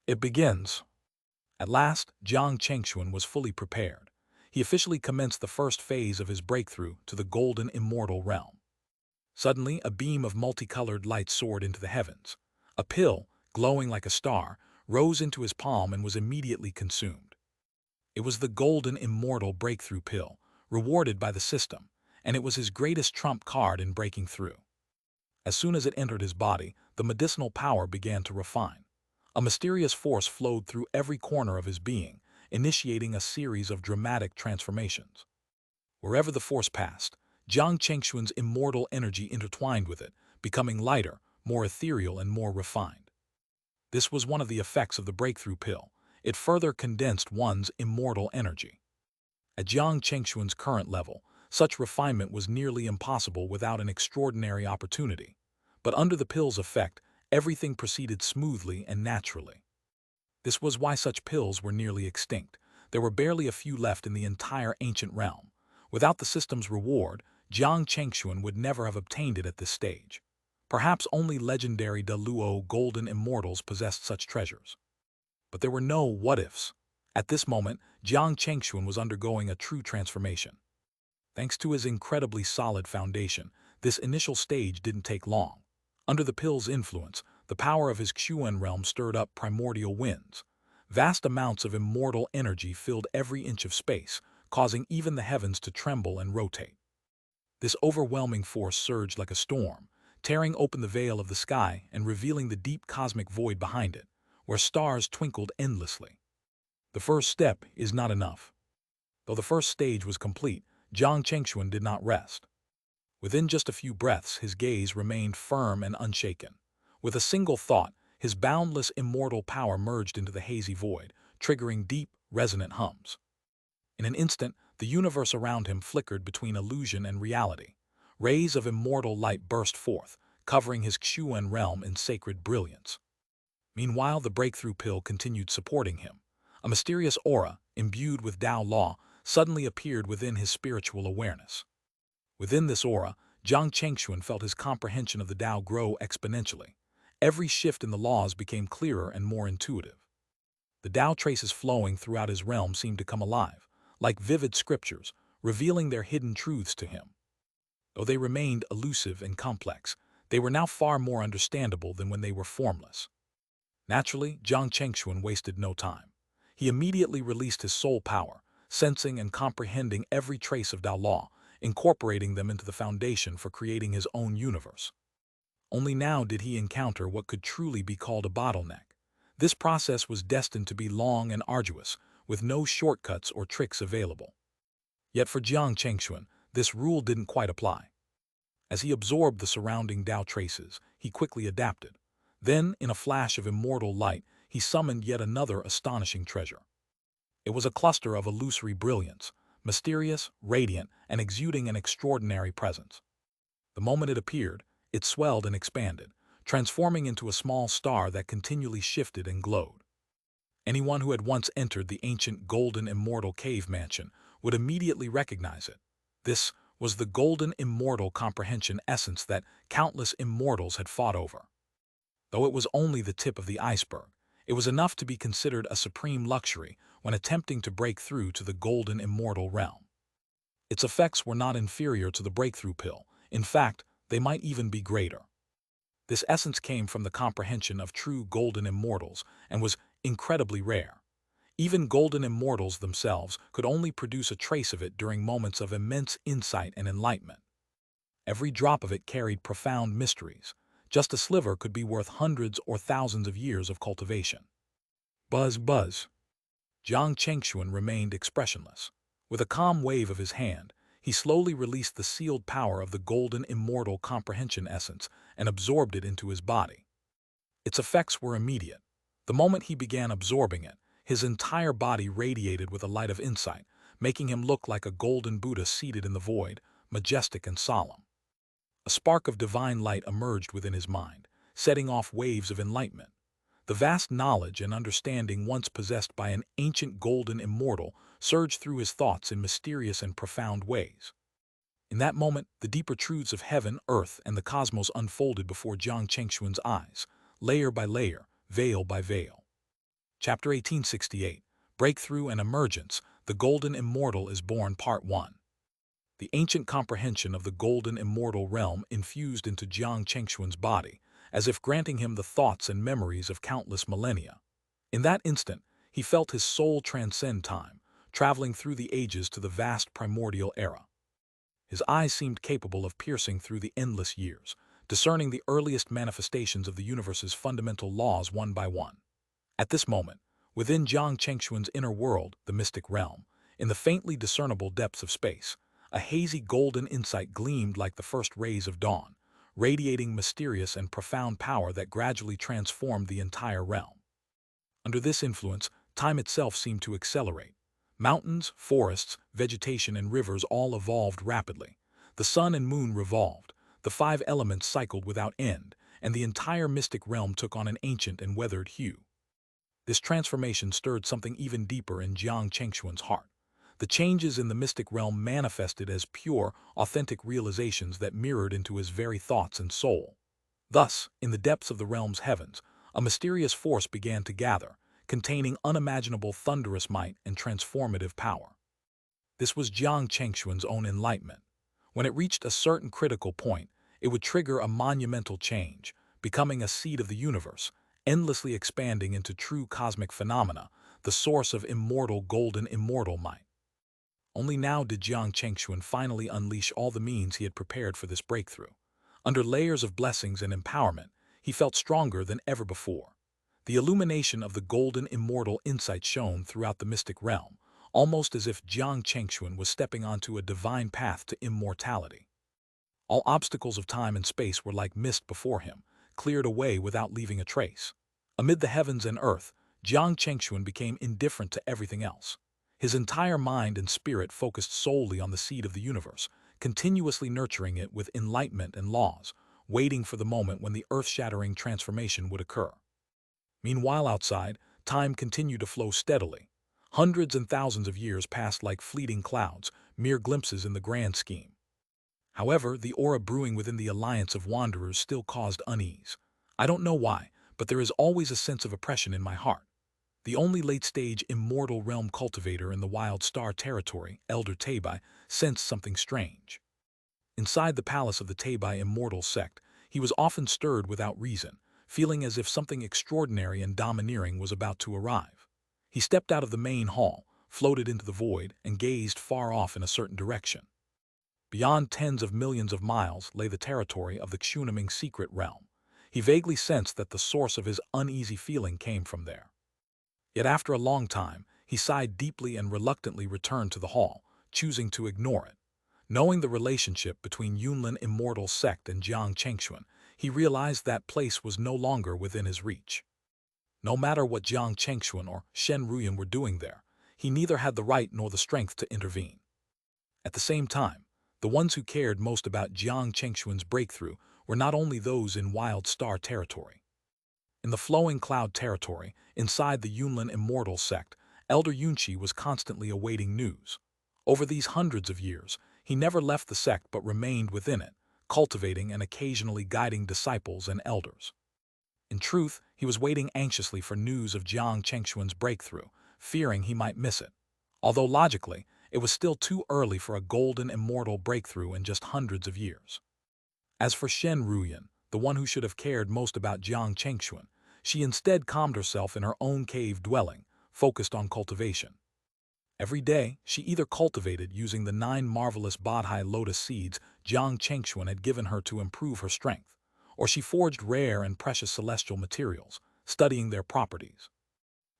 It begins. At last, Jiang Chengxuan was fully prepared. He officially commenced the first phase of his breakthrough to the golden immortal realm. Suddenly, a beam of multicolored light soared into the heavens. A pill, glowing like a star, rose into his palm and was immediately consumed. It was the golden immortal breakthrough pill, rewarded by the system, and it was his greatest trump card in breaking through. As soon as it entered his body, the medicinal power began to refine. A mysterious force flowed through every corner of his being, initiating a series of dramatic transformations. Wherever the force passed, Jiang Chengxuan's immortal energy intertwined with it, becoming lighter, more ethereal, and more refined. This was one of the effects of the breakthrough pill. It further condensed one's immortal energy. At Jiang Chengxuan's current level, such refinement was nearly impossible without an extraordinary opportunity. But under the pill's effect, everything proceeded smoothly and naturally. This was why such pills were nearly extinct. There were barely a few left in the entire ancient realm. Without the system's reward, Jiang Chengxuan would never have obtained it at this stage. Perhaps only legendary De Luo golden immortals possessed such treasures. But there were no what-ifs. At this moment, Jiang Chengxuan was undergoing a true transformation. Thanks to his incredibly solid foundation, this initial stage didn't take long. Under the pill's influence, the power of his Xuan realm stirred up primordial winds. Vast amounts of immortal energy filled every inch of space, causing even the heavens to tremble and rotate. This overwhelming force surged like a storm, tearing open the veil of the sky and revealing the deep cosmic void behind it, where stars twinkled endlessly. The first step is not enough. Though the first stage was complete, Jiang Chengxuan did not rest. Within just a few breaths, his gaze remained firm and unshaken. With a single thought, his boundless immortal power merged into the hazy void, triggering deep, resonant hums. In an instant, the universe around him flickered between illusion and reality. Rays of immortal light burst forth, covering his Xuan realm in sacred brilliance. Meanwhile, the breakthrough pill continued supporting him. A mysterious aura, imbued with Tao law, suddenly appeared within his spiritual awareness. Within this aura, Jiang Chengxuan felt his comprehension of the Tao grow exponentially. Every shift in the laws became clearer and more intuitive. The Tao traces flowing throughout his realm seemed to come alive, like vivid scriptures, revealing their hidden truths to him. Though they remained elusive and complex, they were now far more understandable than when they were formless. Naturally, Jiang Chengxuan wasted no time. He immediately released his soul power, sensing and comprehending every trace of Tao law, incorporating them into the foundation for creating his own universe. Only now did he encounter what could truly be called a bottleneck. This process was destined to be long and arduous, with no shortcuts or tricks available. Yet for Jiang Chengxuan, this rule didn't quite apply. As he absorbed the surrounding Tao traces, he quickly adapted. Then, in a flash of immortal light, he summoned yet another astonishing treasure. It was a cluster of illusory brilliance, mysterious, radiant, and exuding an extraordinary presence. The moment it appeared, it swelled and expanded, transforming into a small star that continually shifted and glowed. Anyone who had once entered the ancient golden immortal cave mansion would immediately recognize it. This was the golden immortal comprehension essence that countless immortals had fought over. Though it was only the tip of the iceberg, it was enough to be considered a supreme luxury when attempting to break through to the golden immortal realm. Its effects were not inferior to the breakthrough pill. In fact, they might even be greater. This essence came from the comprehension of true golden immortals and was incredibly rare. Even golden immortals themselves could only produce a trace of it during moments of immense insight and enlightenment. Every drop of it carried profound mysteries. Just a sliver could be worth hundreds or thousands of years of cultivation. Buzz, buzz. Jiang Chengxuan remained expressionless. With a calm wave of his hand, he slowly released the sealed power of the golden immortal comprehension essence and absorbed it into his body. Its effects were immediate. The moment he began absorbing it, his entire body radiated with a light of insight, making him look like a golden Buddha seated in the void, majestic and solemn. A spark of divine light emerged within his mind, setting off waves of enlightenment. The vast knowledge and understanding once possessed by an ancient golden immortal surged through his thoughts in mysterious and profound ways. In that moment, the deeper truths of heaven, earth, and the cosmos unfolded before Jiang Chengxuan's eyes, layer by layer, veil by veil. Chapter 1868, Breakthrough and Emergence, The Golden Immortal is Born, Part 1. The ancient comprehension of the golden immortal realm infused into Jiang Chengxuan's body, as if granting him the thoughts and memories of countless millennia. In that instant, he felt his soul transcend time, traveling through the ages to the vast primordial era. His eyes seemed capable of piercing through the endless years, discerning the earliest manifestations of the universe's fundamental laws one by one. At this moment, within Jiang Chengxuan's inner world, the mystic realm, in the faintly discernible depths of space, a hazy golden insight gleamed like the first rays of dawn, radiating mysterious and profound power that gradually transformed the entire realm. Under this influence, time itself seemed to accelerate. Mountains, forests, vegetation, and rivers all evolved rapidly. The sun and moon revolved, the five elements cycled without end, and the entire mystic realm took on an ancient and weathered hue. This transformation stirred something even deeper in Jiang Chengxuan's heart. The changes in the mystic realm manifested as pure, authentic realizations that mirrored into his very thoughts and soul. Thus, in the depths of the realm's heavens, a mysterious force began to gather, containing unimaginable thunderous might and transformative power. This was Jiang Chengxuan's own enlightenment. When it reached a certain critical point, it would trigger a monumental change, becoming a seed of the universe, endlessly expanding into true cosmic phenomena, the source of immortal golden immortal might. Only now did Jiang Chengxuan finally unleash all the means he had prepared for this breakthrough. Under layers of blessings and empowerment, he felt stronger than ever before. The illumination of the golden immortal insight shone throughout the mystic realm, almost as if Jiang Chengxuan was stepping onto a divine path to immortality. All obstacles of time and space were like mist before him, cleared away without leaving a trace. Amid the heavens and earth, Jiang Chengxuan became indifferent to everything else. His entire mind and spirit focused solely on the seed of the universe, continuously nurturing it with enlightenment and laws, waiting for the moment when the earth-shattering transformation would occur. Meanwhile outside, time continued to flow steadily. Hundreds and thousands of years passed like fleeting clouds, mere glimpses in the grand scheme. However, the aura brewing within the alliance of wanderers still caused unease. I don't know why, but there is always a sense of oppression in my heart. The only late-stage immortal realm cultivator in the wild star territory, Elder Tabai, sensed something strange. Inside the palace of the Tabai immortal sect, he was often stirred without reason, feeling as if something extraordinary and domineering was about to arrive. He stepped out of the main hall, floated into the void, and gazed far off in a certain direction. Beyond tens of millions of miles lay the territory of the Xianxia secret realm. He vaguely sensed that the source of his uneasy feeling came from there. Yet after a long time, he sighed deeply and reluctantly returned to the hall, choosing to ignore it. Knowing the relationship between Yunlin immortal sect and Jiang Chengxuan, he realized that place was no longer within his reach. No matter what Jiang Chengxuan or Shen Ruyan were doing there, he neither had the right nor the strength to intervene. At the same time, the ones who cared most about Jiang Chengxuan's breakthrough were not only those in Wild Star territory. In the Flowing Cloud territory, inside the Yunlin immortal sect, Elder Yunqi was constantly awaiting news. Over these hundreds of years, he never left the sect but remained within it, cultivating and occasionally guiding disciples and elders. In truth, he was waiting anxiously for news of Jiang Chengxuan's breakthrough, fearing he might miss it. Although logically, it was still too early for a golden immortal breakthrough in just hundreds of years. As for Shen Ruyan, the one who should have cared most about Jiang Chengxuan, she instead calmed herself in her own cave dwelling, focused on cultivation. Every day, she either cultivated using the 9 marvelous Bodhi lotus seeds Jiang Chengxuan had given her to improve her strength, or she forged rare and precious celestial materials, studying their properties.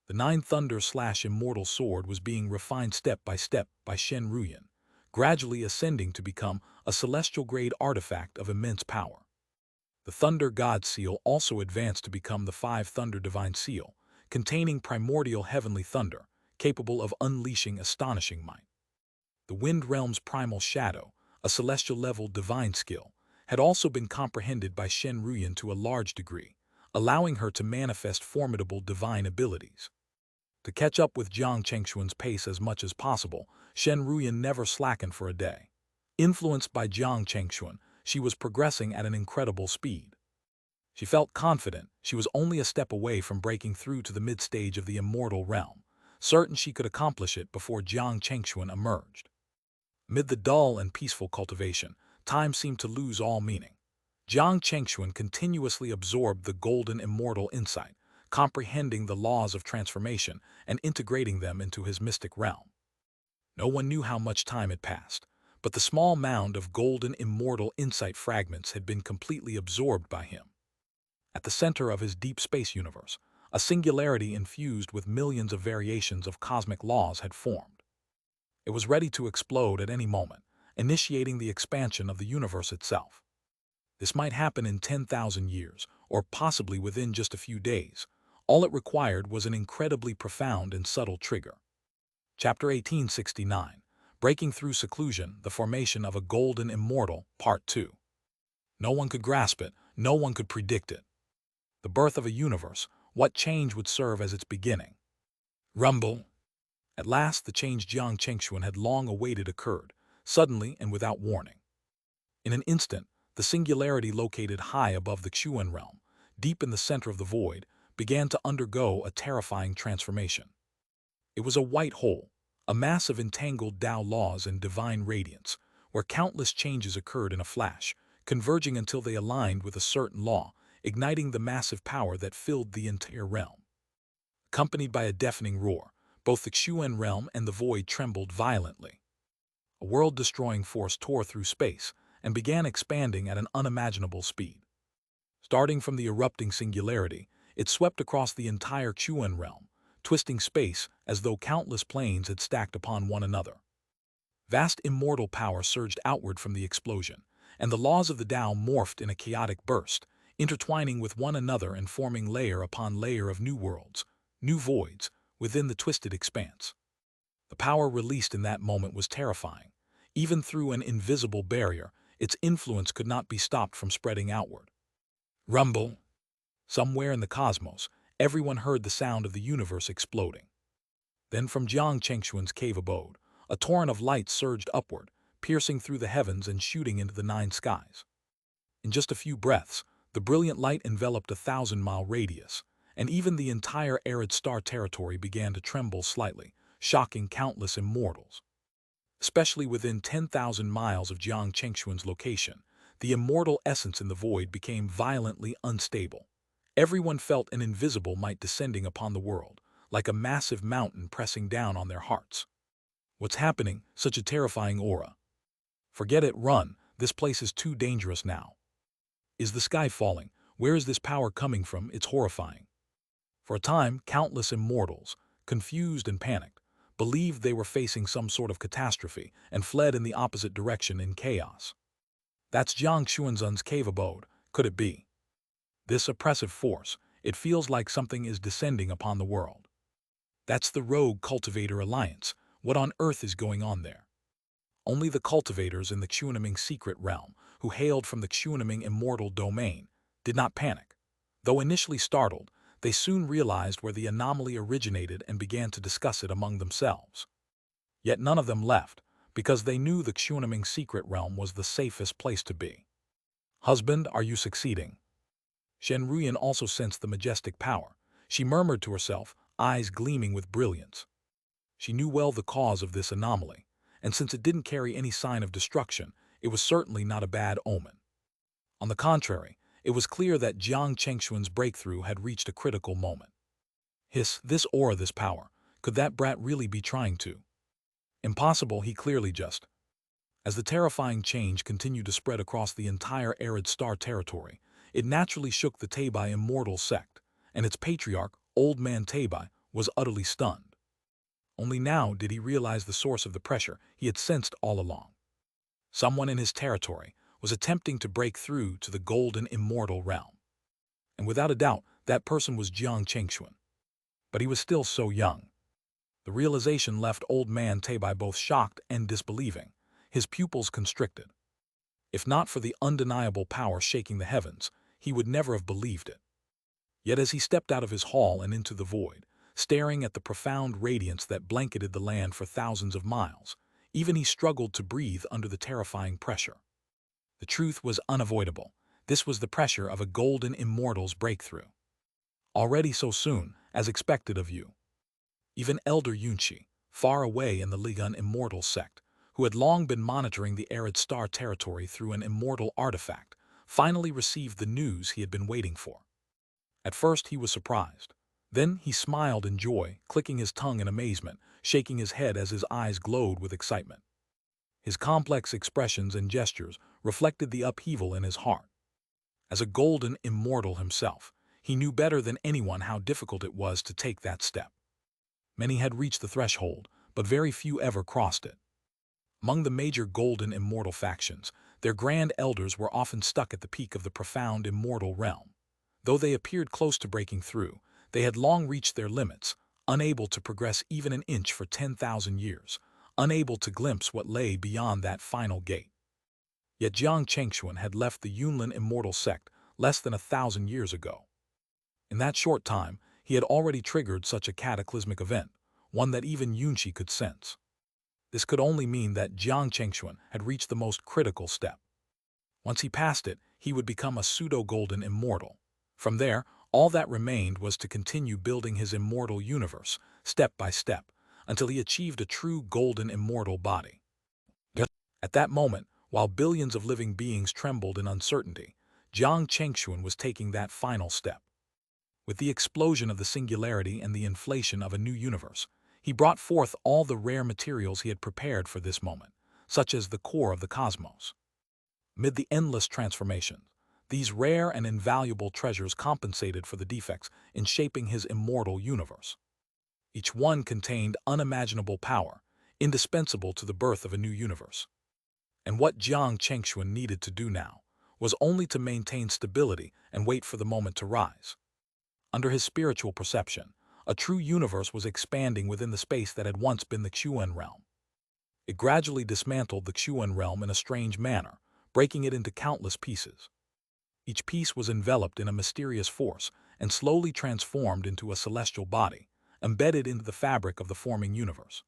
The 9 Thunder/Immortal Sword was being refined step by Shen Ruyan, gradually ascending to become a celestial-grade artifact of immense power. The Thunder God Seal also advanced to become the 5 Thunder Divine Seal, containing primordial heavenly thunder, capable of unleashing astonishing might. The Wind Realm's Primal Shadow, a celestial-level divine skill, had also been comprehended by Shen Ruyan to a large degree, allowing her to manifest formidable divine abilities. To catch up with Jiang Chengxuan's pace as much as possible, Shen Ruyan never slackened for a day. Influenced by Jiang Chengxuan, she was progressing at an incredible speed. She felt confident she was only a step away from breaking through to the mid-stage of the immortal realm, certain she could accomplish it before Jiang Chengxuan emerged. Amid the dull and peaceful cultivation, time seemed to lose all meaning. Jiang Chengxuan continuously absorbed the golden immortal insight, comprehending the laws of transformation and integrating them into his mystic realm. No one knew how much time had passed, but the small mound of golden immortal insight fragments had been completely absorbed by him. At the center of his deep space universe, a singularity infused with millions of variations of cosmic laws had formed. It was ready to explode at any moment, initiating the expansion of the universe itself. This might happen in 10,000 years, or possibly within just a few days. All it required was an incredibly profound and subtle trigger. Chapter 1869, Breaking Through Seclusion, The Formation of a Golden Immortal, Part 2. No one could grasp it, no one could predict it. The birth of a universe, what change would serve as its beginning? Rumble. At last the change Jiang Chengxuan had long awaited occurred, suddenly and without warning. In an instant, the singularity located high above the Xuan realm, deep in the center of the void, began to undergo a terrifying transformation. It was a white hole, a mass of entangled Tao laws and divine radiance, where countless changes occurred in a flash, converging until they aligned with a certain law, igniting the massive power that filled the entire realm. Accompanied by a deafening roar, both the Xuan realm and the void trembled violently. A world-destroying force tore through space and began expanding at an unimaginable speed. Starting from the erupting singularity, it swept across the entire Xuan realm, twisting space as though countless planes had stacked upon one another. Vast immortal power surged outward from the explosion, and the laws of the Tao morphed in a chaotic burst, intertwining with one another and forming layer upon layer of new worlds, new voids, within the twisted expanse. The power released in that moment was terrifying. Even through an invisible barrier, its influence could not be stopped from spreading outward. Rumble. Somewhere in the cosmos, everyone heard the sound of the universe exploding. Then from Jiang Chengxuan's cave abode, a torrent of light surged upward, piercing through the heavens and shooting into the 9 skies. In just a few breaths, the brilliant light enveloped a 1,000-mile radius, and even the entire arid star territory began to tremble slightly, shocking countless immortals. Especially within 10,000 miles of Jiang Chengxuan's location, the immortal essence in the void became violently unstable. Everyone felt an invisible might descending upon the world, like a massive mountain pressing down on their hearts. What's happening? Such a terrifying aura. Forget it, run. This place is too dangerous now. Is the sky falling? Where is this power coming from? It's horrifying. For a time, countless immortals, confused and panicked, believed they were facing some sort of catastrophe and fled in the opposite direction in chaos. That's Jiang Xuanzun's cave abode. Could it be? This oppressive force, it feels like something is descending upon the world. That's the rogue cultivator alliance. What on earth is going on there? Only the cultivators in the Xianxia secret realm, who hailed from the Xianxia immortal domain, did not panic. Though initially startled, they soon realized where the anomaly originated and began to discuss it among themselves. Yet none of them left, because they knew the Xianxia secret realm was the safest place to be. Husband, are you succeeding? Shen Ruyan also sensed the majestic power. She murmured to herself, eyes gleaming with brilliance. She knew well the cause of this anomaly, and since it didn't carry any sign of destruction, it was certainly not a bad omen. On the contrary, it was clear that Jiang Chengxuan's breakthrough had reached a critical moment. This aura, this power, could that brat really be trying to? Impossible, he clearly just. As the terrifying change continued to spread across the entire arid star territory, it naturally shook the Tabai immortal sect, and its patriarch, Old Man Tabai, was utterly stunned. Only now did he realize the source of the pressure he had sensed all along. Someone in his territory was attempting to break through to the golden immortal realm. And without a doubt, that person was Jiang Chengxuan. But he was still so young. The realization left Old Man Tabai both shocked and disbelieving, his pupils constricted. If not for the undeniable power shaking the heavens, he would never have believed it. Yet as he stepped out of his hall and into the void, staring at the profound radiance that blanketed the land for thousands of miles, even he struggled to breathe under the terrifying pressure. The truth was unavoidable. This was the pressure of a golden immortal's breakthrough. Already so soon, as expected of you. Even Elder Yunxi, far away in the Ligun immortal sect, who had long been monitoring the arid star territory through an immortal artifact, finally received the news he had been waiting for. At first he was surprised. Then he smiled in joy, clicking his tongue in amazement, shaking his head as his eyes glowed with excitement. His complex expressions and gestures reflected the upheaval in his heart. As a golden immortal himself, he knew better than anyone how difficult it was to take that step. Many had reached the threshold, but very few ever crossed it. Among the major golden immortal factions, their grand elders were often stuck at the peak of the profound immortal realm. Though they appeared close to breaking through, they had long reached their limits, unable to progress even an inch for 10,000 years, unable to glimpse what lay beyond that final gate. Yet Jiang Chengxuan had left the Yunlin immortal sect less than 1,000 years ago. In that short time, he had already triggered such a cataclysmic event, one that even Yunxi could sense. This could only mean that Jiang Chengxuan had reached the most critical step. Once he passed it, he would become a pseudo-golden immortal. From there, all that remained was to continue building his immortal universe, step by step, until he achieved a true golden immortal body. At that moment, while billions of living beings trembled in uncertainty, Jiang Chengxuan was taking that final step. With the explosion of the singularity and the inflation of a new universe, he brought forth all the rare materials he had prepared for this moment, such as the core of the cosmos. Amid the endless transformations, these rare and invaluable treasures compensated for the defects in shaping his immortal universe. Each one contained unimaginable power, indispensable to the birth of a new universe. And what Jiang Chengxuan needed to do now was only to maintain stability and wait for the moment to rise. Under his spiritual perception, a true universe was expanding within the space that had once been the Xuan realm. It gradually dismantled the Xuan realm in a strange manner, breaking it into countless pieces. Each piece was enveloped in a mysterious force and slowly transformed into a celestial body, embedded into the fabric of the forming universe.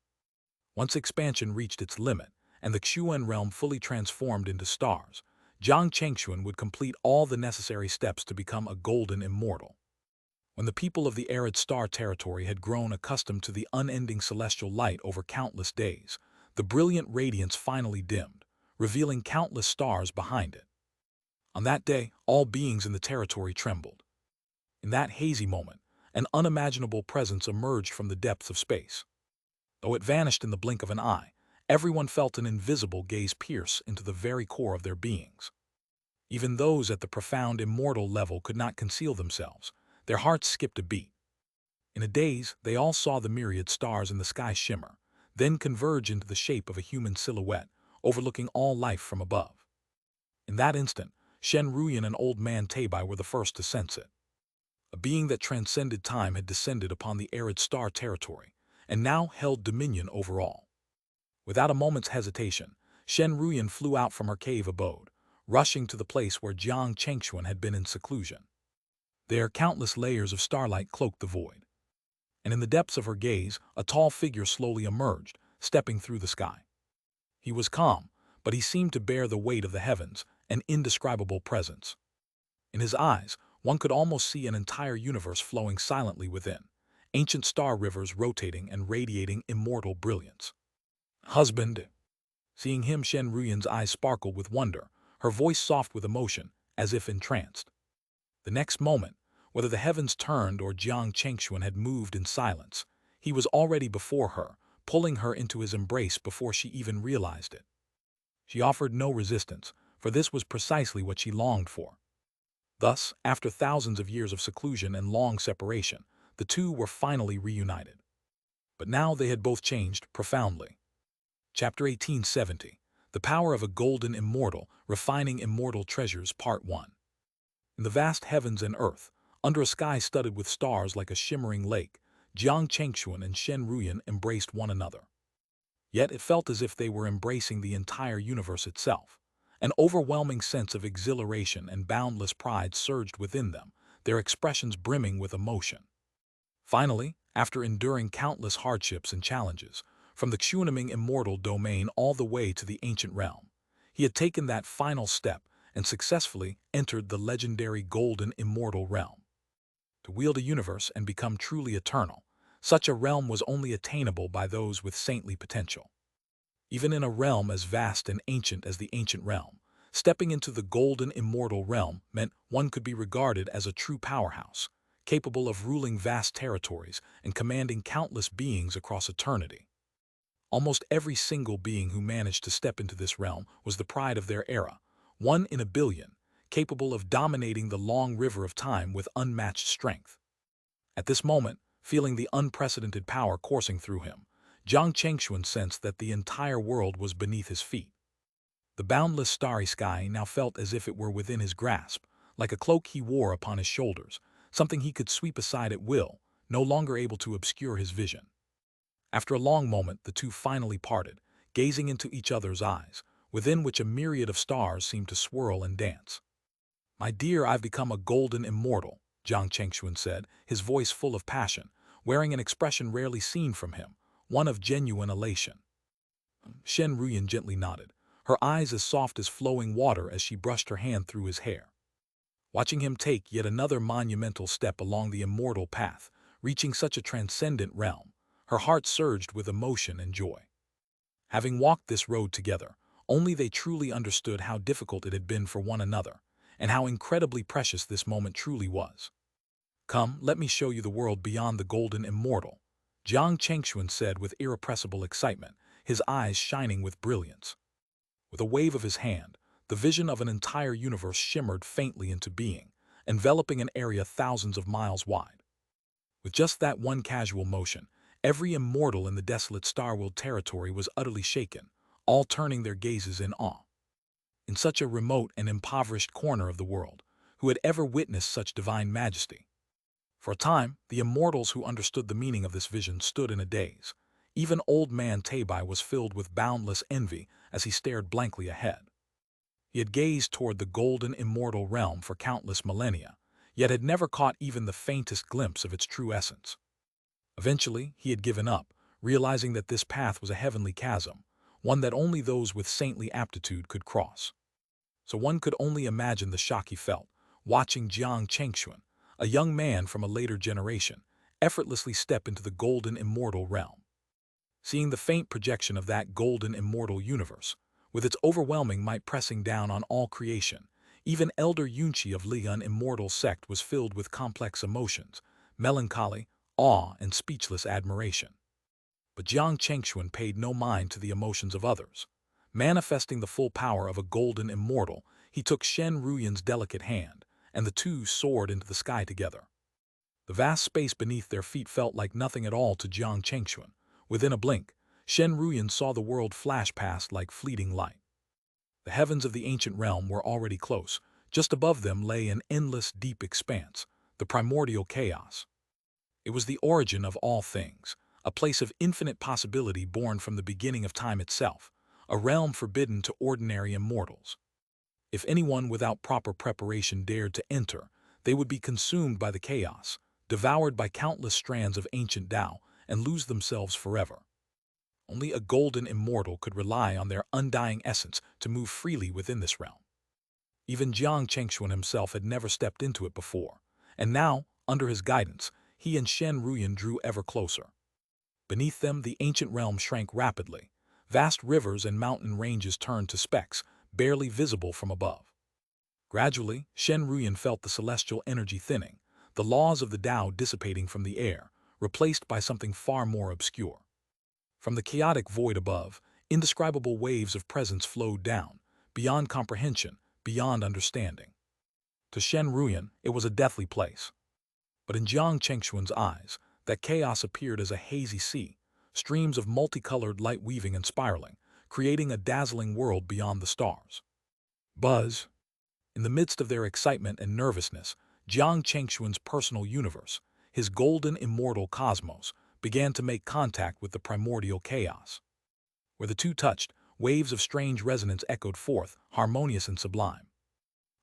Once expansion reached its limit, and the Xuan realm fully transformed into stars, Jiang Chengxuan would complete all the necessary steps to become a golden immortal. When the people of the arid star territory had grown accustomed to the unending celestial light over countless days, the brilliant radiance finally dimmed, revealing countless stars behind it. On that day, all beings in the territory trembled. In that hazy moment, an unimaginable presence emerged from the depths of space. Though it vanished in the blink of an eye, everyone felt an invisible gaze pierce into the very core of their beings. Even those at the profound immortal level could not conceal themselves. Their hearts skipped a beat. In a daze, they all saw the myriad stars in the sky shimmer, then converge into the shape of a human silhouette, overlooking all life from above. In that instant, Shen Ruyan and Old Man Teibai were the first to sense it. A being that transcended time had descended upon the arid star territory, and now held dominion over all. Without a moment's hesitation, Shen Ruyan flew out from her cave abode, rushing to the place where Jiang Chengxuan had been in seclusion. There, countless layers of starlight cloaked the void, and in the depths of her gaze, a tall figure slowly emerged, stepping through the sky. He was calm, but he seemed to bear the weight of the heavens, an indescribable presence. In his eyes, one could almost see an entire universe flowing silently within, ancient star rivers rotating and radiating immortal brilliance. Husband. Seeing him, Shen Ruyan's eyes sparkled with wonder, her voice soft with emotion, as if entranced. The next moment, whether the heavens turned or Jiang Chengxuan had moved in silence, he was already before her, pulling her into his embrace before she even realized it. She offered no resistance, for this was precisely what she longed for. Thus, after thousands of years of seclusion and long separation, the two were finally reunited. But now they had both changed profoundly. Chapter 1870, The Power of a Golden Immortal, Refining Immortal Treasures, Part 1. In the vast heavens and earth, under a sky studded with stars like a shimmering lake, Jiang Chengxuan and Shen Ruyan embraced one another. Yet it felt as if they were embracing the entire universe itself. An overwhelming sense of exhilaration and boundless pride surged within them, their expressions brimming with emotion. Finally, after enduring countless hardships and challenges, from the Xuanming immortal domain all the way to the ancient realm, he had taken that final step and successfully entered the legendary golden immortal realm. To wield a universe and become truly eternal, such a realm was only attainable by those with saintly potential. Even in a realm as vast and ancient as the ancient realm, stepping into the golden immortal realm meant one could be regarded as a true powerhouse, capable of ruling vast territories and commanding countless beings across eternity. Almost every single being who managed to step into this realm was the pride of their era, one in a billion, capable of dominating the long river of time with unmatched strength. At this moment, feeling the unprecedented power coursing through him, Jiang Chengxuan sensed that the entire world was beneath his feet. The boundless starry sky now felt as if it were within his grasp, like a cloak he wore upon his shoulders, something he could sweep aside at will, no longer able to obscure his vision. After a long moment, the two finally parted, gazing into each other's eyes, within which a myriad of stars seemed to swirl and dance. "My dear, I've become a golden immortal," Jiang Chengxuan said, his voice full of passion, wearing an expression rarely seen from him, one of genuine elation. Shen Ruyan gently nodded, her eyes as soft as flowing water as she brushed her hand through his hair. Watching him take yet another monumental step along the immortal path, reaching such a transcendent realm, her heart surged with emotion and joy. Having walked this road together, only they truly understood how difficult it had been for one another, and how incredibly precious this moment truly was. "Come, let me show you the world beyond the golden immortal," Jiang Chengxuan said with irrepressible excitement, his eyes shining with brilliance. With a wave of his hand, the vision of an entire universe shimmered faintly into being, enveloping an area thousands of miles wide. With just that one casual motion, every immortal in the desolate Starworld territory was utterly shaken, all turning their gazes in awe. In such a remote and impoverished corner of the world, who had ever witnessed such divine majesty? For a time, the immortals who understood the meaning of this vision stood in a daze. Even Old Man Teibai was filled with boundless envy as he stared blankly ahead. He had gazed toward the golden immortal realm for countless millennia, yet had never caught even the faintest glimpse of its true essence. Eventually, he had given up, realizing that this path was a heavenly chasm, one that only those with saintly aptitude could cross. So one could only imagine the shock he felt, watching Jiang Chengxuan, a young man from a later generation, effortlessly step into the golden immortal realm. Seeing the faint projection of that golden immortal universe, with its overwhelming might pressing down on all creation, Even Elder Yunchi of Lian immortal sect was filled with complex emotions, melancholy, awe, and speechless admiration. But Jiang Chengxuan paid no mind to the emotions of others. Manifesting the full power of a golden immortal, he took Shen Ruyan's delicate hand, and the two soared into the sky together. The vast space beneath their feet felt like nothing at all to Jiang Chengxuan. Within a blink, Shen Ruyan saw the world flash past like fleeting light. The heavens of the ancient realm were already close. Just above them lay an endless, deep expanse, the primordial chaos. It was the origin of all things, a place of infinite possibility born from the beginning of time itself, a realm forbidden to ordinary immortals. If anyone without proper preparation dared to enter, they would be consumed by the chaos, devoured by countless strands of ancient Tao, and lose themselves forever. Only a golden immortal could rely on their undying essence to move freely within this realm. Even Jiang Chengxuan himself had never stepped into it before, and now, under his guidance, he and Shen Ruyan drew ever closer. Beneath them, the ancient realm shrank rapidly. Vast rivers and mountain ranges turned to specks, barely visible from above. Gradually, Shen Ruyan felt the celestial energy thinning, the laws of the Tao dissipating from the air, replaced by something far more obscure. From the chaotic void above, indescribable waves of presence flowed down, beyond comprehension, beyond understanding. To Shen Ruyan, it was a deathly place. But in Jiang Chengxuan's eyes, that chaos appeared as a hazy sea, streams of multicolored light weaving and spiraling, creating a dazzling world beyond the stars. Buzz. In the midst of their excitement and nervousness, Jiang Chengxuan's personal universe, his golden immortal cosmos, began to make contact with the primordial chaos. Where the two touched, waves of strange resonance echoed forth, harmonious and sublime.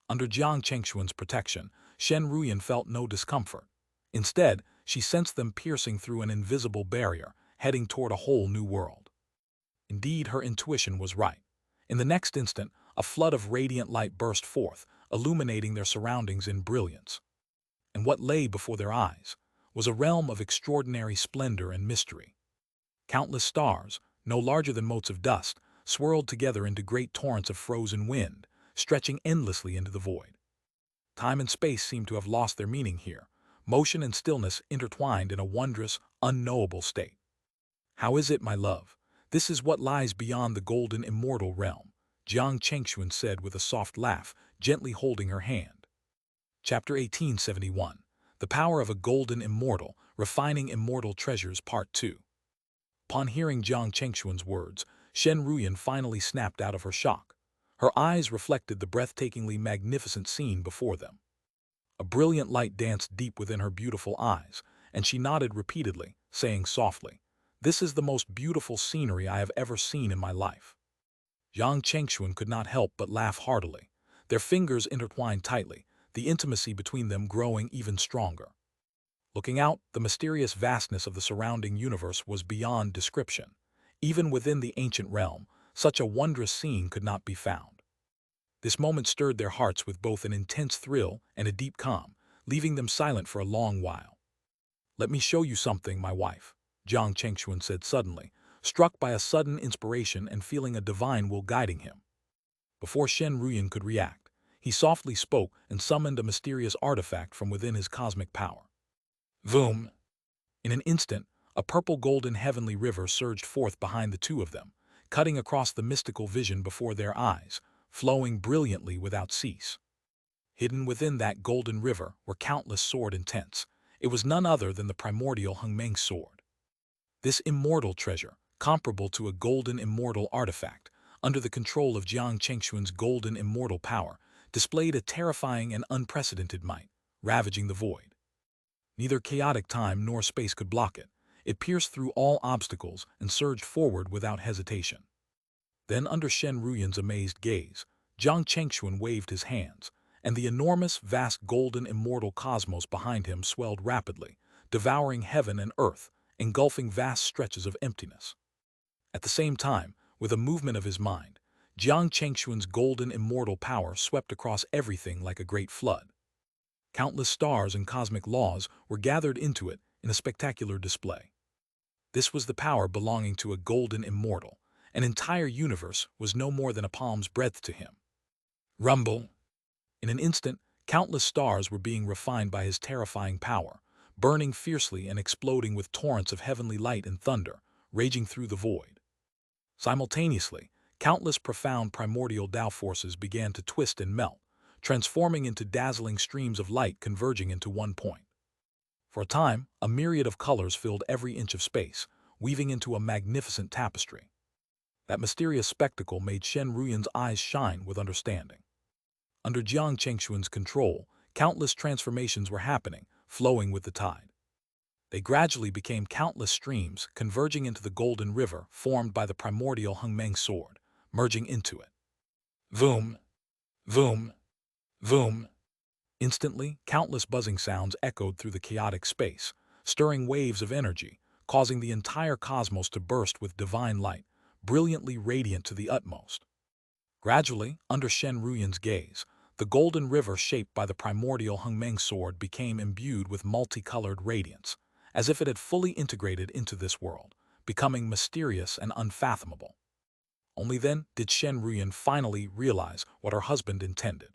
Under Jiang Chengxuan's protection, Shen Ruyan felt no discomfort. Instead, she sensed them piercing through an invisible barrier, heading toward a whole new world. Indeed, her intuition was right. In the next instant, a flood of radiant light burst forth, illuminating their surroundings in brilliance. And what lay before their eyes was a realm of extraordinary splendor and mystery. Countless stars, no larger than motes of dust, swirled together into great torrents of frozen wind, stretching endlessly into the void. Time and space seemed to have lost their meaning here, motion and stillness intertwined in a wondrous, unknowable state. "How is it, my love? This is what lies beyond the golden immortal realm," Jiang Chengxuan said with a soft laugh, gently holding her hand. Chapter 1871. The Power of a Golden Immortal, Refining Immortal Treasures, Part 2. Upon hearing Jiang Chengxuan's words, Shen Ruyan finally snapped out of her shock. Her eyes reflected the breathtakingly magnificent scene before them. A brilliant light danced deep within her beautiful eyes, and she nodded repeatedly, saying softly, "This is the most beautiful scenery I have ever seen in my life." Jiang Chengxuan could not help but laugh heartily. Their fingers intertwined tightly, the intimacy between them growing even stronger. Looking out, the mysterious vastness of the surrounding universe was beyond description. Even within the ancient realm, such a wondrous scene could not be found. This moment stirred their hearts with both an intense thrill and a deep calm, leaving them silent for a long while. "Let me show you something, my wife," Jiang Chengxuan said suddenly, struck by a sudden inspiration and feeling a divine will guiding him. Before Shen Ruyan could react, he softly spoke and summoned a mysterious artifact from within his cosmic power. Voom! In an instant, a purple-golden heavenly river surged forth behind the two of them, cutting across the mystical vision before their eyes, flowing brilliantly without cease. Hidden within that golden river were countless sword intents. It was none other than the primordial Hengmeng sword. This immortal treasure, comparable to a golden immortal artifact, under the control of Jiang Chengxuan's golden immortal power, displayed a terrifying and unprecedented might, ravaging the void. Neither chaotic time nor space could block it. It pierced through all obstacles and surged forward without hesitation. Then, under Shen Ruyan's amazed gaze, Jiang Chengxuan waved his hands, and the enormous, vast golden immortal cosmos behind him swelled rapidly, devouring heaven and earth, engulfing vast stretches of emptiness. At the same time, with a movement of his mind, Jiang Chengxuan's golden immortal power swept across everything like a great flood. Countless stars and cosmic laws were gathered into it in a spectacular display. This was the power belonging to a golden immortal. An entire universe was no more than a palm's breadth to him. Rumble! In an instant, countless stars were being refined by his terrifying power, burning fiercely and exploding with torrents of heavenly light and thunder, raging through the void. Simultaneously, countless profound primordial Tao forces began to twist and melt, transforming into dazzling streams of light converging into one point. For a time, a myriad of colors filled every inch of space, weaving into a magnificent tapestry. That mysterious spectacle made Shen Ruyan's eyes shine with understanding. Under Jiang Chengxuan's control, countless transformations were happening, flowing with the tide. They gradually became countless streams, converging into the golden river formed by the primordial Hengmeng sword, merging into it. Voom! Voom! Voom! Instantly, countless buzzing sounds echoed through the chaotic space, stirring waves of energy, causing the entire cosmos to burst with divine light, brilliantly radiant to the utmost. Gradually, under Shen Ruyan's gaze, the golden river shaped by the primordial Hengmeng sword became imbued with multicolored radiance, as if it had fully integrated into this world, becoming mysterious and unfathomable. Only then did Shen Ruyan finally realize what her husband intended.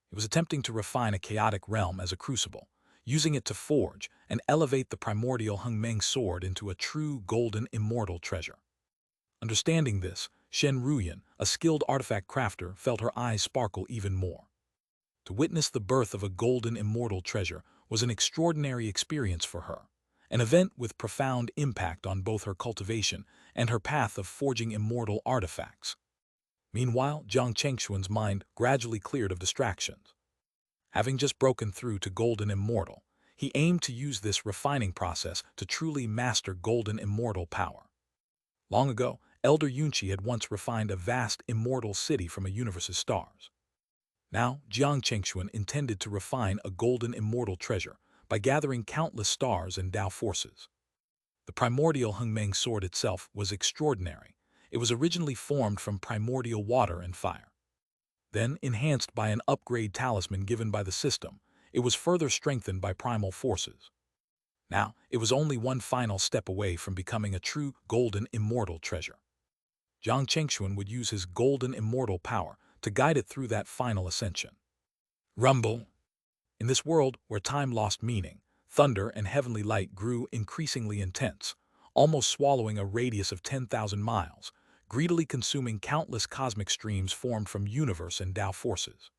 He was attempting to refine a chaotic realm as a crucible, using it to forge and elevate the primordial Hengmeng sword into a true golden immortal treasure. Understanding this, Shen Ruyan, a skilled artifact crafter, felt her eyes sparkle even more. To witness the birth of a golden immortal treasure was an extraordinary experience for her, an event with profound impact on both her cultivation and her path of forging immortal artifacts. Meanwhile, Jiang Chengxuan's mind gradually cleared of distractions. Having just broken through to golden immortal, he aimed to use this refining process to truly master golden immortal power. Long ago, Elder Yunqi had once refined a vast immortal city from a universe's stars. Now, Jiang Chengxuan intended to refine a golden immortal treasure by gathering countless stars and Tao forces. The primordial Hengmeng sword itself was extraordinary. It was originally formed from primordial water and fire. Then, enhanced by an upgrade talisman given by the system, it was further strengthened by primal forces. Now, it was only one final step away from becoming a true golden immortal treasure. Jiang Chengxuan would use his golden immortal power to guide it through that final ascension. Rumble! In this world where time lost meaning, thunder and heavenly light grew increasingly intense, almost swallowing a radius of 10,000 miles, greedily consuming countless cosmic streams formed from universe and Tao forces.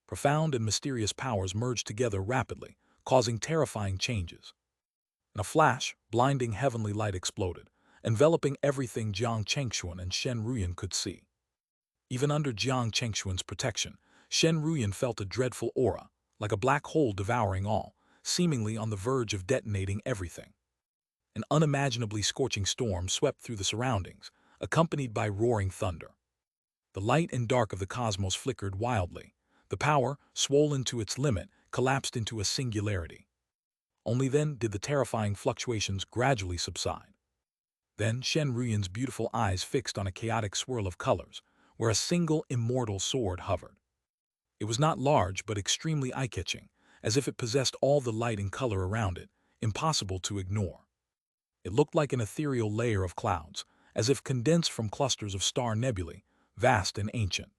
Profound and mysterious powers merged together rapidly, causing terrifying changes. In a flash, blinding heavenly light exploded, enveloping everything Jiang Chengxuan and Shen Ruyan could see. Even under Jiang Chengxuan's protection, Shen Ruyan felt a dreadful aura, like a black hole devouring all, seemingly on the verge of detonating everything. An unimaginably scorching storm swept through the surroundings, accompanied by roaring thunder. The light and dark of the cosmos flickered wildly. The power, swollen to its limit, collapsed into a singularity. Only then did the terrifying fluctuations gradually subside. Then Shen Ruyan's beautiful eyes fixed on a chaotic swirl of colors, where a single immortal sword hovered. It was not large but extremely eye-catching, as if it possessed all the light and color around it, impossible to ignore. It looked like an ethereal layer of clouds, as if condensed from clusters of star nebulae, vast and ancient.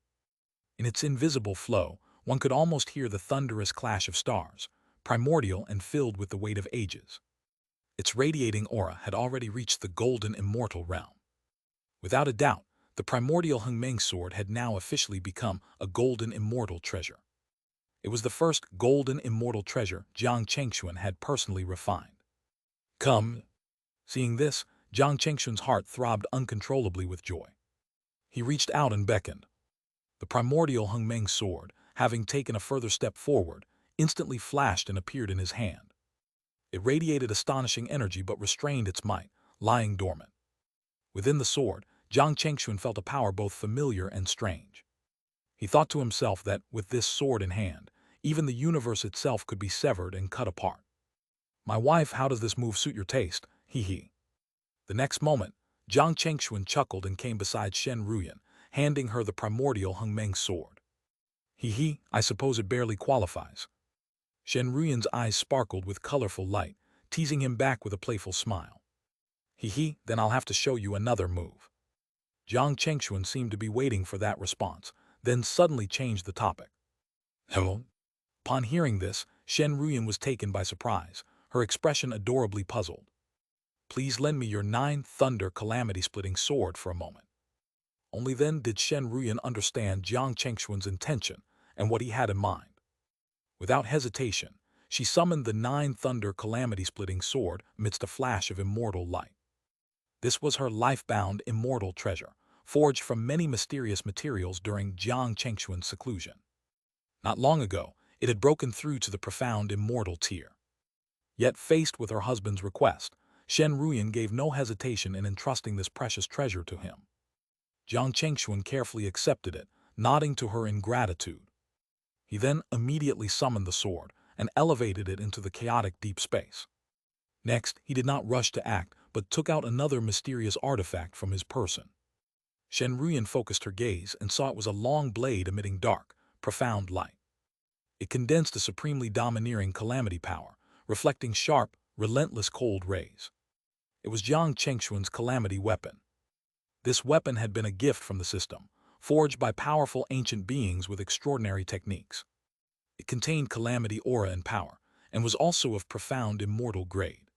In its invisible flow, one could almost hear the thunderous clash of stars, primordial and filled with the weight of ages. Its radiating aura had already reached the golden immortal realm. Without a doubt, the primordial Hengmeng sword had now officially become a golden immortal treasure. It was the first golden immortal treasure Jiang Chengxuan had personally refined. Come! Seeing this, Jiang Chengxuan's heart throbbed uncontrollably with joy. He reached out and beckoned. The primordial Hengmeng sword, having taken a further step forward, instantly flashed and appeared in his hand. It radiated astonishing energy but restrained its might, lying dormant. Within the sword, Jiang Chengxuan felt a power both familiar and strange. He thought to himself that, with this sword in hand, even the universe itself could be severed and cut apart. "My wife, how does this move suit your taste? He. The next moment, Jiang Chengxuan chuckled and came beside Shen Ruyan, handing her the primordial Hengmeng sword. I suppose it barely qualifies." Shen Ruyan's eyes sparkled with colorful light, teasing him back with a playful smile. Then I'll have to show you another move." Jiang Chengxuan seemed to be waiting for that response, then suddenly changed the topic. Hello? Upon hearing this, Shen Ruyan was taken by surprise, her expression adorably puzzled. Please lend me your 9 thunder calamity-splitting sword for a moment. Only then did Shen Ruyan understand Jiang Chengxuan's intention and what he had in mind. Without hesitation, she summoned the 9 thunder calamity-splitting sword amidst a flash of immortal light. This was her life-bound immortal treasure, forged from many mysterious materials during Jiang Chengxuan's seclusion. Not long ago, it had broken through to the profound immortal tier. Yet faced with her husband's request, Shen Ruyan gave no hesitation in entrusting this precious treasure to him. Jiang Chengxuan carefully accepted it, nodding to her in gratitude. He then immediately summoned the sword and elevated it into the chaotic deep space. Next, he did not rush to act, but took out another mysterious artifact from his person. Shen Ruyan focused her gaze and saw it was a long blade emitting dark, profound light. It condensed a supremely domineering calamity power, reflecting sharp, relentless cold rays. It was Jiang Chengxuan's calamity weapon. This weapon had been a gift from the system, forged by powerful ancient beings with extraordinary techniques. It contained calamity aura and power, and was also of profound immortal grade.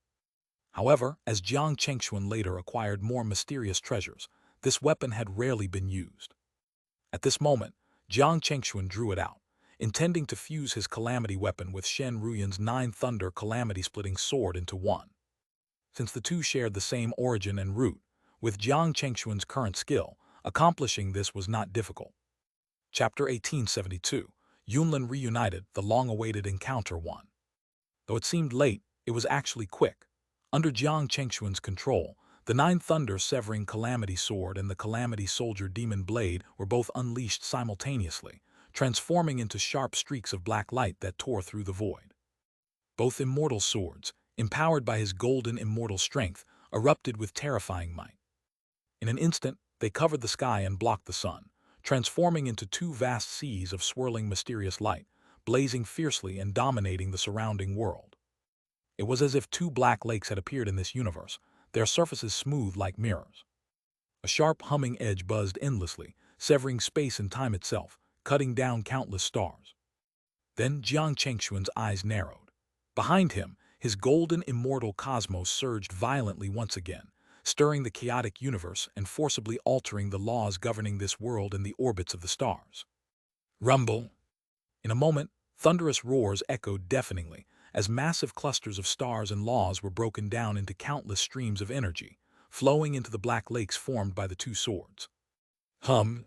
However, as Jiang Chengxuan later acquired more mysterious treasures, this weapon had rarely been used. At this moment, Jiang Chengxuan drew it out, intending to fuse his calamity weapon with Shen Ruyan's 9 thunder calamity-splitting sword into one. Since the two shared the same origin and root, with Jiang Chengxuan's current skill, accomplishing this was not difficult. Chapter 1872, Yunlin Reunited, the long-awaited encounter 1. Though it seemed late, it was actually quick. Under Jiang Chengxuan's control, the 9 thunder severing calamity sword and the calamity soldier demon blade were both unleashed simultaneously, transforming into sharp streaks of black light that tore through the void. Both immortal swords, empowered by his golden immortal strength, erupted with terrifying might. In an instant, they covered the sky and blocked the sun, transforming into 2 vast seas of swirling mysterious light, blazing fiercely and dominating the surrounding world. It was as if 2 black lakes had appeared in this universe, their surfaces smooth like mirrors. A sharp humming edge buzzed endlessly, severing space and time itself, cutting down countless stars. Then Jiang Chengxuan's eyes narrowed. Behind him, his golden immortal cosmos surged violently once again, stirring the chaotic universe and forcibly altering the laws governing this world and the orbits of the stars. Rumble! In a moment, thunderous roars echoed deafeningly as massive clusters of stars and laws were broken down into countless streams of energy, flowing into the black lakes formed by the 2 swords. Hum!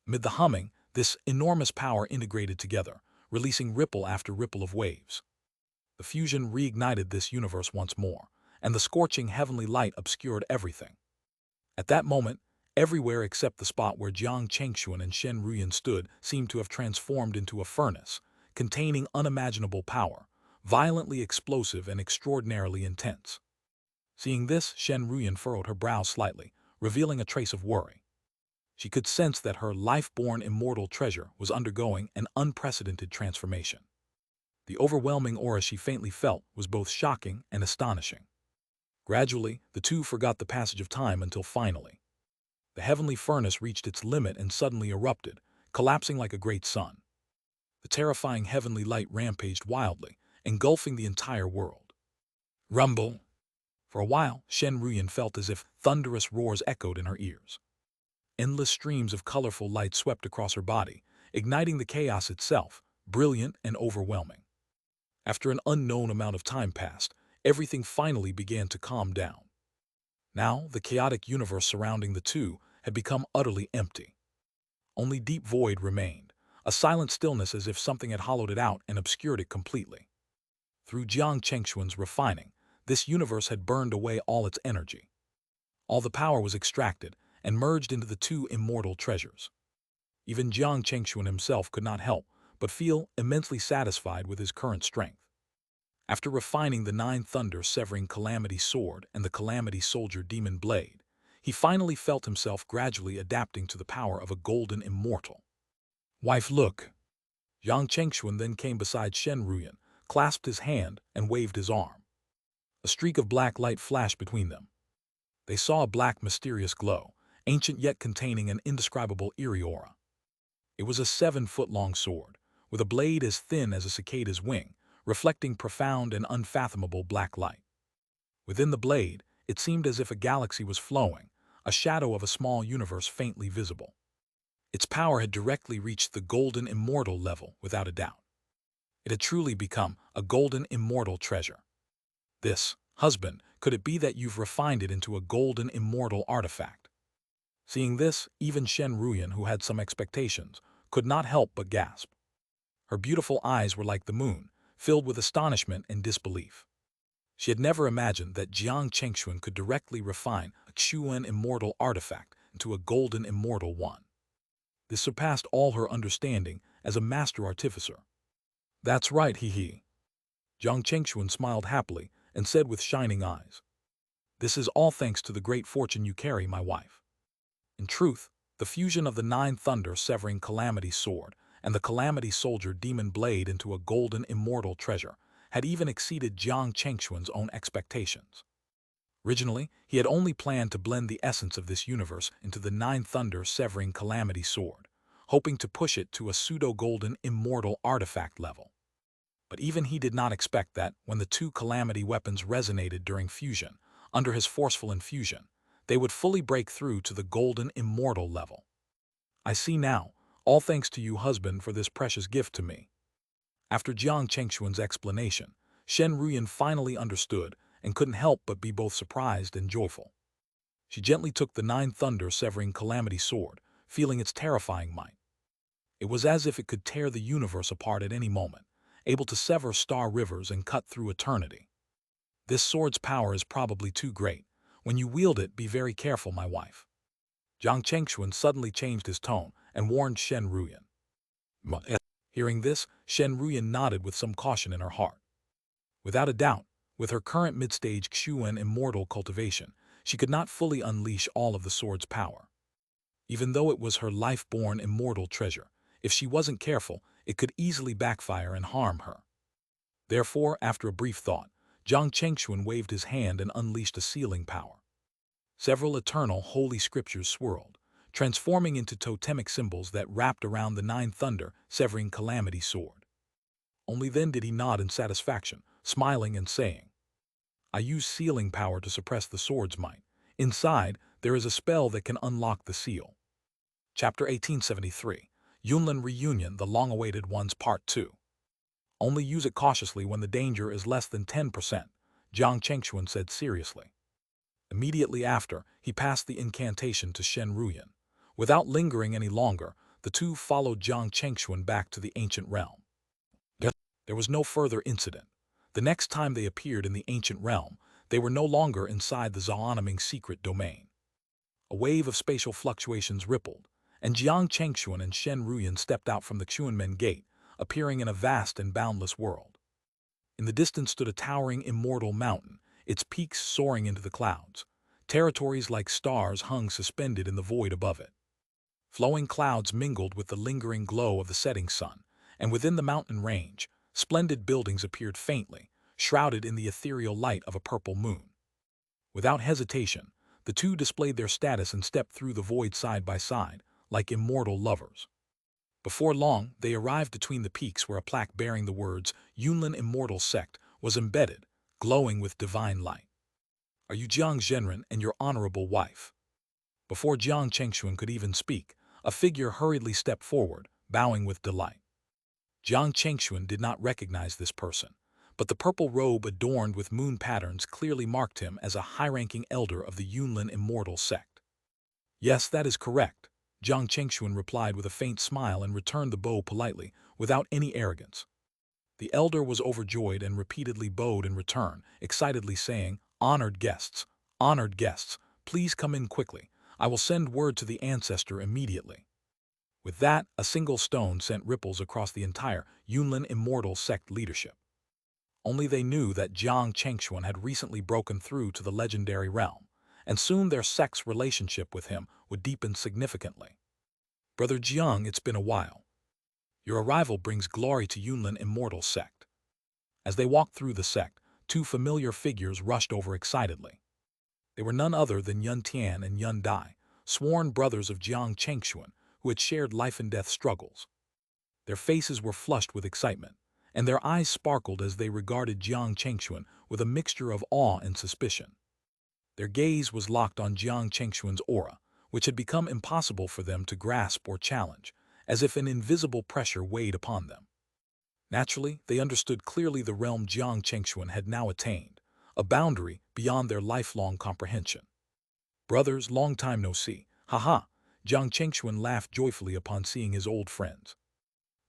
Amid the humming, this enormous power integrated together, releasing ripple after ripple of waves. The fusion reignited this universe once more, and the scorching heavenly light obscured everything. At that moment, everywhere except the spot where Jiang Chengxuan and Shen Ruyan stood seemed to have transformed into a furnace, containing unimaginable power, violently explosive and extraordinarily intense. Seeing this, Shen Ruyan furrowed her brow slightly, revealing a trace of worry. She could sense that her life-born immortal treasure was undergoing an unprecedented transformation. The overwhelming aura she faintly felt was both shocking and astonishing. Gradually, the two forgot the passage of time until finally, the heavenly furnace reached its limit and suddenly erupted, collapsing like a great sun. The terrifying heavenly light rampaged wildly, engulfing the entire world. Rumble! For a while, Shen Ruyan felt as if thunderous roars echoed in her ears. Endless streams of colorful light swept across her body, igniting the chaos itself, brilliant and overwhelming. After an unknown amount of time passed, everything finally began to calm down. Now, the chaotic universe surrounding the two had become utterly empty. Only deep void remained, a silent stillness as if something had hollowed it out and obscured it completely. Through Jiang Chengxuan's refining, this universe had burned away all its energy. All the power was extracted and merged into the 2 immortal treasures. Even Jiang Chengxuan himself could not help but feel immensely satisfied with his current strength. After refining the 9 thunder severing calamity sword and the calamity soldier demon blade, he finally felt himself gradually adapting to the power of a golden immortal. Wife, look! Jiang Chengxuan then came beside Shen Ruyan, clasped his hand, and waved his arm. A streak of black light flashed between them. They saw a black mysterious glow, ancient yet containing an indescribable eerie aura. It was a 7-foot-long sword, with a blade as thin as a cicada's wing, reflecting profound and unfathomable black light. Within the blade, it seemed as if a galaxy was flowing, a shadow of a small universe faintly visible. Its power had directly reached the golden immortal level, without a doubt. It had truly become a golden immortal treasure. This, husband, could it be that you've refined it into a golden immortal artifact? Seeing this, even Shen Ruyan, who had some expectations, could not help but gasp. Her beautiful eyes were like the moon, filled with astonishment and disbelief. She had never imagined that Jiang Chengxuan could directly refine a Xuan immortal artifact into a golden immortal one. This surpassed all her understanding as a master artificer. That's right, he. Jiang Chengxuan smiled happily and said with shining eyes, "This is all thanks to the great fortune you carry, my wife." In truth, the fusion of the Nine Thunder severing Calamity Sword and the Calamity Soldier Demon Blade into a golden immortal treasure had even exceeded Jiang Chengxuan's own expectations. Originally, he had only planned to blend the essence of this universe into the Nine Thunder severing Calamity Sword, hoping to push it to a pseudo-golden immortal artifact level. But even he did not expect that, when the two Calamity weapons resonated during fusion, under his forceful infusion, they would fully break through to the golden immortal level. "I see now, all thanks to you, husband, for this precious gift to me." After Jiang Chengxuan's explanation, Shen Ruyan finally understood and couldn't help but be both surprised and joyful. She gently took the Nine Thunder severing Calamity Sword, feeling its terrifying might. It was as if it could tear the universe apart at any moment, able to sever star rivers and cut through eternity. "This sword's power is probably too great. When you wield it, be very careful, my wife." Jiang Chengxuan suddenly changed his tone and warned Shen Ruyan. Hearing this, Shen Ruyan nodded with some caution in her heart. Without a doubt, with her current mid-stage Xuan immortal cultivation, she could not fully unleash all of the sword's power. Even though it was her life-born immortal treasure, if she wasn't careful, it could easily backfire and harm her. Therefore, after a brief thought, Jiang Chengxuan waved his hand and unleashed a sealing power. Several eternal holy scriptures swirled, transforming into totemic symbols that wrapped around the Nine Thunder severing Calamity Sword. Only then did he nod in satisfaction, smiling and saying, "I use sealing power to suppress the sword's might. Inside, there is a spell that can unlock the seal." Chapter 1873, Yunlin Reunion, the long-awaited ones, Part 2. "Only use it cautiously when the danger is less than 10%, Jiang Chengxuan said seriously. Immediately after, he passed the incantation to Shen Ruyan. Without lingering any longer, the two followed Jiang Chengxuan back to the ancient realm. There was no further incident. The next time they appeared in the ancient realm, they were no longer inside the Zhaonaming secret domain. A wave of spatial fluctuations rippled, and Jiang Chengxuan and Shen Ruyan stepped out from the Xuanmen Gate, appearing in a vast and boundless world. In the distance stood a towering immortal mountain, its peaks soaring into the clouds. Territories like stars hung suspended in the void above it. Flowing clouds mingled with the lingering glow of the setting sun, and within the mountain range, splendid buildings appeared faintly, shrouded in the ethereal light of a purple moon. Without hesitation, the two displayed their status and stepped through the void side by side, like immortal lovers. Before long, they arrived between the peaks where a plaque bearing the words Yunlin Immortal Sect was embedded, glowing with divine light. "Are you Jiang Zhenren and your honorable wife?" Before Jiang Chengxuan could even speak, a figure hurriedly stepped forward, bowing with delight. Jiang Chengxuan did not recognize this person, but the purple robe adorned with moon patterns clearly marked him as a high-ranking elder of the Yunlin Immortal Sect. "Yes, that is correct," Jiang Chengxuan replied with a faint smile and returned the bow politely, without any arrogance. The elder was overjoyed and repeatedly bowed in return, excitedly saying, honored guests, please come in quickly. I will send word to the ancestor immediately." With that, a single stone sent ripples across the entire Yunlin Immortal Sect leadership. Only they knew that Jiang Chengxuan had recently broken through to the legendary realm, and soon their sect's relationship with him would deepen significantly. "Brother Jiang, it's been a while. Your arrival brings glory to Yunlin Immortal Sect." As they walked through the sect, two familiar figures rushed over excitedly. They were none other than Yun Tian and Yun Dai, sworn brothers of Jiang Chengxuan, who had shared life-and-death struggles. Their faces were flushed with excitement, and their eyes sparkled as they regarded Jiang Chengxuan with a mixture of awe and suspicion. Their gaze was locked on Jiang Chengxuan's aura, which had become impossible for them to grasp or challenge, as if an invisible pressure weighed upon them. Naturally, they understood clearly the realm Jiang Chengxuan had now attained, a boundary beyond their lifelong comprehension. Brothers, long time no see. Haha, Jiang Chengxuan laughed joyfully upon seeing his old friends.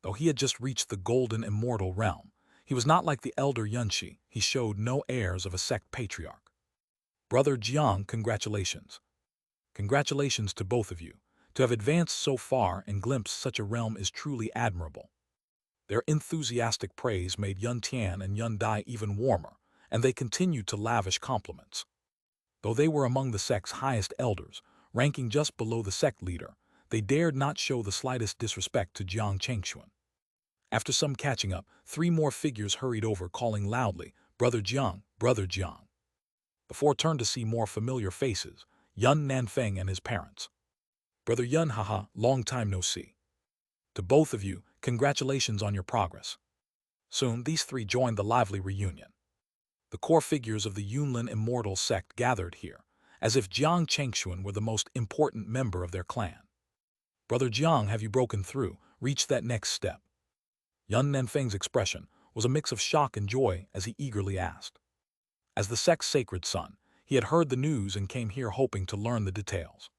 Though he had just reached the golden immortal realm, he was not like the elder Yunxi. He showed no airs of a sect patriarch. Brother Jiang, congratulations. Congratulations to both of you. To have advanced so far and glimpsed such a realm is truly admirable. Their enthusiastic praise made Yun Tian and Yun Dai even warmer, and they continued to lavish compliments. Though they were among the sect's highest elders, ranking just below the sect leader, they dared not show the slightest disrespect to Jiang Chengxuan. After some catching up, 3 more figures hurried over, calling loudly, "Brother Jiang, Brother Jiang." The 4 turned to see more familiar faces, Yun Nanfeng and his parents. "Brother Yun, haha, long time no see. To both of you, congratulations on your progress." Soon, these 3 joined the lively reunion. The core figures of the Yunlin immortal sect gathered here, as if Jiang Chengxuan were the most important member of their clan. "Brother Jiang, have you broken through, reached that next step?" Yun Nanfeng's expression was a mix of shock and joy as he eagerly asked. As the sect's sacred son, he had heard the news and came here hoping to learn the details.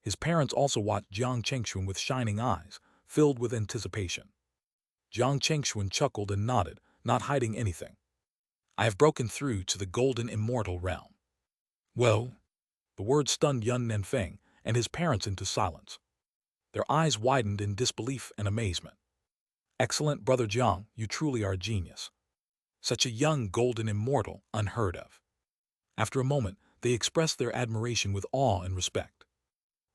His parents also watched Jiang Chengxuan with shining eyes, filled with anticipation. Jiang Chengxuan chuckled and nodded, not hiding anything. "I have broken through to the golden immortal realm." "Well?" The word stunned Yun Nanfeng and his parents into silence. Their eyes widened in disbelief and amazement. "Excellent, Brother Jiang, you truly are a genius. Such a young golden immortal, unheard of." After a moment, they expressed their admiration with awe and respect.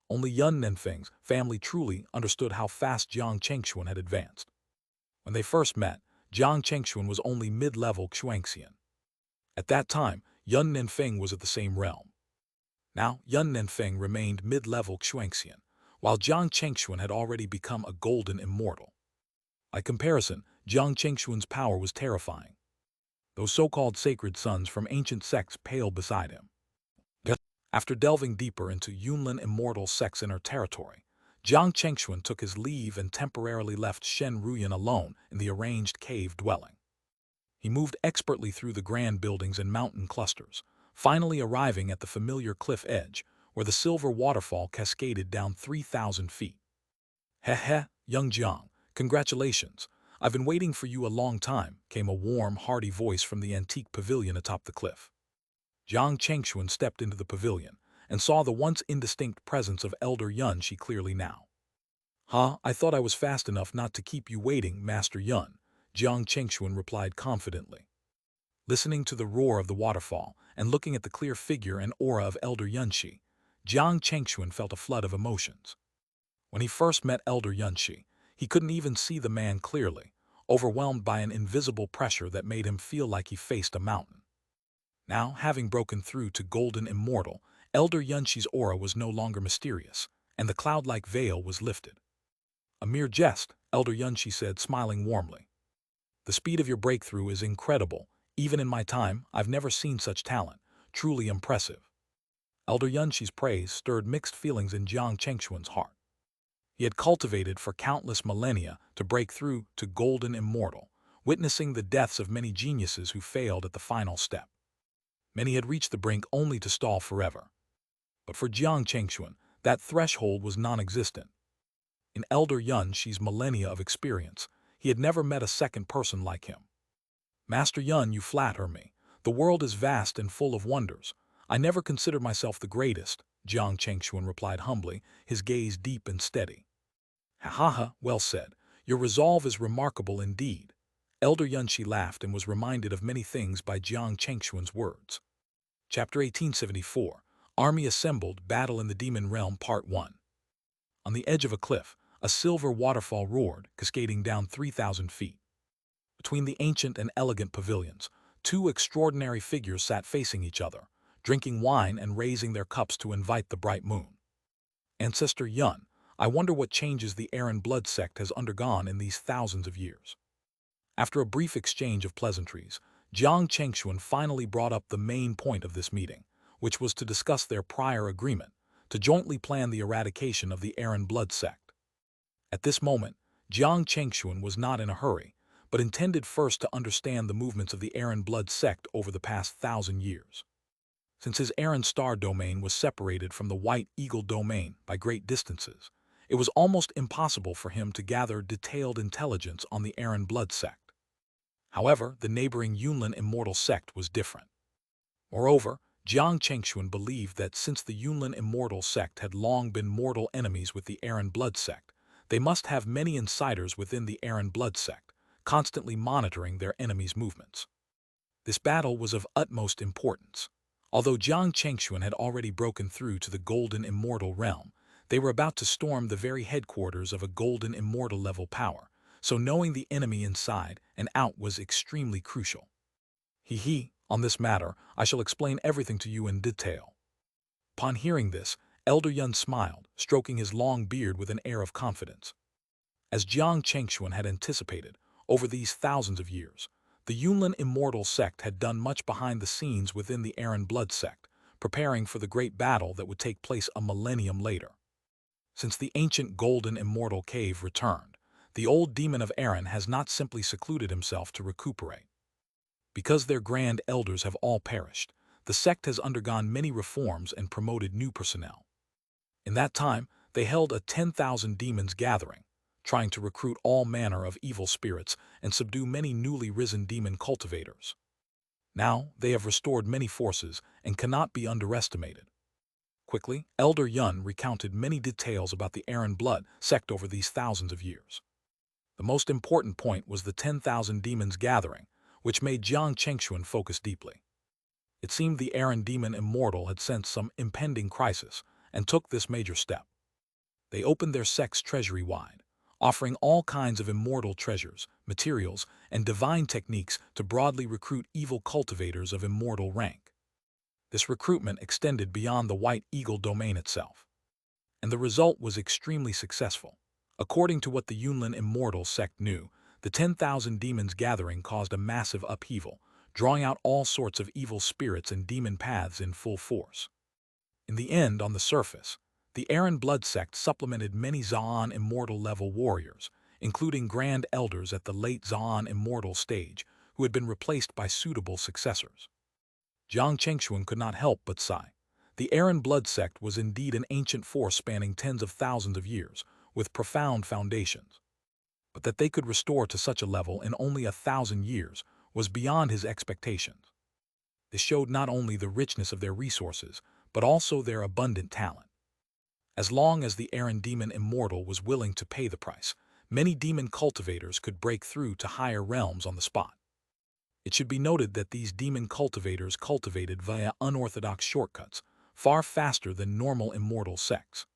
Only Yun Nanfeng's family truly understood how fast Jiang Chengxuan had advanced. When they first met, Jiang Chengxuan was only mid-level Xianxian. At that time, Yun Nanfeng was at the same realm. Now, Yun Nanfeng remained mid-level Xianxian, while Jiang Chengxuan had already become a golden immortal. By comparison, Jiang Chengxuan's power was terrifying. Those so-called sacred sons from ancient sects paled beside him. After delving deeper into Yunlin immortal sect's inner territory, Jiang Chengxuan took his leave and temporarily left Shen Ruyan alone in the arranged cave dwelling. He moved expertly through the grand buildings and mountain clusters, finally arriving at the familiar cliff edge, where the silver waterfall cascaded down 3,000 feet. "Heh, young Jiang, congratulations. I've been waiting for you a long time," came a warm, hearty voice from the antique pavilion atop the cliff. Jiang Chengxuan stepped into the pavilion and saw the once indistinct presence of Elder Yunxi clearly now. I thought I was fast enough not to keep you waiting, Master Yun," Jiang Chengxuan replied confidently. Listening to the roar of the waterfall and looking at the clear figure and aura of Elder Yunxi, Jiang Chengxuan felt a flood of emotions. When he first met Elder Yunxi, he couldn't even see the man clearly, overwhelmed by an invisible pressure that made him feel like he faced a mountain. Now, having broken through to golden immortal, Elder Yunxi's aura was no longer mysterious, and the cloud-like veil was lifted. "A mere jest," Elder Yunxi said, smiling warmly. "The speed of your breakthrough is incredible. Even in my time, I've never seen such talent. Truly impressive." Elder Yunxi's praise stirred mixed feelings in Jiang Chengxuan's heart. He had cultivated for countless millennia to break through to golden immortal, witnessing the deaths of many geniuses who failed at the final step. Many had reached the brink only to stall forever. But for Jiang Chengxuan, that threshold was non-existent. In Elder Yunxi's millennia of experience, he had never met a second person like him. "Master Yun, you flatter me. The world is vast and full of wonders. I never considered myself the greatest," Jiang Chengxuan replied humbly, his gaze deep and steady. "Ha, well said. Your resolve is remarkable indeed." Elder Yunxi laughed and was reminded of many things by Jiang Chengxuan's words. Chapter 1874, Army Assembled, Battle in the Demon Realm, Part 1. On the edge of a cliff, a silver waterfall roared, cascading down 3,000 feet. Between the ancient and elegant pavilions, 2 extraordinary figures sat facing each other, drinking wine and raising their cups to invite the bright moon. Ancestor Yun, I wonder what changes the Aaron blood sect has undergone in these thousands of years. After a brief exchange of pleasantries, Jiang Chengxuan finally brought up the main point of this meeting, which was to discuss their prior agreement to jointly plan the eradication of the Aaron blood sect. At this moment, Jiang Chengxuan was not in a hurry, but intended first to understand the movements of the Aaron blood sect over the past 1,000 years. Since his Aaron star domain was separated from the White Eagle domain by great distances, it was almost impossible for him to gather detailed intelligence on the Aaron blood sect. However, the neighboring Yunlin immortal sect was different. Moreover, Jiang Chengxuan believed that since the Yunlin immortal sect had long been mortal enemies with the Aaron blood sect, they must have many insiders within the Aaron blood sect, constantly monitoring their enemies' movements. This battle was of utmost importance. Although Jiang Chengxuan had already broken through to the golden immortal realm, they were about to storm the very headquarters of a golden immortal level power, so knowing the enemy inside and out was extremely crucial. On this matter, I shall explain everything to you in detail. Upon hearing this, Elder Yun smiled, stroking his long beard with an air of confidence. As Jiang Chengxuan had anticipated, over these thousands of years, the Yunlin immortal sect had done much behind the scenes within the Aaron blood sect, preparing for the great battle that would take place a millennium later. Since the ancient golden immortal cave returned, the old demon of Aaron has not simply secluded himself to recuperate. Because their grand elders have all perished, the sect has undergone many reforms and promoted new personnel. In that time, they held a 10,000 demons gathering, trying to recruit all manner of evil spirits and subdue many newly risen demon cultivators. Now, they have restored many forces and cannot be underestimated. Quickly, Elder Yun recounted many details about the Aaron blood sect over these thousands of years. The most important point was the 10,000 demons gathering, which made Jiang Chengxuan focus deeply. It seemed the Aaron demon immortal had sensed some impending crisis and took this major step. They opened their sect's treasury wide, offering all kinds of immortal treasures, materials, and divine techniques to broadly recruit evil cultivators of immortal rank. This recruitment extended beyond the White Eagle domain itself, and the result was extremely successful. According to what the Yunlin immortal sect knew, the 10,000 demons gathering caused a massive upheaval, drawing out all sorts of evil spirits and demon paths in full force. In the end, on the surface, the Aaron blood sect supplemented many Zaan immortal level warriors, including grand elders at the late Zaan immortal stage, who had been replaced by suitable successors. Jiang Chengxuan could not help but sigh. The Aaron blood sect was indeed an ancient force spanning tens of thousands of years, with profound foundations. But that they could restore to such a level in only 1,000 years was beyond his expectations. This showed not only the richness of their resources, but also their abundant talent. As long as the Aaron demon immortal was willing to pay the price, many demon cultivators could break through to higher realms on the spot. It should be noted that these demon cultivators cultivated via unorthodox shortcuts, far faster than normal immortal sects.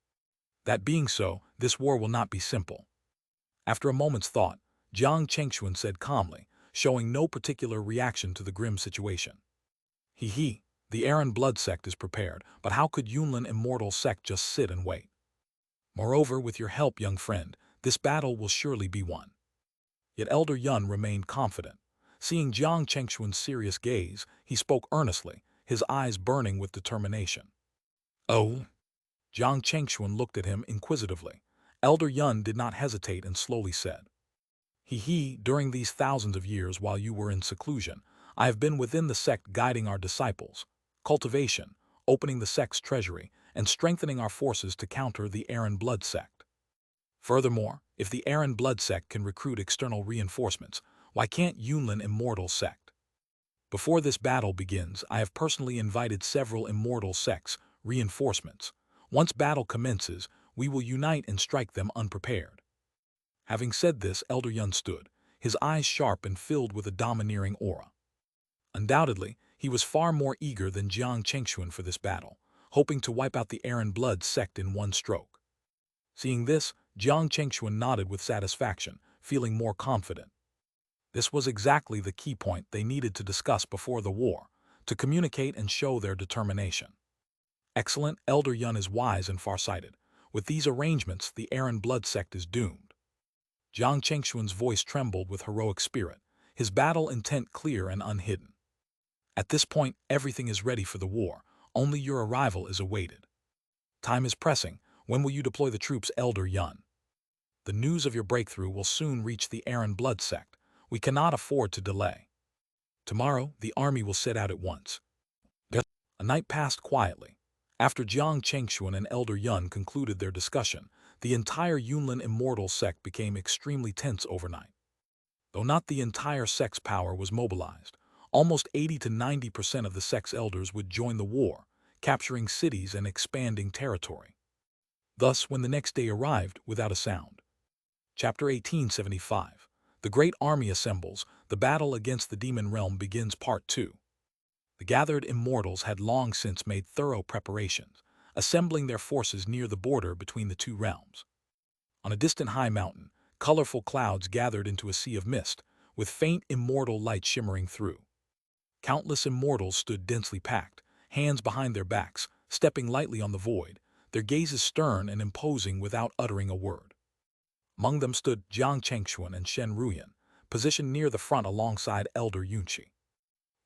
That being so, this war will not be simple. After a moment's thought, Jiang Chengxuan said calmly, showing no particular reaction to the grim situation. The Aaron blood sect is prepared, but how could Yunlin immortal sect just sit and wait? Moreover, with your help, young friend, this battle will surely be won. Yet Elder Yun remained confident. Seeing Jiang Chengxuan's serious gaze, he spoke earnestly, his eyes burning with determination. Oh? Jiang Chengxuan looked at him inquisitively. Elder Yun did not hesitate and slowly said, During these thousands of years while you were in seclusion, I have been within the sect guiding our disciples, cultivation, opening the sect's treasury, and strengthening our forces to counter the Aaron blood sect. Furthermore, if the Aaron blood sect can recruit external reinforcements, why can't Yunlin immortal sect? Before this battle begins, I have personally invited several immortal sects, reinforcements. Once battle commences, we will unite and strike them unprepared. Having said this, Elder Yun stood, his eyes sharp and filled with a domineering aura. Undoubtedly, he was far more eager than Jiang Chengxuan for this battle, hoping to wipe out the Aaron blood sect in one stroke. Seeing this, Jiang Chengxuan nodded with satisfaction, feeling more confident. This was exactly the key point they needed to discuss before the war, to communicate and show their determination. Excellent, Elder Yun is wise and farsighted. With these arrangements, the Aaron blood sect is doomed. Jiang Chengxuan's voice trembled with heroic spirit, his battle intent clear and unhidden. At this point, everything is ready for the war. Only your arrival is awaited. Time is pressing. When will you deploy the troops, Elder Yun? The news of your breakthrough will soon reach the Aaron blood sect. We cannot afford to delay. Tomorrow, the army will set out at once. A night passed quietly. After Jiang Chengxuan and Elder Yun concluded their discussion, the entire Yunlin immortal sect became extremely tense overnight. Though not the entire sect's power was mobilized, almost 80 to 90% of the sect's elders would join the war, capturing cities and expanding territory. Thus, when the next day arrived, without a sound. Chapter 1875. The Great Army assembles. The battle against the demon realm begins. Part 2. The gathered immortals had long since made thorough preparations, assembling their forces near the border between the two realms. On a distant high mountain, colorful clouds gathered into a sea of mist, with faint immortal light shimmering through. Countless immortals stood densely packed, hands behind their backs, stepping lightly on the void, their gazes stern and imposing without uttering a word. Among them stood Jiang Chengxuan and Shen Ruyan, positioned near the front alongside Elder Yunqi.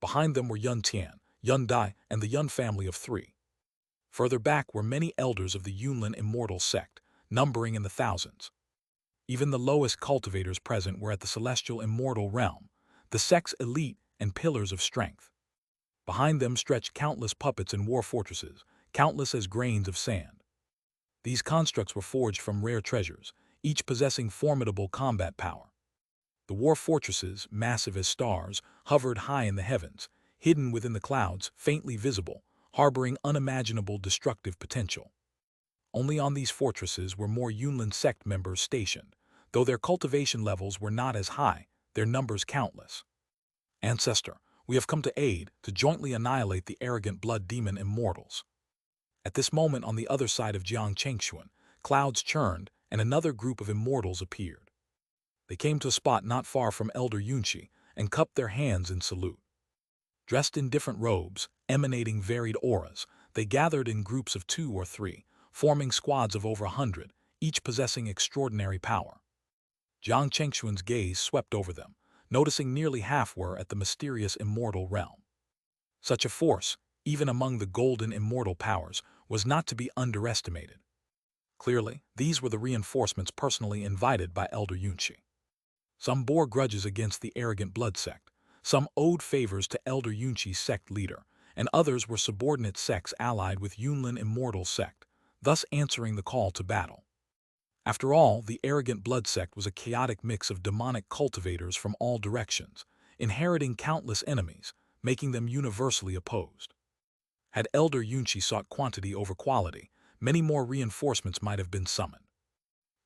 Behind them were Yun Tian, Yun Dai, and the Yun family of 3. Further back were many elders of the Yunlin immortal sect, numbering in the thousands. Even the lowest cultivators present were at the celestial immortal realm, the sect's elite and pillars of strength. Behind them stretched countless puppets and war fortresses, countless as grains of sand. These constructs were forged from rare treasures, each possessing formidable combat power. The war fortresses, massive as stars, hovered high in the heavens, hidden within the clouds, faintly visible, harboring unimaginable destructive potential. Only on these fortresses were more Yunlin sect members stationed, though their cultivation levels were not as high, their numbers countless. Ancestor, we have come to aid, to jointly annihilate the arrogant blood demon immortals. At this moment on the other side of Jiang Chengxuan, clouds churned, and another group of immortals appeared. They came to a spot not far from Elder Yunqi and cupped their hands in salute. Dressed in different robes, emanating varied auras, they gathered in groups of 2 or 3, forming squads of over 100, each possessing extraordinary power. Jiang Chengxuan's gaze swept over them, noticing nearly half were at the mysterious immortal realm. Such a force, even among the golden immortal powers, was not to be underestimated. Clearly, these were the reinforcements personally invited by Elder Yunqi. Some bore grudges against the arrogant blood sect, some owed favors to Elder Yunqi's sect leader, and others were subordinate sects allied with Yunlin immortal sect, thus answering the call to battle. After all, the arrogant blood sect was a chaotic mix of demonic cultivators from all directions, inheriting countless enemies, making them universally opposed. Had Elder Yunqi sought quantity over quality, many more reinforcements might have been summoned.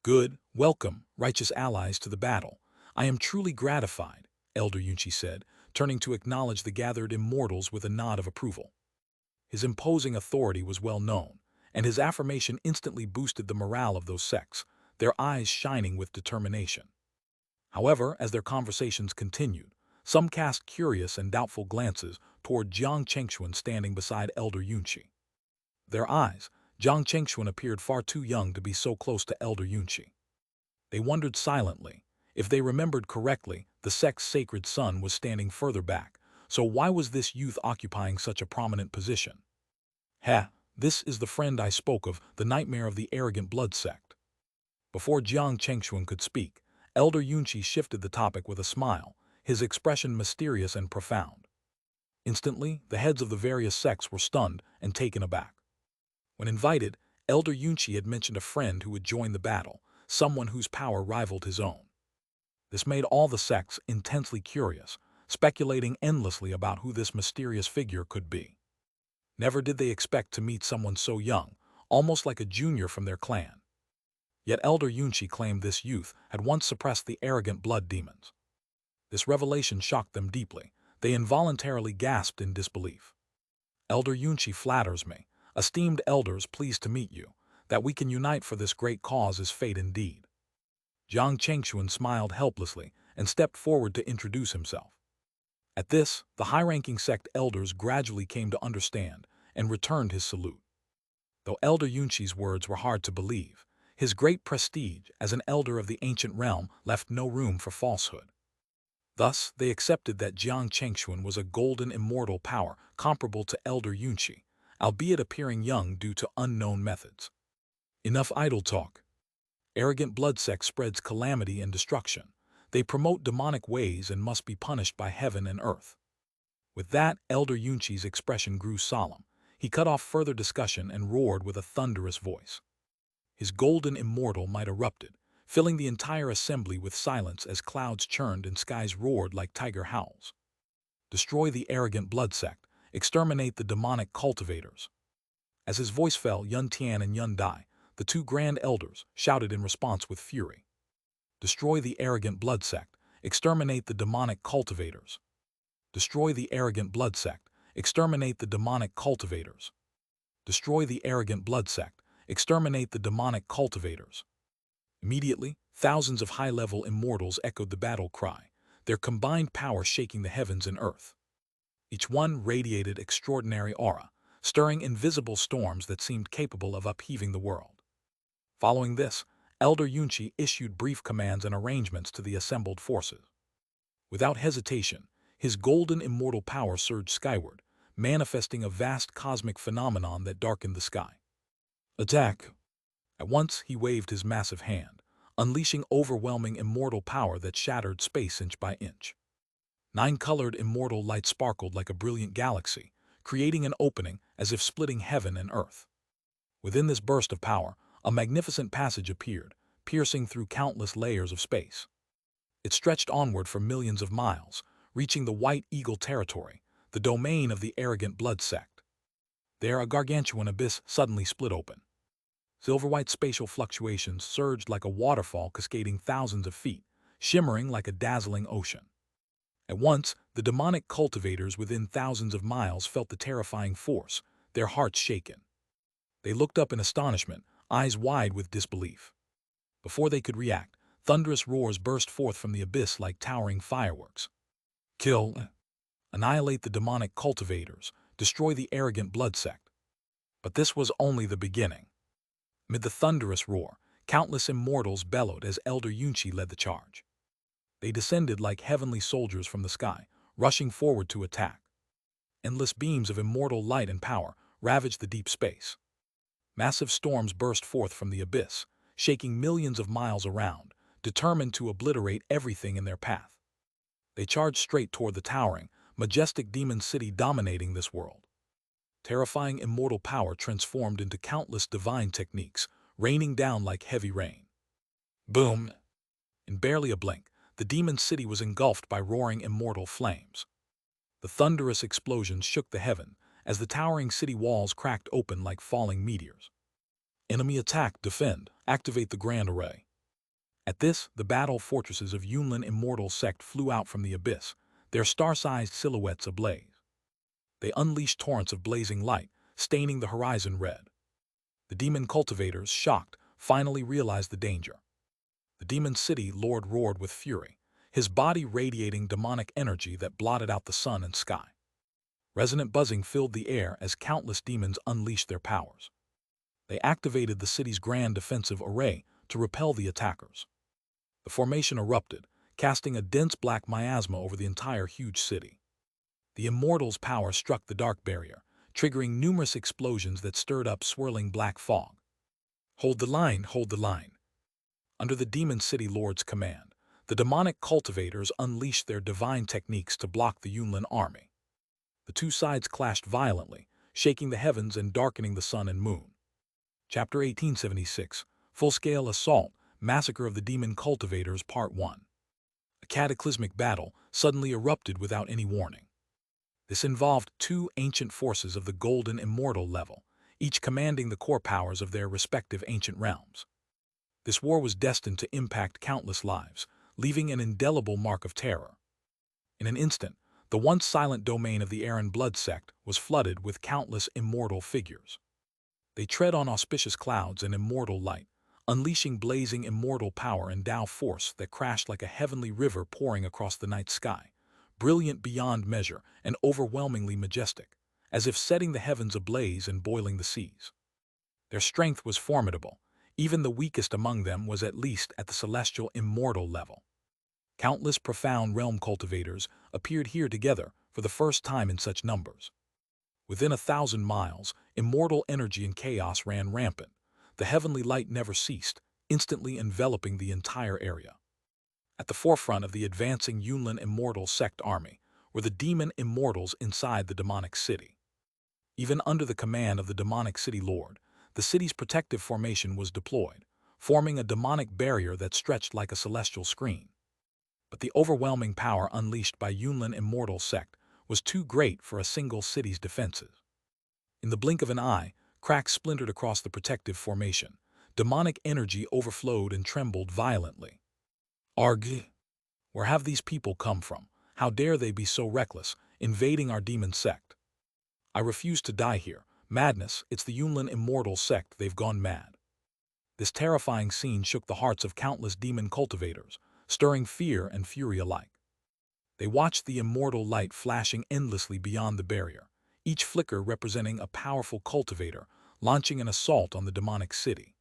Good, welcome, righteous allies to the battle. I am truly gratified, Elder Yunqi said, turning to acknowledge the gathered immortals with a nod of approval. His imposing authority was well known, and his affirmation instantly boosted the morale of those sects, their eyes shining with determination. However, as their conversations continued, some cast curious and doubtful glances toward Jiang Chengxuan standing beside Elder Yunqi. Their eyes, Jiang Chengxuan appeared far too young to be so close to Elder Yunqi. They wondered silently. If they remembered correctly, the sect's sacred son was standing further back, so why was this youth occupying such a prominent position? This is the friend I spoke of, the nightmare of the arrogant blood sect. Before Jiang Chengxuan could speak, Elder Yunqi shifted the topic with a smile, his expression mysterious and profound. Instantly, the heads of the various sects were stunned and taken aback. When invited, Elder Yunqi had mentioned a friend who would join the battle, someone whose power rivaled his own. This made all the sects intensely curious, speculating endlessly about who this mysterious figure could be. Never did they expect to meet someone so young, almost like a junior from their clan. Yet Elder Yunqi claimed this youth had once suppressed the arrogant blood demons. This revelation shocked them deeply. They involuntarily gasped in disbelief. Elder Yunqi flatters me. Esteemed elders, pleased to meet you. That we can unite for this great cause is fate indeed. Jiang Chengxuan smiled helplessly and stepped forward to introduce himself. At this, the high-ranking sect elders gradually came to understand and returned his salute. Though Elder Yunqi's words were hard to believe, his great prestige as an elder of the ancient realm left no room for falsehood. Thus, they accepted that Jiang Chengxuan was a golden immortal power comparable to Elder Yunqi, albeit appearing young due to unknown methods. Enough idle talk. Arrogant blood sect spreads calamity and destruction. They promote demonic ways and must be punished by heaven and earth. With that, Elder Yunqi's expression grew solemn. He cut off further discussion and roared with a thunderous voice. His golden immortal might erupted, filling the entire assembly with silence as clouds churned and skies roared like tiger howls. Destroy the arrogant blood sect, exterminate the demonic cultivators. As his voice fell, Yun Tian and Yun Dai, the two grand elders, shouted in response with fury. Destroy the arrogant blood sect, exterminate the demonic cultivators. Destroy the arrogant blood sect, exterminate the demonic cultivators. Destroy the arrogant blood sect, exterminate the demonic cultivators. Immediately, thousands of high-level immortals echoed the battle cry, their combined power shaking the heavens and earth. Each one radiated extraordinary aura, stirring invisible storms that seemed capable of upheaving the world. Following this, Elder Yunqi issued brief commands and arrangements to the assembled forces. Without hesitation, his golden immortal power surged skyward, manifesting a vast cosmic phenomenon that darkened the sky. Attack! At once, he waved his massive hand, unleashing overwhelming immortal power that shattered space inch by inch. 9-colored immortal light sparkled like a brilliant galaxy, creating an opening as if splitting heaven and earth. Within this burst of power, a magnificent passage appeared, piercing through countless layers of space. It stretched onward for millions of miles, reaching the White Eagle territory, the domain of the arrogant blood sect. There, a gargantuan abyss suddenly split open. Silver-white spatial fluctuations surged like a waterfall cascading thousands of feet, shimmering like a dazzling ocean. At once, the demonic cultivators within thousands of miles felt the terrifying force, their hearts shaken. They looked up in astonishment, eyes wide with disbelief. Before they could react, thunderous roars burst forth from the abyss like towering fireworks. Kill, annihilate the demonic cultivators, destroy the arrogant blood sect. But this was only the beginning. Amid the thunderous roar, countless immortals bellowed as Elder Yunqi led the charge. They descended like heavenly soldiers from the sky, rushing forward to attack. Endless beams of immortal light and power ravaged the deep space. Massive storms burst forth from the abyss, shaking millions of miles around, determined to obliterate everything in their path. They charged straight toward the towering, majestic demon city dominating this world. Terrifying immortal power transformed into countless divine techniques, raining down like heavy rain. Boom! In barely a blink, the demon city was engulfed by roaring immortal flames. The thunderous explosions shook the heaven as the towering city walls cracked open like falling meteors. Enemy attack, defend, activate the grand array. At this, the battle fortresses of Yunlin immortal sect flew out from the abyss, their star-sized silhouettes ablaze. They unleashed torrents of blazing light, staining the horizon red. The demon cultivators, shocked, finally realized the danger. The demon city lord roared with fury, his body radiating demonic energy that blotted out the sun and sky. Resonant buzzing filled the air as countless demons unleashed their powers. They activated the city's grand defensive array to repel the attackers. The formation erupted, casting a dense black miasma over the entire huge city. The immortal's power struck the dark barrier, triggering numerous explosions that stirred up swirling black fog. Hold the line, hold the line. Under the demon city lord's command, the demonic cultivators unleashed their divine techniques to block the Yunlin army. The two sides clashed violently, shaking the heavens and darkening the sun and moon. Chapter 1876, Full-Scale Assault, Massacre of the Demon Cultivators, Part 1. A cataclysmic battle suddenly erupted without any warning. This involved two ancient forces of the golden immortal level, each commanding the core powers of their respective ancient realms. This war was destined to impact countless lives, leaving an indelible mark of terror. In an instant, the once silent domain of the Aaron blood sect was flooded with countless immortal figures. They tread on auspicious clouds and immortal light, unleashing blazing immortal power and Tao force that crashed like a heavenly river pouring across the night sky, brilliant beyond measure and overwhelmingly majestic, as if setting the heavens ablaze and boiling the seas. Their strength was formidable. Even the weakest among them was at least at the celestial immortal level. Countless profound realm cultivators appeared here together for the first time in such numbers. Within 1,000 miles, immortal energy and chaos ran rampant. The heavenly light never ceased, instantly enveloping the entire area. At the forefront of the advancing Yunlin immortal sect army were the demon immortals inside the demonic city. Even under the command of the demonic city lord, the city's protective formation was deployed, forming a demonic barrier that stretched like a celestial screen. But the overwhelming power unleashed by Yunlin immortal sect was too great for a single city's defenses. In the blink of an eye, cracks splintered across the protective formation. Demonic energy overflowed and trembled violently. Arg! Where have these people come from? How dare they be so reckless, invading our demon sect? I refuse to die here. Madness, it's the Yunlin immortal sect, they've gone mad. This terrifying scene shook the hearts of countless demon cultivators, stirring fear and fury alike. They watched the immortal light flashing endlessly beyond the barrier, each flicker representing a powerful cultivator launching an assault on the demonic city.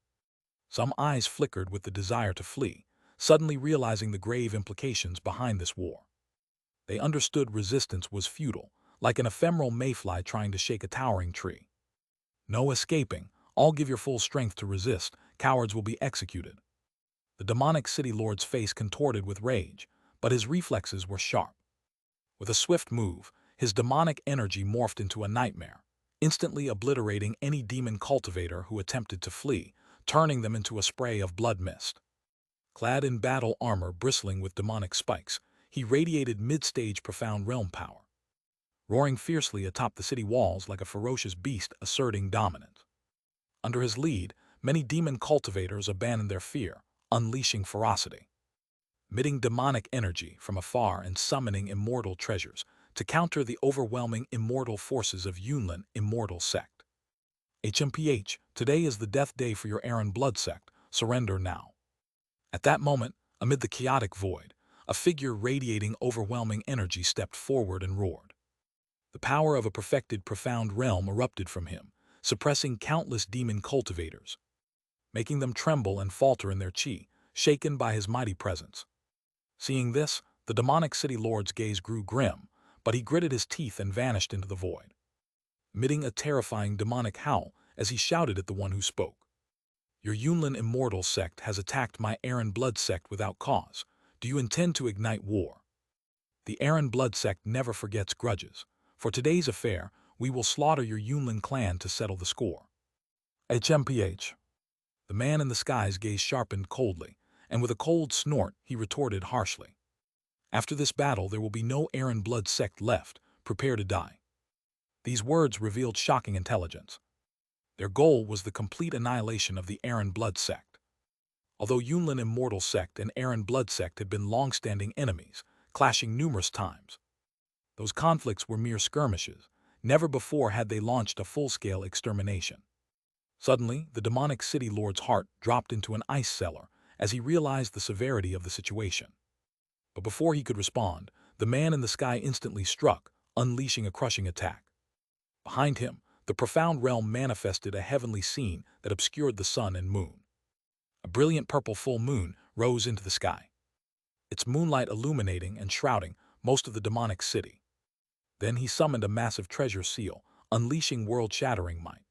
Some eyes flickered with the desire to flee, suddenly realizing the grave implications behind this war. They understood resistance was futile, like an ephemeral mayfly trying to shake a towering tree. No escaping, all give your full strength to resist, cowards will be executed. The demonic city lord's face contorted with rage, but his reflexes were sharp. With a swift move, his demonic energy morphed into a nightmare, instantly obliterating any demon cultivator who attempted to flee, turning them into a spray of blood mist. Clad in battle armor bristling with demonic spikes, he radiated mid-stage profound realm power, roaring fiercely atop the city walls like a ferocious beast asserting dominance. Under his lead, many demon cultivators abandoned their fear, unleashing ferocity, emitting demonic energy from afar and summoning immortal treasures to counter the overwhelming immortal forces of Yunlin immortal sect. HMPH, today is the death day for your Aaron blood sect, surrender now. At that moment, amid the chaotic void, a figure radiating overwhelming energy stepped forward and roared. The power of a perfected profound realm erupted from him, suppressing countless demon cultivators, making them tremble and falter in their chi, shaken by his mighty presence. Seeing this, the demonic city lord's gaze grew grim, but he gritted his teeth and vanished into the void, emitting a terrifying demonic howl as he shouted at the one who spoke. Your Yunlin immortal sect has attacked my Aaron blood sect without cause. Do you intend to ignite war? The Aaron blood sect never forgets grudges. For today's affair, we will slaughter your Yunlin clan to settle the score. HMPH. The man in the sky's gaze sharpened coldly, and with a cold snort he retorted harshly. After this battle there will be no Aaron blood sect left. Prepare to die. These words revealed shocking intelligence. Their goal was the complete annihilation of the Aaron blood sect. Although Yunlin immortal sect and Aaron blood sect had been long-standing enemies, clashing numerous times, those conflicts were mere skirmishes. Never before had they launched a full-scale extermination. Suddenly, the demonic city lord's heart dropped into an ice cellar as he realized the severity of the situation. But before he could respond, the man in the sky instantly struck, unleashing a crushing attack. Behind him, the profound realm manifested a heavenly scene that obscured the sun and moon. A brilliant purple full moon rose into the sky, its moonlight illuminating and shrouding most of the demonic city. Then he summoned a massive treasure seal, unleashing world-shattering might.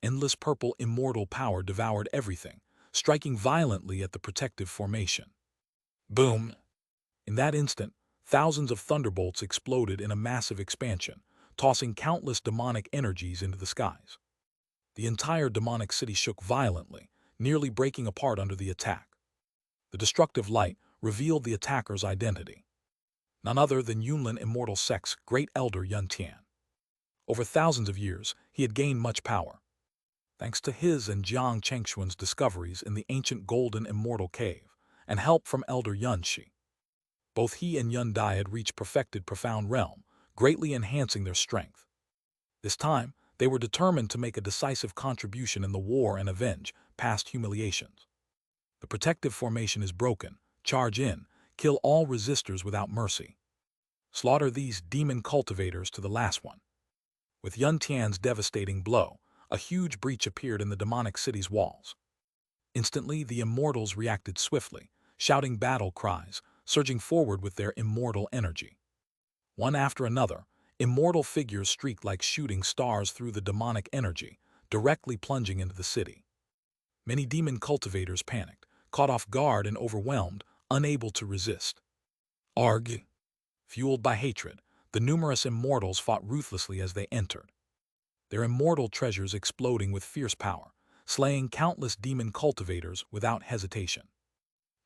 Endless purple immortal power devoured everything, striking violently at the protective formation. Boom! In that instant, thousands of thunderbolts exploded in a massive expansion, tossing countless demonic energies into the skies. The entire demonic city shook violently, nearly breaking apart under the attack. The destructive light revealed the attacker's identity. None other than Yunlin immortal sect's great elder Yun Tian. Over thousands of years, he had gained much power, thanks to his and Jiang Chengxuan's discoveries in the ancient golden immortal cave, and help from elder Yun Shi. Both he and Yun Dai had reached perfected profound realm, greatly enhancing their strength. This time, they were determined to make a decisive contribution in the war and avenge past humiliations. The protective formation is broken. Charge in, kill all resistors without mercy. Slaughter these demon cultivators to the last one. With Yun Tian's devastating blow, a huge breach appeared in the demonic city's walls. Instantly, the immortals reacted swiftly, shouting battle cries, surging forward with their immortal energy. One after another, immortal figures streaked like shooting stars through the demonic energy, directly plunging into the city. Many demon cultivators panicked, caught off guard and overwhelmed, unable to resist. Arg! Fueled by hatred, the numerous immortals fought ruthlessly as they entered, their immortal treasures exploding with fierce power, slaying countless demon cultivators without hesitation.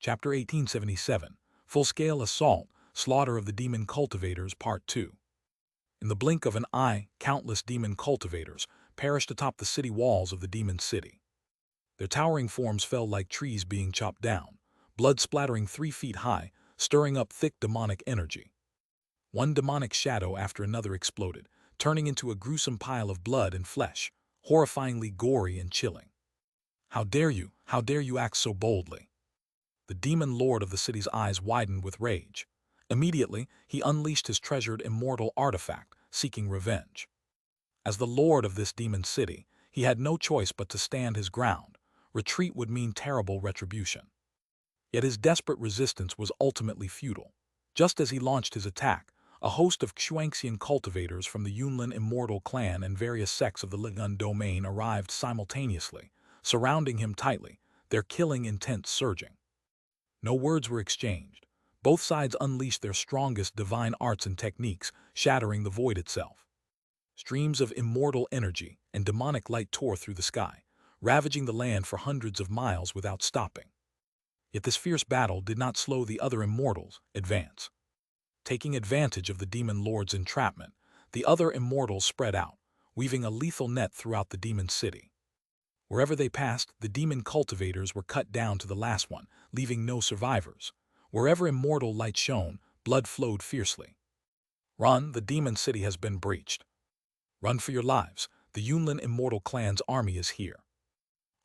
Chapter 1877, Full-Scale Assault, Slaughter of the Demon Cultivators, Part 2. In the blink of an eye, countless demon cultivators perished atop the city walls of the demon city. Their towering forms fell like trees being chopped down, blood splattering 3 feet high, stirring up thick demonic energy. One demonic shadow after another exploded, turning into a gruesome pile of blood and flesh, horrifyingly gory and chilling. How dare you act so boldly? The demon lord of the city's eyes widened with rage. Immediately, he unleashed his treasured immortal artifact, seeking revenge. As the lord of this demon city, he had no choice but to stand his ground. Retreat would mean terrible retribution. Yet his desperate resistance was ultimately futile. Just as he launched his attack, a host of Xianxian cultivators from the Yunlin immortal clan and various sects of the Ligun domain arrived simultaneously, surrounding him tightly, their killing intent surging. No words were exchanged. Both sides unleashed their strongest divine arts and techniques, shattering the void itself. Streams of immortal energy and demonic light tore through the sky, ravaging the land for hundreds of miles without stopping. Yet this fierce battle did not slow the other immortals' advance. Taking advantage of the demon lord's entrapment, the other immortals spread out, weaving a lethal net throughout the demon city. Wherever they passed, the demon cultivators were cut down to the last one, leaving no survivors. Wherever immortal light shone, blood flowed fiercely. Run, the demon city has been breached. Run for your lives, the Yunlin immortal clan's army is here.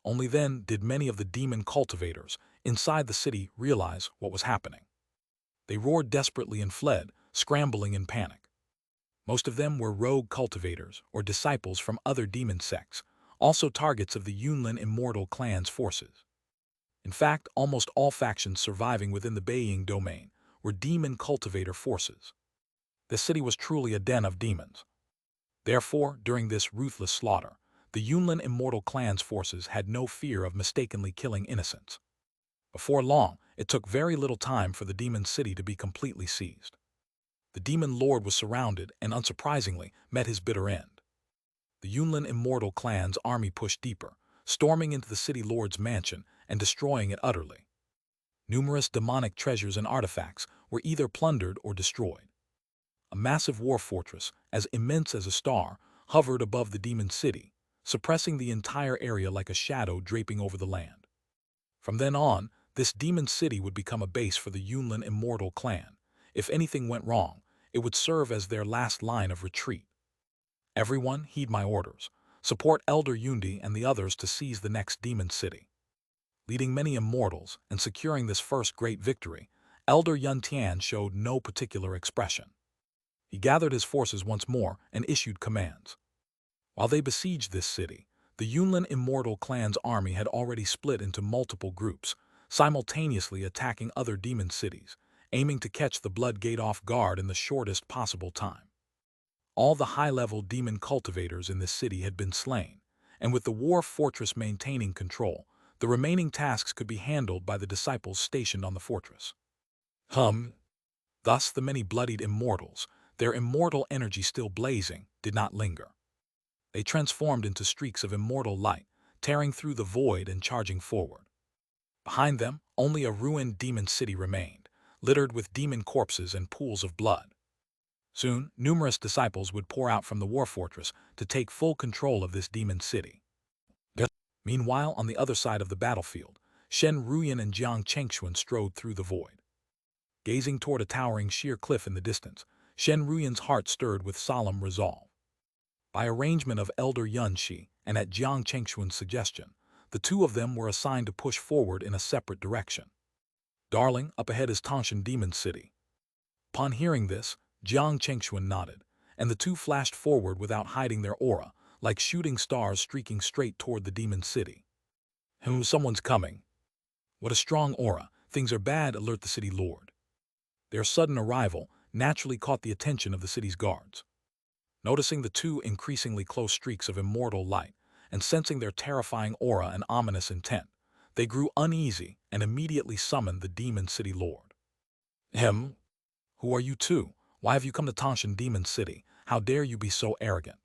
Only then did many of the demon cultivators inside the city realize what was happening. They roared desperately and fled, scrambling in panic. Most of them were rogue cultivators or disciples from other demon sects, also targets of the Yunlin immortal clan's forces. In fact, almost all factions surviving within the Beiying domain were demon cultivator forces. The city was truly a den of demons. Therefore, during this ruthless slaughter, the Yunlin immortal clan's forces had no fear of mistakenly killing innocents. Before long, it took very little time for the demon city to be completely seized. The demon lord was surrounded and, unsurprisingly, met his bitter end. The Yunlin immortal clan's army pushed deeper, storming into the city lord's mansion and destroying it utterly. Numerous demonic treasures and artifacts were either plundered or destroyed. A massive war fortress, as immense as a star, hovered above the demon city, suppressing the entire area like a shadow draping over the land. From then on, this demon city would become a base for the Yunlin immortal clan. If anything went wrong, it would serve as their last line of retreat. Everyone, heed my orders. Support Elder Yundi and the others to seize the next demon city. Leading many immortals and securing this first great victory, Elder Yun Tian showed no particular expression. He gathered his forces once more and issued commands. While they besieged this city, the Yunlin immortal clan's army had already split into multiple groups, simultaneously attacking other demon cities, aiming to catch the Blood Gate off guard in the shortest possible time. All the high-level demon cultivators in this city had been slain, and with the war fortress maintaining control, the remaining tasks could be handled by the disciples stationed on the fortress. Thus the many bloodied immortals, their immortal energy still blazing, did not linger. They transformed into streaks of immortal light, tearing through the void and charging forward. Behind them, only a ruined demon city remained, littered with demon corpses and pools of blood. Soon, numerous disciples would pour out from the war fortress to take full control of this demon city. Meanwhile, on the other side of the battlefield, Shen Ruyan and Jiang Chengxuan strode through the void. Gazing toward a towering sheer cliff in the distance, Shen Ruyan's heart stirred with solemn resolve. By arrangement of Elder Yun Shi and at Jiang Chengxuan's suggestion, the two of them were assigned to push forward in a separate direction. Darling, up ahead is Tangshan Demon City. Upon hearing this, Jiang Chengxuan nodded, and the two flashed forward without hiding their aura, like shooting stars streaking straight toward the demon city. Someone's coming. What a strong aura. Things are bad, alert the city lord. Their sudden arrival naturally caught the attention of the city's guards. Noticing the two increasingly close streaks of immortal light, and sensing their terrifying aura and ominous intent, they grew uneasy and immediately summoned the demon city lord. Him? Who are you two? Why have you come to Tangshan Demon City? How dare you be so arrogant?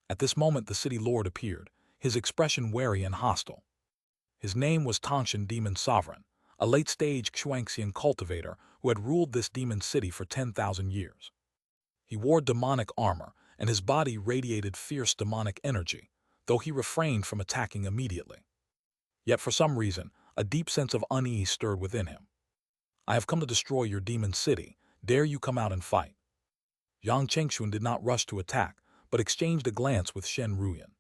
At this moment the city lord appeared, his expression wary and hostile. His name was Tangshan Demon Sovereign, a late-stage Xianxian cultivator who had ruled this demon city for 10,000 years. He wore demonic armor, and his body radiated fierce demonic energy, though he refrained from attacking immediately. Yet for some reason, a deep sense of unease stirred within him. I have come to destroy your demon city. Dare you come out and fight? Yang Chengxuan did not rush to attack, but exchanged a glance with Shen Ruyan.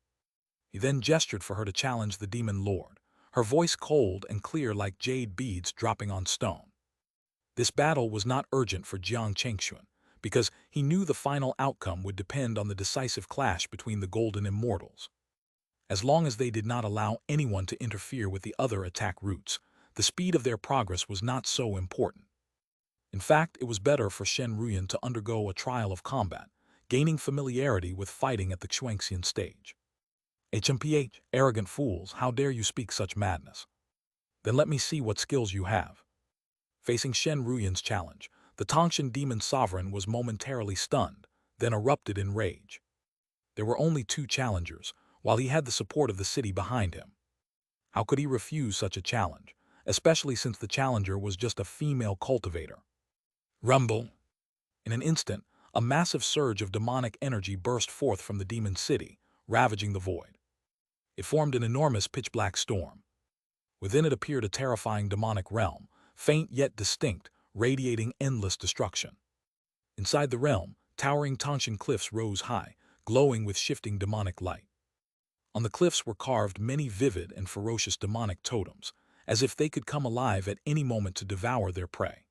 He then gestured for her to challenge the demon lord, her voice cold and clear like jade beads dropping on stone. This battle was not urgent for Jiang Chengxuan, because he knew the final outcome would depend on the decisive clash between the golden immortals. As long as they did not allow anyone to interfere with the other attack routes, the speed of their progress was not so important. In fact, it was better for Shen Ruyan to undergo a trial of combat, gaining familiarity with fighting at the Xuanxian stage. HMPH, arrogant fools, how dare you speak such madness? Then let me see what skills you have. Facing Shen Ruyan's challenge, the Tangshan demon sovereign was momentarily stunned, then erupted in rage. There were only two challengers, while he had the support of the city behind him. How could he refuse such a challenge, especially since the challenger was just a female cultivator? Rumble! In an instant, a massive surge of demonic energy burst forth from the demon city, ravaging the void. It formed an enormous pitch-black storm. Within it appeared a terrifying demonic realm, faint yet distinct, radiating endless destruction. Inside the realm, towering Tangshan cliffs rose high, glowing with shifting demonic light. On the cliffs were carved many vivid and ferocious demonic totems, as if they could come alive at any moment to devour their prey.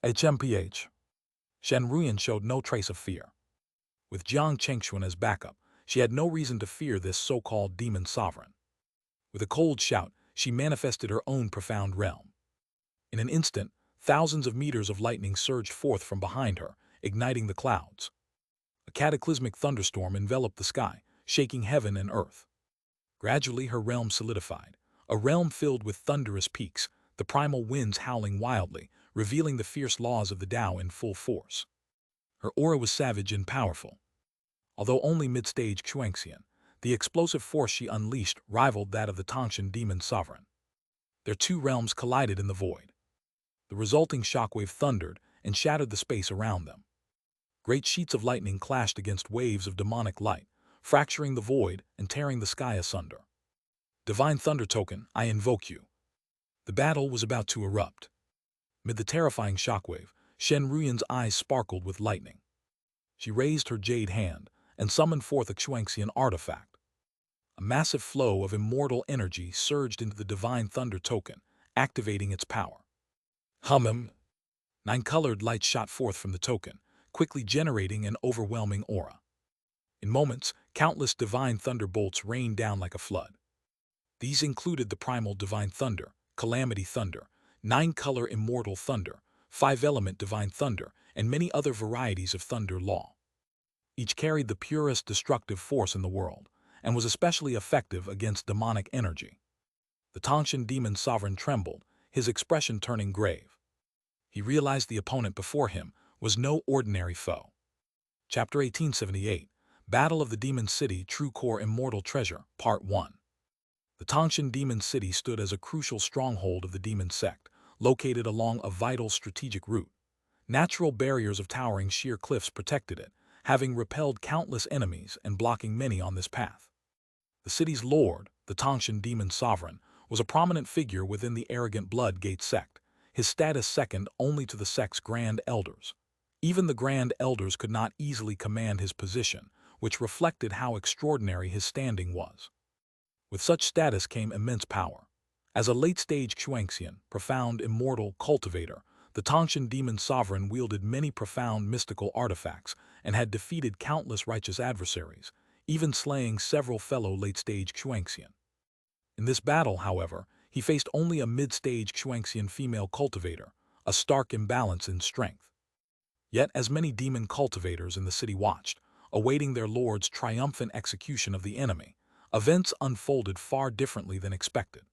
HMPH. Shen Ruyan showed no trace of fear. With Jiang Chengxuan as backup, she had no reason to fear this so-called demon sovereign. With a cold shout, she manifested her own profound realm. In an instant, thousands of meters of lightning surged forth from behind her, igniting the clouds. A cataclysmic thunderstorm enveloped the sky, shaking heaven and earth. Gradually her realm solidified, a realm filled with thunderous peaks, the primal winds howling wildly, revealing the fierce laws of the Tao in full force. Her aura was savage and powerful. Although only mid-stage Xuanxian, the explosive force she unleashed rivaled that of the Tangshan demon sovereign. Their two realms collided in the void. The resulting shockwave thundered and shattered the space around them. Great sheets of lightning clashed against waves of demonic light, fracturing the void and tearing the sky asunder. Divine Thunder Token, I invoke you. The battle was about to erupt. Mid the terrifying shockwave, Shen Ruyan's eyes sparkled with lightning. She raised her jade hand and summoned forth a Xuanxian artifact. A massive flow of immortal energy surged into the Divine Thunder Token, activating its power. Hum! 9-colored light shot forth from the token, quickly generating an overwhelming aura. In moments, countless divine thunderbolts rained down like a flood. These included the primal divine thunder, calamity thunder, 9-color immortal thunder, 5-element divine thunder, and many other varieties of thunder law. Each carried the purest destructive force in the world, and was especially effective against demonic energy. The Tangshan demon sovereign trembled, his expression turning grave. He realized the opponent before him was no ordinary foe. Chapter 1878, Battle of the Demon City True Core Immortal Treasure, Part 1. The Tangshan Demon City stood as a crucial stronghold of the demon sect, located along a vital strategic route. Natural barriers of towering sheer cliffs protected it, having repelled countless enemies and blocking many on this path. The city's lord, the Tangshan demon sovereign, was a prominent figure within the arrogant Blood Gate sect, his status second only to the sect's grand elders. Even the grand elders could not easily command his position, which reflected how extraordinary his standing was. With such status came immense power. As a late-stage Xuanxian, profound immortal cultivator, the Tangshan demon sovereign wielded many profound mystical artifacts and had defeated countless righteous adversaries, even slaying several fellow late-stage Xianxian. In this battle, however, he faced only a mid-stage Xianxian female cultivator, a stark imbalance in strength. Yet as many demon cultivators in the city watched, awaiting their lord's triumphant execution of the enemy, events unfolded far differently than expected.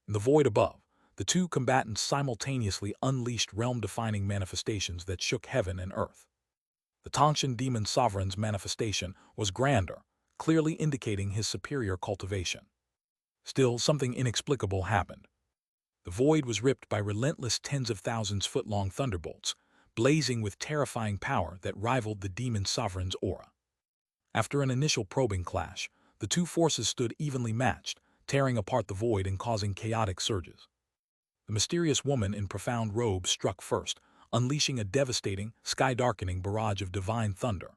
In the void above, the two combatants simultaneously unleashed realm-defining manifestations that shook heaven and earth. The Tangshan demon sovereign's manifestation was grander, clearly indicating his superior cultivation. Still, something inexplicable happened. The void was ripped by relentless tens of thousands foot-long thunderbolts, blazing with terrifying power that rivaled the demon sovereign's aura. After an initial probing clash, the two forces stood evenly matched, tearing apart the void and causing chaotic surges. The mysterious woman in profound robes struck first, unleashing a devastating, sky-darkening barrage of divine thunder.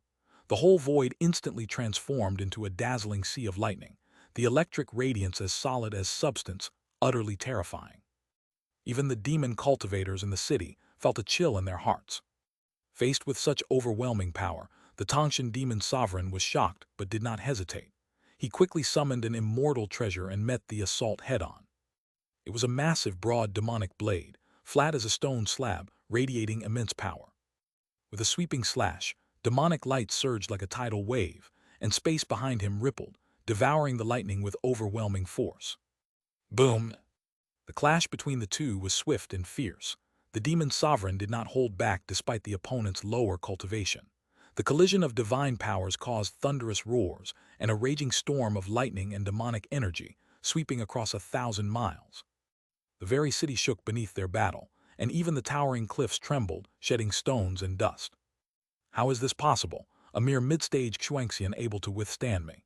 The whole void instantly transformed into a dazzling sea of lightning, the electric radiance as solid as substance, utterly terrifying. Even the demon cultivators in the city felt a chill in their hearts. Faced with such overwhelming power, the Tangshan demon sovereign was shocked but did not hesitate. He quickly summoned an immortal treasure and met the assault head-on. It was a massive, broad demonic blade, flat as a stone slab, radiating immense power. With a sweeping slash, demonic light surged like a tidal wave, and space behind him rippled, devouring the lightning with overwhelming force. Boom! The clash between the two was swift and fierce. The demon sovereign did not hold back despite the opponent's lower cultivation. The collision of divine powers caused thunderous roars and a raging storm of lightning and demonic energy, sweeping across 1,000 miles. The very city shook beneath their battle, and even the towering cliffs trembled, shedding stones and dust. How is this possible, a mere mid-stage Xianxian able to withstand me?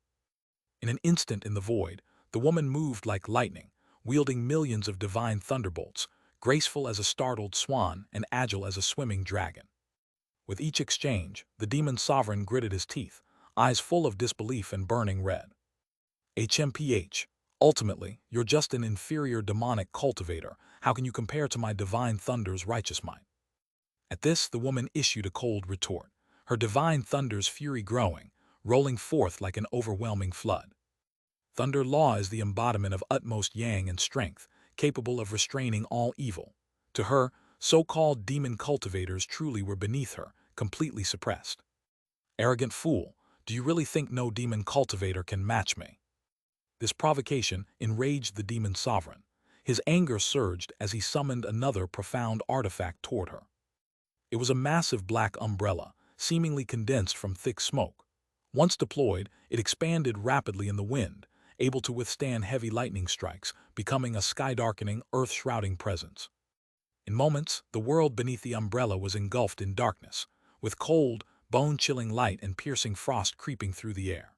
In an instant in the void, the woman moved like lightning, wielding millions of divine thunderbolts, graceful as a startled swan and agile as a swimming dragon. With each exchange, the demon sovereign gritted his teeth, eyes full of disbelief and burning red. HMPH, ultimately, you're just an inferior demonic cultivator. How can you compare to my divine thunder's righteous might? At this, the woman issued a cold retort, her divine thunder's fury growing, rolling forth like an overwhelming flood. Thunder law is the embodiment of utmost yang and strength, capable of restraining all evil. To her, so-called demon cultivators truly were beneath her, completely suppressed. Arrogant fool, do you really think no demon cultivator can match me? This provocation enraged the demon sovereign. His anger surged as he summoned another profound artifact toward her. It was a massive black umbrella, seemingly condensed from thick smoke. Once deployed, it expanded rapidly in the wind, able to withstand heavy lightning strikes, becoming a sky-darkening, earth-shrouding presence. In moments, the world beneath the umbrella was engulfed in darkness, with cold, bone-chilling light and piercing frost creeping through the air.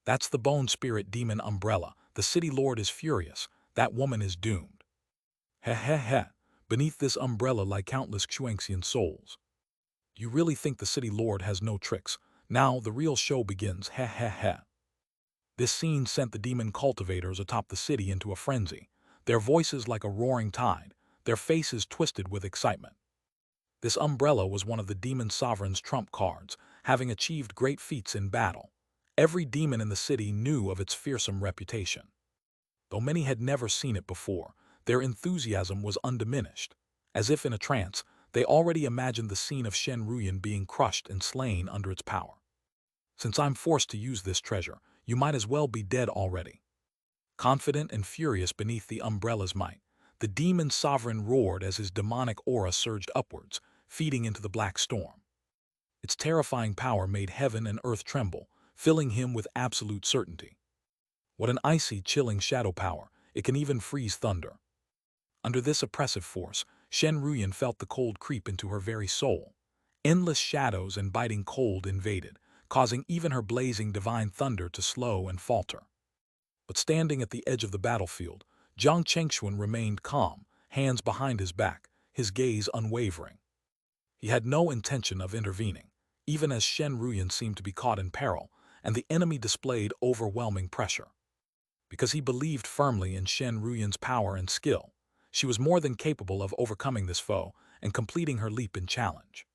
That's the bone spirit demon umbrella. The city lord is furious. That woman is doomed. Heh heh heh. Beneath this umbrella lie countless Xianxian souls. You really think the city lord has no tricks? Now the real show begins. Heh heh heh. This scene sent the demon cultivators atop the city into a frenzy, their voices like a roaring tide, their faces twisted with excitement. This umbrella was one of the demon sovereign's trump cards, having achieved great feats in battle. Every demon in the city knew of its fearsome reputation. Though many had never seen it before, their enthusiasm was undiminished. As if in a trance, they already imagined the scene of Shen Ruyan being crushed and slain under its power. Since I'm forced to use this treasure, you might as well be dead already. Confident and furious beneath the umbrella's might, the demon sovereign roared as his demonic aura surged upwards, feeding into the black storm. Its terrifying power made heaven and earth tremble, filling him with absolute certainty. What an icy, chilling shadow power! It can even freeze thunder. Under this oppressive force, Shen Ruyan felt the cold creep into her very soul. Endless shadows and biting cold invaded, causing even her blazing divine thunder to slow and falter. But standing at the edge of the battlefield, Zhang Chengxuan remained calm, hands behind his back, his gaze unwavering. He had no intention of intervening, even as Shen Ruyan seemed to be caught in peril, and the enemy displayed overwhelming pressure. Because he believed firmly in Shen Ruyan's power and skill, she was more than capable of overcoming this foe and completing her leap in challenge.